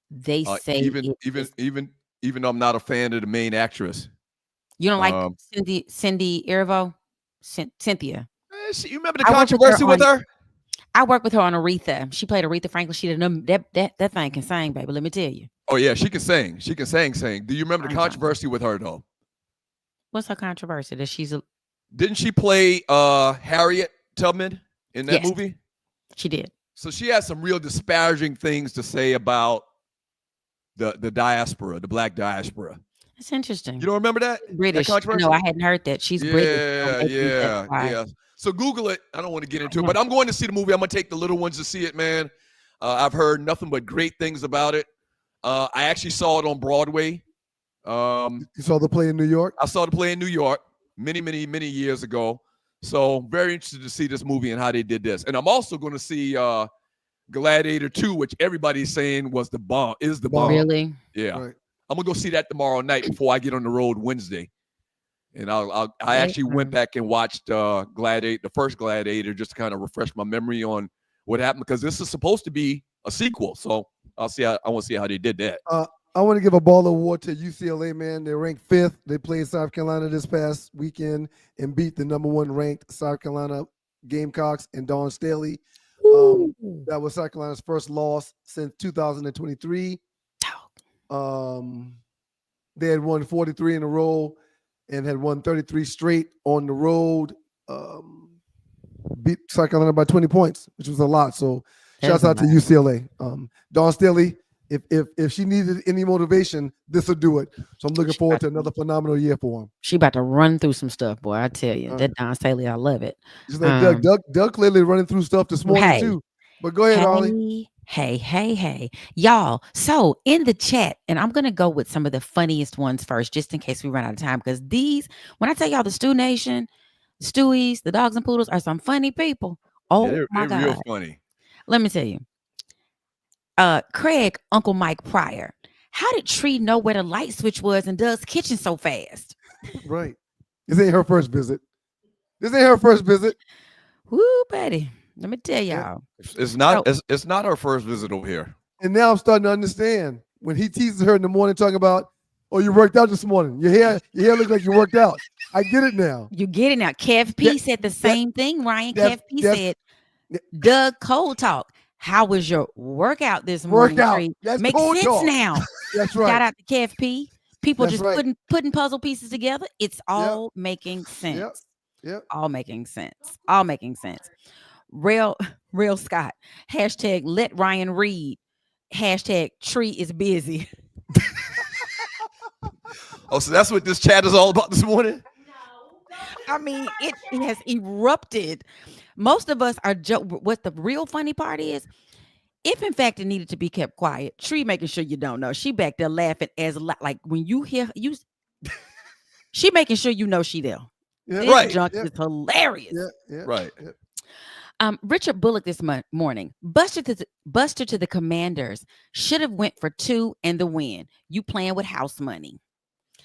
S7: They say
S5: even though I'm not a fan of the main actress.
S7: You don't like Cindy Erivo? Cynthia.
S5: You remember the controversy with her?
S7: I worked with her on Aretha. She played Aretha Franklin. She didn't that thing can sing, baby. Let me tell you.
S5: Oh yeah, she can sing. She can sing. Do you remember the controversy with her though?
S7: What's her controversy? That she's a
S5: Didn't she play Harriet Tubman in that
S7: Yes.
S5: movie?
S7: She did.
S5: So she has some real disparaging things to say about the diaspora, the black diaspora.
S7: It's interesting.
S5: You don't remember that?
S7: British.
S5: That controversy?
S7: No, I hadn't heard that. She's British.
S5: Yeah. So Google it. I don't want to get into it, but I'm going to see the movie. I'm going to take the little ones to see it, man. I've heard nothing but great things about it. I actually saw it on Broadway.
S6: You saw the play in New York?
S5: I saw the play in New York many years ago. So very interested to see this movie and how they did this. And I'm also going to see Gladiator 2, which everybody's saying was the bomb. Is the bomb?
S7: Really?
S5: Yeah.
S6: Right.
S5: I'm gonna go see that tomorrow night before I get on the road Wednesday. And I actually went back and watched Gladiator, the first Gladiator, just to kind of refresh my memory on what happened, because this is supposed to be a sequel. So I want to see how they did that.
S6: I want to give a ball award to UCLA, man. They're ranked 5th. They played South Carolina this past weekend and beat the number 1 ranked South Carolina Gamecocks and Dawn Staley. That was South Carolina's first loss since 2023. They had won 43 in a row and had won 33 straight on the road. Beat South Carolina by 20 points, which was a lot. So shouts out to UCLA. Dawn Staley, if she needed any motivation, this will do it. So I'm looking forward to another phenomenal year for him.
S7: She about to run through some stuff, boy. I tell you, that Don Staley, I love it.
S6: Just like Doug clearly running through stuff this morning too. But go ahead, Ollie.
S7: Hey, y'all. So in the chat, and I'm going to go with some of the funniest ones first, just in case we run out of time, because when I tell y'all the Stew Nation, Stewies, the Dogs and Poodles are some funny people. Oh,
S5: yeah,
S7: my God.
S5: They're real funny.
S7: Let me tell you. Craig, Uncle Mike Pryor. How did Tree know where the light switch was in Doug's kitchen so fast?
S6: Right. This ain't her first visit.
S7: Woo, buddy. Let me tell y'all.
S5: It's not her first visit over here.
S6: And now I'm starting to understand when he teases her in the morning talking about, "Oh, you worked out this morning. Your hair looks like you worked out." I get it now.
S7: You get it now. Kev P said the same thing, Ryan. Kev P said, Doug Cold Talk. How was your workout this morning?
S6: Workout. That's
S7: Makes
S6: cold
S7: sense
S6: talk.
S7: now.
S6: That's right.
S7: Shout out to Kev P. People
S6: That's
S7: just
S6: right.
S7: putting puzzle pieces together. It's all making sense.
S6: Yep.
S7: All making sense. Real Scott. Hashtag let Ryan read. Hashtag Tree is busy.
S5: Oh, so that's what this chat is all about this morning?
S7: I mean, it has erupted. Most of us are what the real funny part is, if in fact it needed to be kept quiet, Tree making sure you don't know. She back there laughing like when you hear you she making sure you know she there.
S6: Yeah.
S7: This
S5: Right.
S7: junk is hilarious.
S5: Right.
S7: Richard Bullock this morning. Buster to the Commanders should have went for 2 and the win. You playing with house money.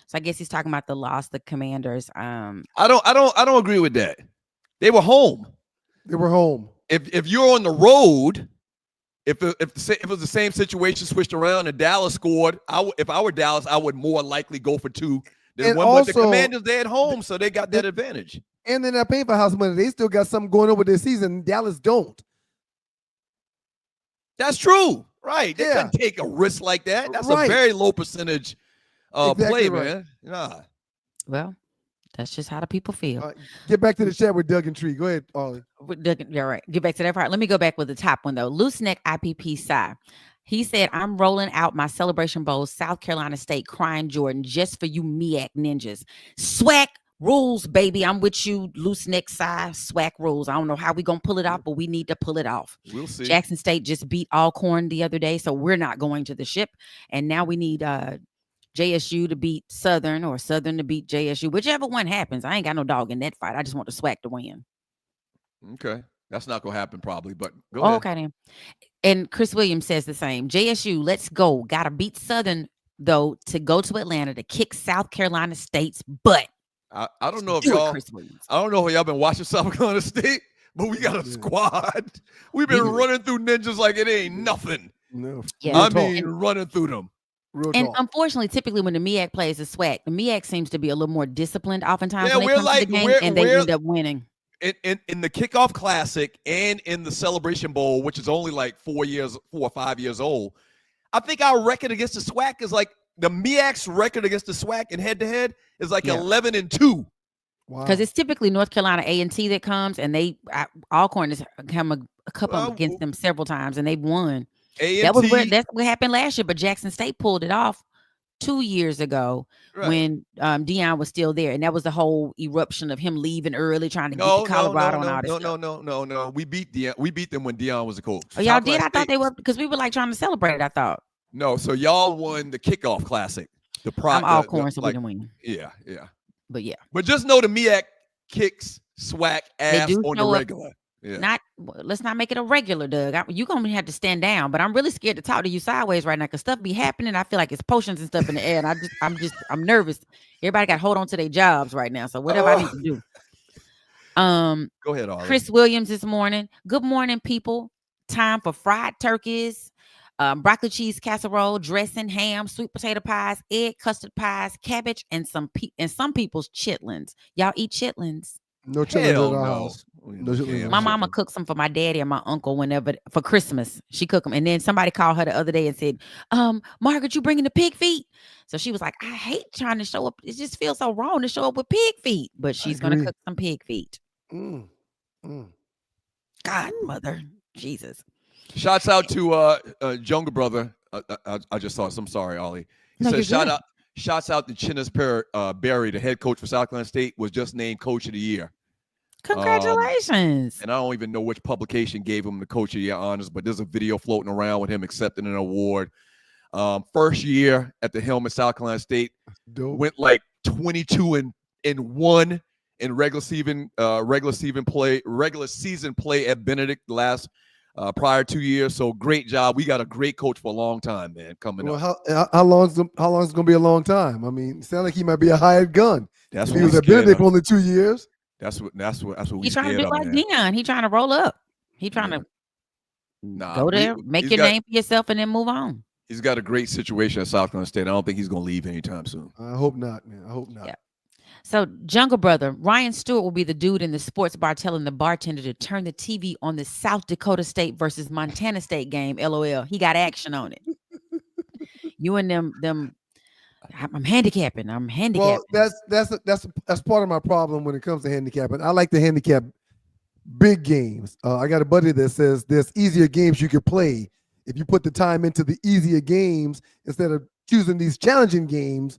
S7: So I guess he's talking about the loss, the Commanders.
S5: I don't agree with that. They were home. If you're on the road, if it was the same situation switched around and Dallas scored, if I were Dallas, I would more likely go for 2 than
S6: And
S5: one. But the
S6: also,
S5: Commanders, they're at home, so they got that advantage.
S6: And they're not paying for house money. They still got something going on with their season. Dallas don't.
S5: That's true. Right. They
S6: Yeah.
S5: couldn't take a risk like that. That's
S6: Right.
S5: a very low percentage
S6: Exactly
S5: play,
S6: right.
S5: man. Nah.
S7: Well, that's just how the people feel.
S6: Get back to the chat with Doug and Tree. Go ahead, Ollie.
S7: You're right. Get back to that part. Let me go back with the top one though. Loose neck IPP Psy. He said, I'm rolling out my Celebration Bowl, South Carolina State, crying Jordan, just for you MEAC ninjas. SWAC rules, baby. I'm with you, loose neck Psy, SWAC rules. I don't know how we going to pull it off, but we need to pull it off.
S5: We'll see.
S7: Jackson State just beat Alcorn the other day, so we're not going to the ship. And now we need JSU to beat Southern or Southern to beat JSU. Whichever one happens. I ain't got no dog in that fight. I just want the SWAC to win.
S5: Okay. That's not going to happen probably, but go
S7: Oh,
S5: ahead.
S7: okay then. And Chris Williams says the same. JSU, let's go. Got to beat Southern, though, to go to Atlanta to kick South Carolina State's butt.
S5: I don't know if
S7: Do it,
S5: y'all
S7: Chris Williams.
S5: I don't know if y'all been watching South Carolina State, but we got a squad. We've been running through ninjas like it ain't nothing.
S6: No.
S7: Yeah.
S5: I mean, running through them.
S7: And unfortunately, typically when the MEAC plays the SWAC, the MEAC seems to be a little more disciplined oftentimes when they come to the game, and they end up winning.
S5: In the kickoff classic and in the Celebration Bowl, which is only like 4 or 5 years old, I think our record against the SWAC is like the MEAC's record against the SWAC in head-to-head is like 11-2.
S7: Because it's typically North Carolina A&T that comes, and Alcorn has come a couple against them several times, and they've won. That's what happened last year, but Jackson State pulled it off 2 years ago when Deion was still there, and that was the whole eruption of him leaving early, trying to get to Colorado and all this stuff.
S5: No. We beat them when Deion was a coach.
S7: Oh, y'all did? I thought they were, because we were like trying to celebrate it, I thought.
S5: No, so y'all won the kickoff classic.
S7: I'm Alcorn, so we didn't win.
S5: Yeah. But just know the MEAC kicks SWAC ass on the regular. Yeah.
S7: Let's not make it a regular, Doug. You're gonna have to stand down, but I'm really scared to talk to you sideways right now because stuff be happening. I feel like it's potions and stuff in the air, and I'm nervous. Everybody got to hold on to their jobs right now. So whatever I need to do.
S5: Go ahead, Ollie.
S7: Chris Williams this morning. Good morning, people. Time for fried turkeys, broccoli cheese casserole, dressing, ham, sweet potato pies, egg custard pies, cabbage, and some people's chitlins. Y'all eat chitlins?
S6: No chitlins at the house.
S7: My mama cooks them for my daddy and my uncle whenever for Christmas. She cooked them, and then somebody called her the other day and said, "Margaret, you bringing the pig feet?" So she was like, "I hate trying to show up. It just feels so wrong to show up with pig feet." But she's gonna cook some pig feet. God, mother, Jesus.
S5: Shouts out to younger brother. I just saw. I'm sorry, Ollie. He said, Shouts out to Chinnis Berry, the head coach for South Carolina State, was just named Coach of the Year.
S7: Congratulations.
S5: And I don't even know which publication gave him the Coach of the Year honors, but there's a video floating around with him accepting an award. First year at the helm at South Carolina State, went like 22-1 in regular season play at Benedict the last prior 2 years. So great job. We got a great coach for a long time, man. Coming up.
S6: How long is going to be a long time? I mean, it sounds like he might be a hired gun.
S5: That's
S6: he was at Benedict for only 2 years.
S5: That's what we.
S7: He's trying to do like Deion. He trying to roll up. He trying to go there, make your name for yourself, and then move on.
S5: He's got a great situation at South Carolina State. I don't think he's going to leave anytime soon.
S6: I hope not, man. I hope not.
S7: Yeah. So, Jungle Brother, Ryan Stewart will be the dude in the sports bar telling the bartender to turn the TV on the South Dakota State versus Montana State game. LOL. He got action on it. You and them. I'm handicapping.
S6: Well, that's part of my problem when it comes to handicapping. I like to handicap big games. I got a buddy that says there's easier games you could play if you put the time into the easier games instead of choosing these challenging games.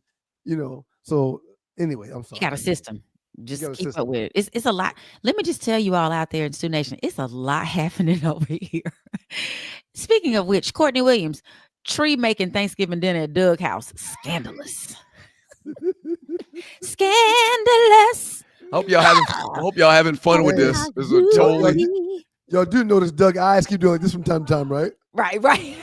S6: So. Anyway, I'm sorry.
S7: You got a system. Just keep up with it. It's a lot. Let me just tell you all out there in Stu Nation, it's a lot happening over here. Speaking of which, Courtney Williams, tree making Thanksgiving dinner at Doug House. Scandalous. Scandalous.
S5: Hope y'all having fun with this. This is a totally.
S6: Y'all do notice Doug eyes keep doing this from time to time, right?
S7: Right.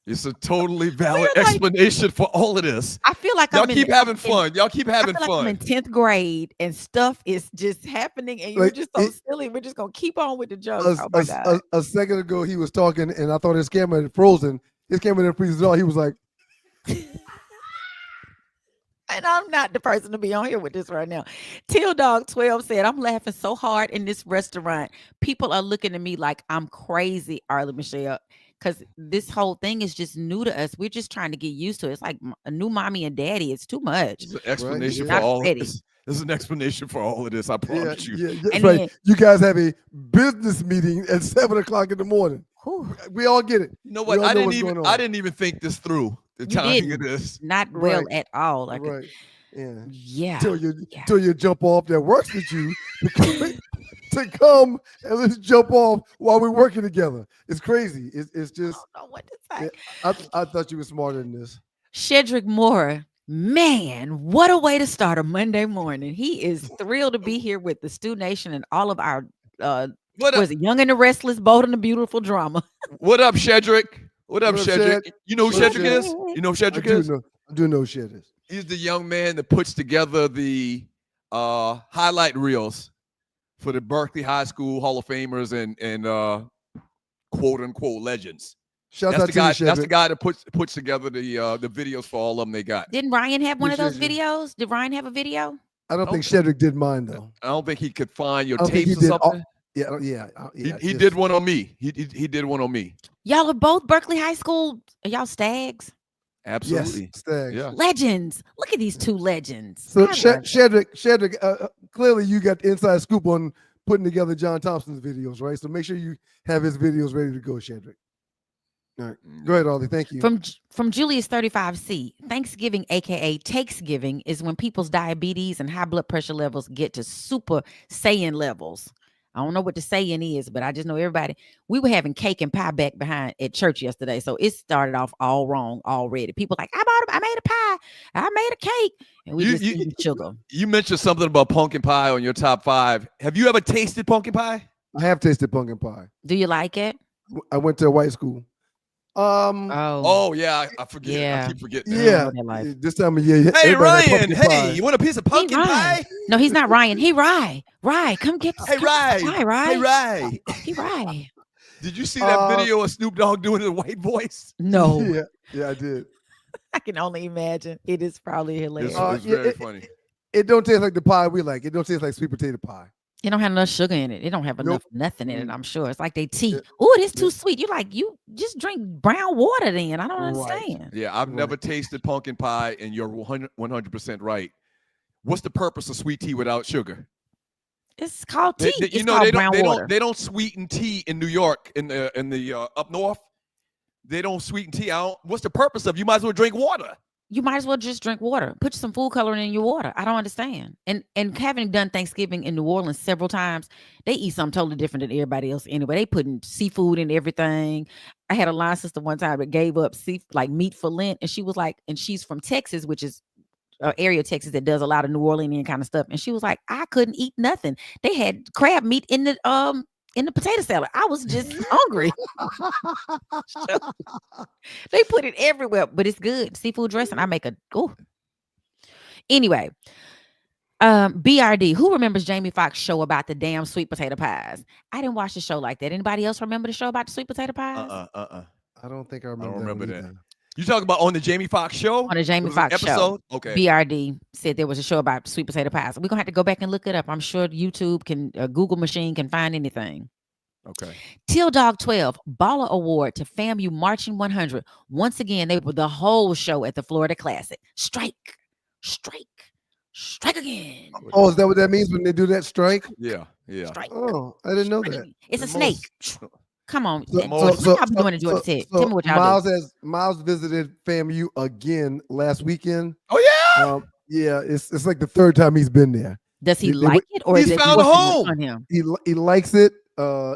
S5: It's a totally valid explanation for all of this.
S7: I feel like
S5: y'all keep having fun. Y'all keep having fun.
S7: I'm in 10th grade and stuff is just happening, and you're just so silly. We're just gonna keep on with the jokes. Oh my God.
S6: A second ago, he was talking, and I thought his camera had frozen. His camera didn't freeze at all. He was like,
S7: And I'm not the person to be on here with this right now. Till Dog 12 said, I'm laughing so hard in this restaurant. People are looking at me like I'm crazy, Arlie Michelle, because this whole thing is just new to us. We're just trying to get used to it. It's like a new mommy and daddy. It's too much.
S5: It's an explanation for
S7: Not
S5: all
S7: ready.
S5: this. There's an explanation for all of this. I promise you.
S6: Yeah, that's
S7: And
S6: right.
S7: then-
S6: You guys have a business meeting at 7:00 in the morning. We all get it.
S5: You know
S6: We
S5: what?
S6: all
S5: I
S6: know
S5: didn't
S6: what's
S5: even
S6: going on.
S5: I didn't even think this through. The
S7: You
S5: timing
S7: didn't.
S5: of this.
S7: Not well
S6: Right.
S7: at all. Like,
S6: Right. Yeah.
S7: yeah.
S6: Till you jump off that works with you to come and let's jump off while we're working together. It's crazy. It's just.
S7: I don't know what to say.
S6: I thought you were smarter than this.
S7: Shedrick Moore, man, what a way to start a Monday morning. He is thrilled to be here with the Stew Nation and all of our
S5: What
S7: was it Young and the Restless, Bold and the Beautiful drama.
S5: What up, Shedrick? What up,
S6: What up,
S5: Shedrick?
S6: Shed?
S5: You know who
S6: What up,
S5: Shedrick
S6: Shed?
S5: is? You know who Shedrick is?
S6: I do know Shed is.
S5: He's the young man that puts together the highlight reels for the Berkeley High School Hall of Famers and quote unquote legends.
S6: Shout
S5: That's
S6: out
S5: the
S6: to you,
S5: guy. That's the
S6: Shedrick.
S5: guy that puts together the videos for all of them they got.
S7: Didn't Ryan have one of those
S6: Appreciate
S7: videos? Did Ryan have a video?
S6: I don't think Shedrick did mine though.
S5: I don't think he could find your
S6: I don't think
S5: tapes
S6: he
S5: or
S6: did.
S5: something.
S6: Yeah.
S5: He did one on me. He did one on me.
S7: Y'all are both Berkeley High School. Are y'all stags?
S5: Absolutely.
S6: Yes, Stags.
S5: Yeah.
S7: Legends. Look at these two legends.
S6: So
S7: I love it.
S6: Shedrick, clearly you got the inside scoop on putting together John Thompson's videos, right? So make sure you have his videos ready to go, Shedrick. All right, go ahead, Ollie. Thank you.
S7: From Julius 35C, Thanksgiving, aka Takesgiving, is when people's diabetes and high blood pressure levels get to super Saiyan levels. I don't know what the saying is, but I just know everybody. We were having cake and pie back behind at church yesterday, so it started off all wrong already. People like, I made a pie, I made a cake, and we just eating sugar.
S5: You mentioned something about pumpkin pie on your top 5. Have you ever tasted pumpkin pie?
S6: I have tasted pumpkin pie.
S7: Do you like it?
S6: I went to a white school.
S5: Oh yeah, I forget.
S7: Yeah.
S5: I keep forgetting.
S6: Yeah, this time of year.
S5: Hey
S6: everybody had
S5: Ryan,
S6: pumpkin
S5: hey,
S6: pie.
S5: you want a piece of pumpkin pie?
S7: No, he's not Ryan. He Rye. Rye, come get
S5: Hey Rye.
S7: pie, Rye.
S5: Hey Rye.
S7: He Rye.
S5: Did you see that video of Snoop Dogg doing the white voice?
S7: No.
S6: Yeah, I did.
S7: I can only imagine. It is probably hilarious.
S5: It's very funny.
S6: It don't taste like the pie we like. It don't taste like sweet potato pie.
S7: It don't have enough sugar in it. It don't have enough nothing in it.
S6: Mm.
S7: I'm sure it's like they tea. Oh, this too sweet. You like you just drink brown water then. I don't understand.
S5: Yeah, I've never tasted pumpkin pie, and you're 100% right. What's the purpose of sweet tea without sugar?
S7: It's called tea. It's
S5: You know
S7: called
S5: they
S7: brown water.
S5: don't sweeten tea in New York in the up north. They don't sweeten tea. What's the purpose of? You might as well drink water.
S7: You might as well just drink water. Put some food coloring in your water. I don't understand. And having done Thanksgiving in New Orleans several times, they eat something totally different than everybody else anyway. They putting seafood in everything. I had a line sister one time that gave up meat for Lent, and she was like, and she's from Texas, which is an area of Texas that does a lot of New Orleanian kind of stuff. And she was like, I couldn't eat nothing. They had crab meat in the potato salad. I was just hungry. They put it everywhere, but it's good. Seafood dressing. I make Anyway, BRD. Who remembers Jamie Foxx show about the damn sweet potato pies? I didn't watch the show like that. Anybody else remember the show about the sweet potato pies?
S6: I don't think I
S5: I
S6: remember.
S5: don't remember
S6: that.
S5: that.
S6: Either.
S5: You talking about on the Jamie Foxx show?
S7: On the Jamie
S5: Was it an
S7: Foxx show.
S5: episode? Okay.
S7: BRD said there was a show about sweet potato pies. We're gonna have to go back and look it up. I'm sure YouTube can, Google machine can find anything.
S5: Okay.
S7: Till Dog 12 Baller Award to FAMU Marching 100. Once again, they were the whole show at the Florida Classic. Strike again.
S6: Oh, is that what that means when they do that strike?
S5: Yeah.
S7: Strike.
S6: Oh, I didn't know that.
S7: It's a snake. Come on.
S6: So,
S7: What y'all be doing in Georgia Tech? Tell me what y'all do.
S6: Miles visited FAMU again last weekend.
S5: Oh yeah.
S6: Yeah, it's like the third time he's been there.
S7: Does he like it, or
S5: He's
S7: is it
S5: found a
S7: working
S5: home.
S7: on him?
S6: He likes it.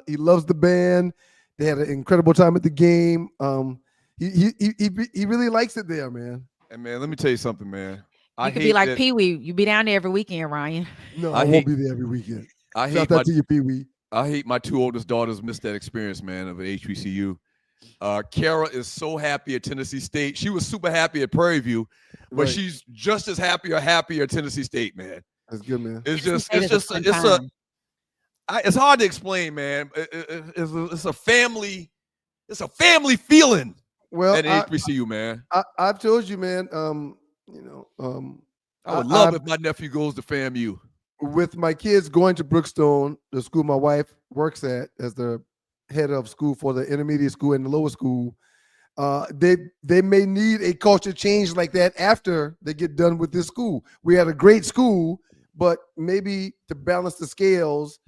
S6: He loves the band. They had an incredible time at the game. He really likes it there, man.
S5: And man, let me tell you something, man.
S7: You could be like Pee Wee. You be down there every weekend, Ryan.
S6: No, I won't be there every weekend. Shout out to you, Pee Wee.
S5: I hate my 2 oldest daughters missed that experience, man, of an HBCU. Kara is so happy at Tennessee State. She was super happy at Prairie View, but
S6: Right.
S5: she's just as happy or happier at Tennessee State, man.
S6: That's good, man.
S5: It's hard to explain, man. It's a family feeling.
S6: Well,
S5: at HBCU, man.
S6: I've told you, man.
S5: I would love if my nephew goes to FAMU.
S6: With my kids going to Brookstone, the school my wife works at as the head of school for the intermediate school and the lower school, they may need a culture change like that after they get done with this school. We had a great school, but maybe to balance the scales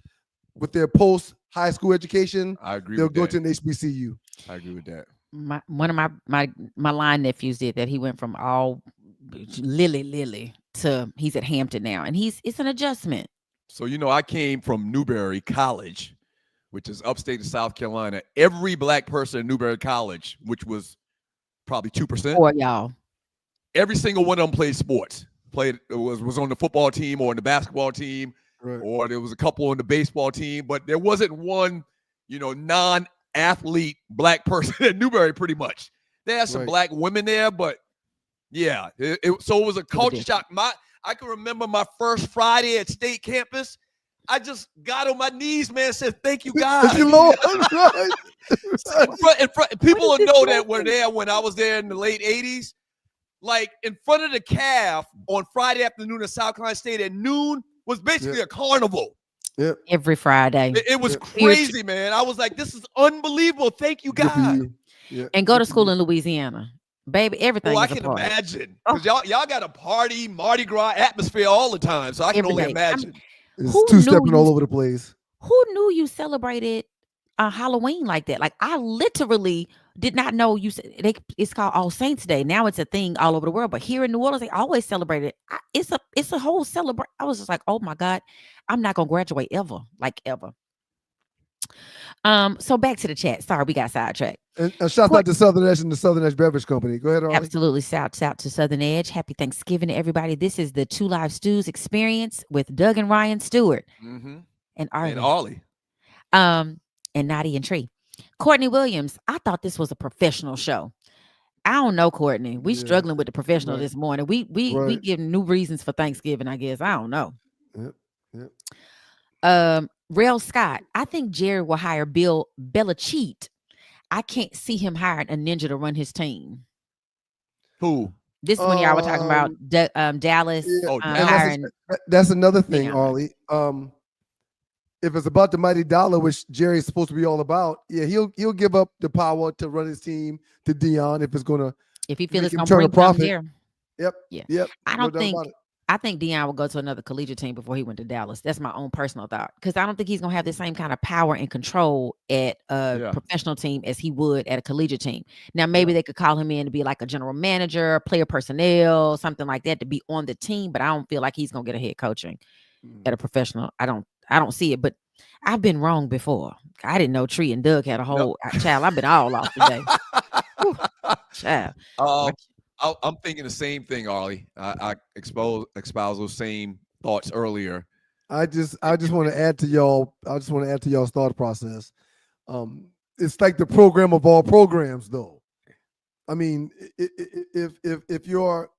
S6: with their post high school education,
S5: I agree.
S6: They'll go to an HBCU.
S5: I agree with that.
S7: One of my line nephews did that. He went from all Lily to he's at Hampton now, and it's an adjustment.
S5: So I came from Newberry College, which is upstate of South Carolina. Every black person in Newberry College, which was probably 2%,
S7: or y'all,
S5: every single one of them played sports. Was on the football team or on the basketball team, right. Or there was a couple on the baseball team, but there wasn't one, non-athlete black person at Newberry. Pretty much, they had some black women there, but yeah, so it was a culture shock. I can remember my first Friday at state campus. I just got on my knees, man, and said, "Thank you, God."
S6: Thank you, Lord.
S5: People will know that were there when I was there in the late 80s. Like in front of the calf on Friday afternoon at South Carolina State at noon was basically a carnival.
S6: Yeah,
S7: every Friday.
S5: It was crazy, man. I was like, "This is unbelievable." Thank you, God.
S6: Yeah.
S7: And go to school in Louisiana. Baby, everything.
S5: I can imagine. Because y'all got a party, Mardi Gras atmosphere all the time. So I can only imagine.
S6: It's two-stepping all over the place.
S7: Who knew you celebrated Halloween like that? Like, I literally did not know it's called All Saints Day. Now it's a thing all over the world. But here in New Orleans, they always celebrate it. It's a whole celebration. I was just like, oh my God, I'm not going to graduate ever. Like ever. So back to the chat. Sorry, we got sidetracked.
S6: And shout out to Southern Edge and the Southern Edge Beverage Company. Go ahead, Arlie.
S7: Absolutely. Shout out to Southern Edge. Happy Thanksgiving to everybody. This is the Two Live Stews experience with Doug and Ryan Stewart and Arlie. And Nadia and Tree. Courtney Williams, I thought this was a professional show. I don't know, Courtney. We struggling with the professional this morning. We give new reasons for Thanksgiving, I guess. I don't know.
S6: Yep.
S7: Rail Scott, I think Jerry will hire Bill Belichick. I can't see him hiring a ninja to run his team.
S5: Who?
S7: This one y'all were talking about Dallas.
S6: Yeah.
S7: Hiring.
S6: That's another thing, Arlie. If it's about the mighty dollar, which Jerry's supposed to be all about, he'll give up the power to run his team to Deion
S7: if he feels it's gonna bring profit there.
S6: Yep.
S7: Yeah.
S6: Yep.
S7: I think Deion will go to another collegiate team before he went to Dallas. That's my own personal thought. Because I don't think he's going to have the same kind of power and control at a professional team as he would at a collegiate team. Now, maybe they could call him in to be like a general manager, player personnel, something like that to be on the team. But I don't feel like he's going to get a head coaching at a professional. I don't see it. But I've been wrong before. I didn't know Tree and Doug had a whole child. I've been all off today. Child.
S5: I'm thinking the same thing, Arlie. I espouse those same thoughts earlier.
S6: I just want to add to y'all. I just want to add to y'all's thought process. It's like the program of all programs, though. I mean, if your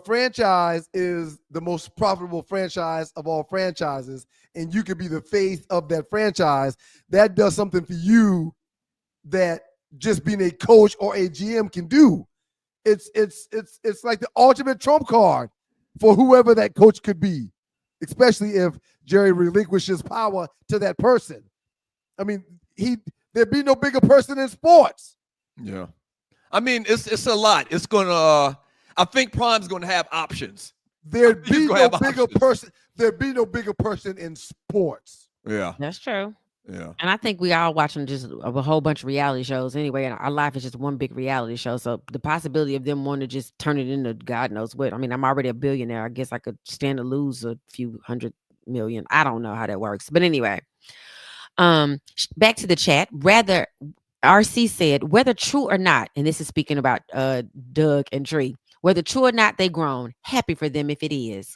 S6: franchise is the most profitable franchise of all franchises, and you could be the face of that franchise, that does something for you that just being a coach or a GM can do. It's like the ultimate trump card for whoever that coach could be, especially if Jerry relinquishes power to that person. I mean, there'd be no bigger person in sports.
S5: Yeah. I mean, it's a lot. It's gonna I think Prime's gonna have options.
S6: There'd be no bigger person. There'd be no bigger person in sports.
S5: Yeah.
S7: That's true.
S5: Yeah.
S7: And I think we all watching just a whole bunch of reality shows anyway. And our life is just one big reality show. So the possibility of them wanting to just turn it into God knows what. I mean, I'm already a billionaire. I guess I could stand to lose a few $100 million. I don't know how that works. But anyway, back to the chat. Rather, RC said, whether true or not, and this is speaking about Doug and Tree, whether true or not they grown, happy for them if it is.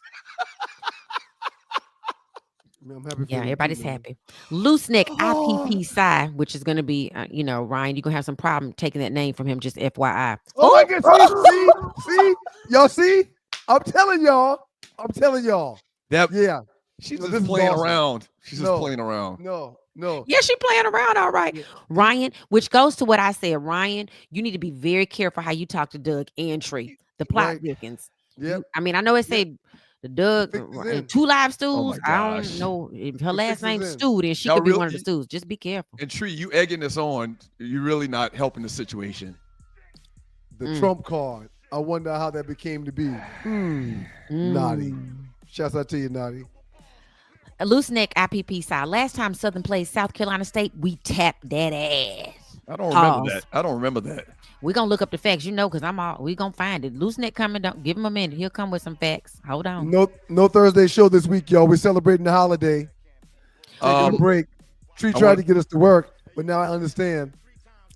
S6: I'm happy for
S7: everybody's happy. Loose neck IPP Psy, which is going to be, Ryan, you're going to have some problem taking that name from him, just FYI.
S6: Oh, I can see. Y'all see? I'm telling y'all.
S5: She's just playing around. She's just playing around.
S6: No.
S7: Yeah, she's playing around. All right. Yeah. Ryan, which goes to what I said, Ryan, you need to be very careful how you talk to Doug and Tree. The plot thickens.
S6: Yep.
S7: I mean, I know it said the Doug and 2 Live Stews. I
S5: gosh.
S7: don't know if her last
S6: fix
S7: name's
S6: is in.
S7: Stew, then she
S5: Y'all
S7: could be
S5: really-
S7: one of the Stews. Just be careful.
S5: And Tree, you egging this on, you're really not helping the situation.
S6: The Trump card. I wonder how that became to be. Naughty. Shouts out to you, Naughty.
S7: A loose neck IPP side. Last time Southern played South Carolina State, we tapped that ass.
S5: I don't remember that. I don't remember that.
S7: We're gonna look up the facts, because we gonna find it. Loose neck coming, don't give him a minute. He'll come with some facts. Hold on.
S6: No Thursday show this week, y'all. We're celebrating the holiday. Taking a break. Tree tried to get us to work, but now I understand.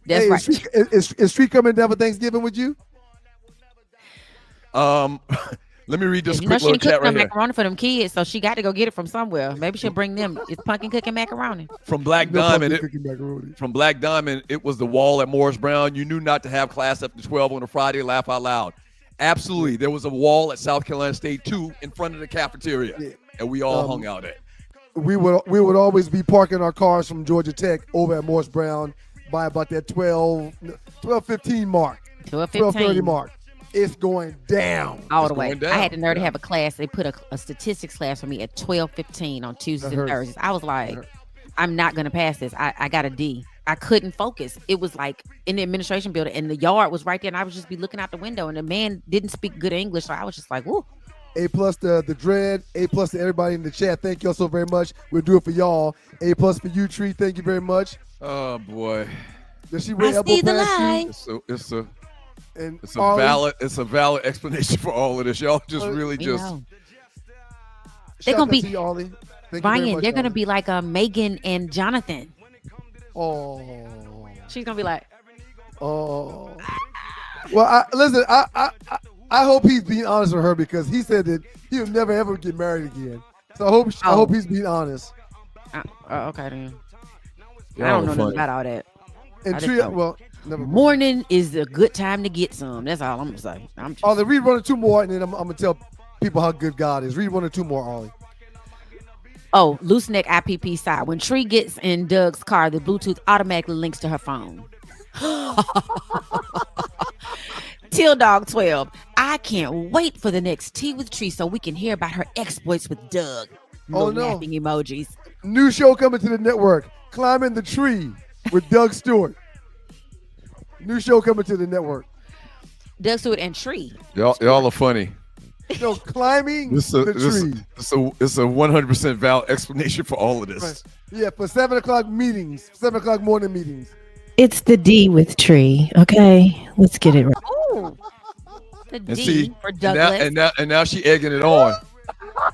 S7: That's right.
S6: Is Tree coming down for Thanksgiving with you?
S5: Let me read this
S7: You know
S5: quick
S7: she
S5: little
S7: ain't cooking
S5: chat
S7: no
S5: right here.
S7: macaroni for them kids, so she got to go get it from somewhere. Maybe she'll bring them. It's pumpkin cooking macaroni.
S5: From Black
S6: No
S5: Diamond,
S6: pumpkin cooking macaroni.
S5: from Black Diamond, it was the wall at Morris Brown. You knew not to have class after 12 on a Friday. Laugh out loud. Absolutely, there was a wall at South Carolina State too, in front of the cafeteria, and we all hung out at.
S6: We would always be parking our cars from Georgia Tech over at Morris Brown by about that 12:15 mark. 12:30 mark. It's going down.
S7: All the way. I had the nerve to have a class. They put a statistics class for me at 12:15 on Tuesdays and Thursdays. I was like, I'm not going to pass this. I got a D. I couldn't focus. It was like in the administration building, and the yard was right there, and I would just be looking out the window, and the man didn't speak good English, so I was just like, woo.
S6: A+ to the Dread. A+ to everybody in the chat. Thank y'all so very much. We'll do it for y'all. A+ for you, Tree. Thank you very much.
S5: Oh boy.
S6: Does she wear elbow pads too?
S5: It's a valid explanation for all of this. Y'all just really just.
S7: They're gonna be
S6: Shout out to you, Ollie. Thank you very
S7: Ryan.
S6: much,
S7: They're gonna
S6: Ollie.
S7: be like Megan and Jonathan.
S6: Oh.
S7: She's gonna be like,
S6: Oh. Well, listen. I hope he's being honest with her because he said that he'll never ever get married again. So I hope he's being honest.
S7: okay then. I don't know nothing about all that.
S6: And
S7: I just
S6: Tree,
S7: know.
S6: well, never mind.
S7: Morning is a good time to get some. That's all I'm gonna say.
S6: Ollie, read one or two more, and then I'm gonna tell people how good God is. Read one or two more, Ollie.
S7: Oh, loose neck IPP side. When Tree gets in Doug's car, the Bluetooth automatically links to her phone. Till Dog 12. I can't wait for the next Tea with Tree so we can hear about her exploits with Doug.
S6: Oh,
S7: Little
S6: no.
S7: laughing emojis.
S6: New show coming to the network. Climbing the Tree with Doug Stewart. New show coming to the network.
S7: Doug Stewart and Tree.
S5: Y'all are funny.
S6: No, climbing the tree.
S5: It's a 100% valid explanation for all of this.
S6: Right. Yeah, for 7 o'clock meetings, 7 o'clock morning meetings.
S1: It's the D with Tree. Okay, let's get it right.
S7: Ooh. The
S5: And
S7: D
S5: see,
S7: for Douglas.
S5: and now she egging it on.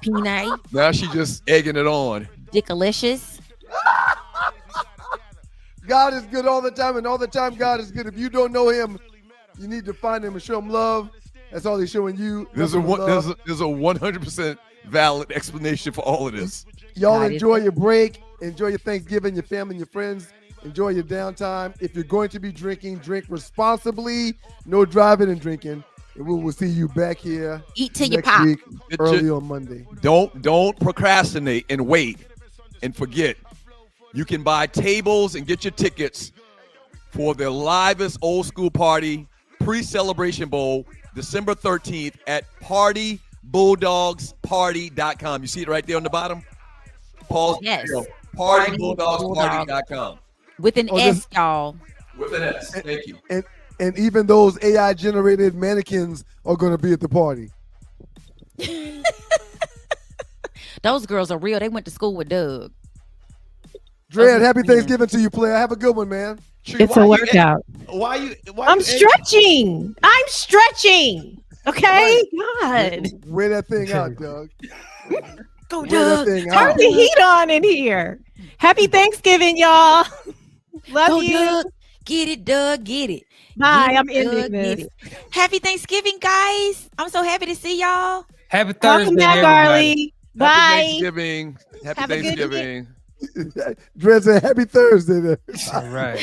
S7: Peanut.
S5: Now she just egging it on.
S7: Dickalicious.
S6: God is good all the time, and all the time God is good. If you don't know him, you need to find him and show him love. That's all he's showing you.
S5: There's a 100% valid explanation for all of this.
S6: Y'all enjoy your break. Enjoy your Thanksgiving, your family, your friends. Enjoy your downtime. If you're going to be drinking, drink responsibly. No driving and drinking. And we will see you back here
S7: Eat till you
S6: next
S7: pop.
S6: week, early on Monday.
S5: Don't procrastinate and wait and forget. You can buy tables and get your tickets for the livest old school party pre-celebration bowl December 13th at partybulldogsparty.com. You see it right there on the bottom? Pause.
S7: Yes.
S5: Partybulldogsparty.com.
S7: With an S, y'all.
S5: With an S. Thank you.
S6: And even those AI generated mannequins are going to be at the party.
S7: Those girls are real. They went to school with Doug.
S6: Dread, happy Thanksgiving to you, player. Have a good one, man.
S14: It's a workout. I'm stretching. I'm stretching. Okay? God.
S6: Wear that thing out, Doug.
S14: Go,
S6: Wear that
S14: Doug.
S6: thing
S14: Turn
S6: out.
S14: the heat on in here. Happy Thanksgiving, y'all. Love
S7: Go,
S14: you.
S7: Doug. Get it, Doug. Get it.
S14: Bye.
S7: Get it,
S14: I'm ending
S7: Doug,
S14: this.
S7: get it. Happy Thanksgiving, guys. I'm so happy to see y'all.
S13: Happy
S14: Welcome
S13: Thursday,
S14: back,
S13: everybody.
S14: Arlie. Bye.
S5: Happy Thanksgiving. Happy
S14: Have a good
S5: Thanksgiving.
S6: Dread said happy Thursday.
S13: All right.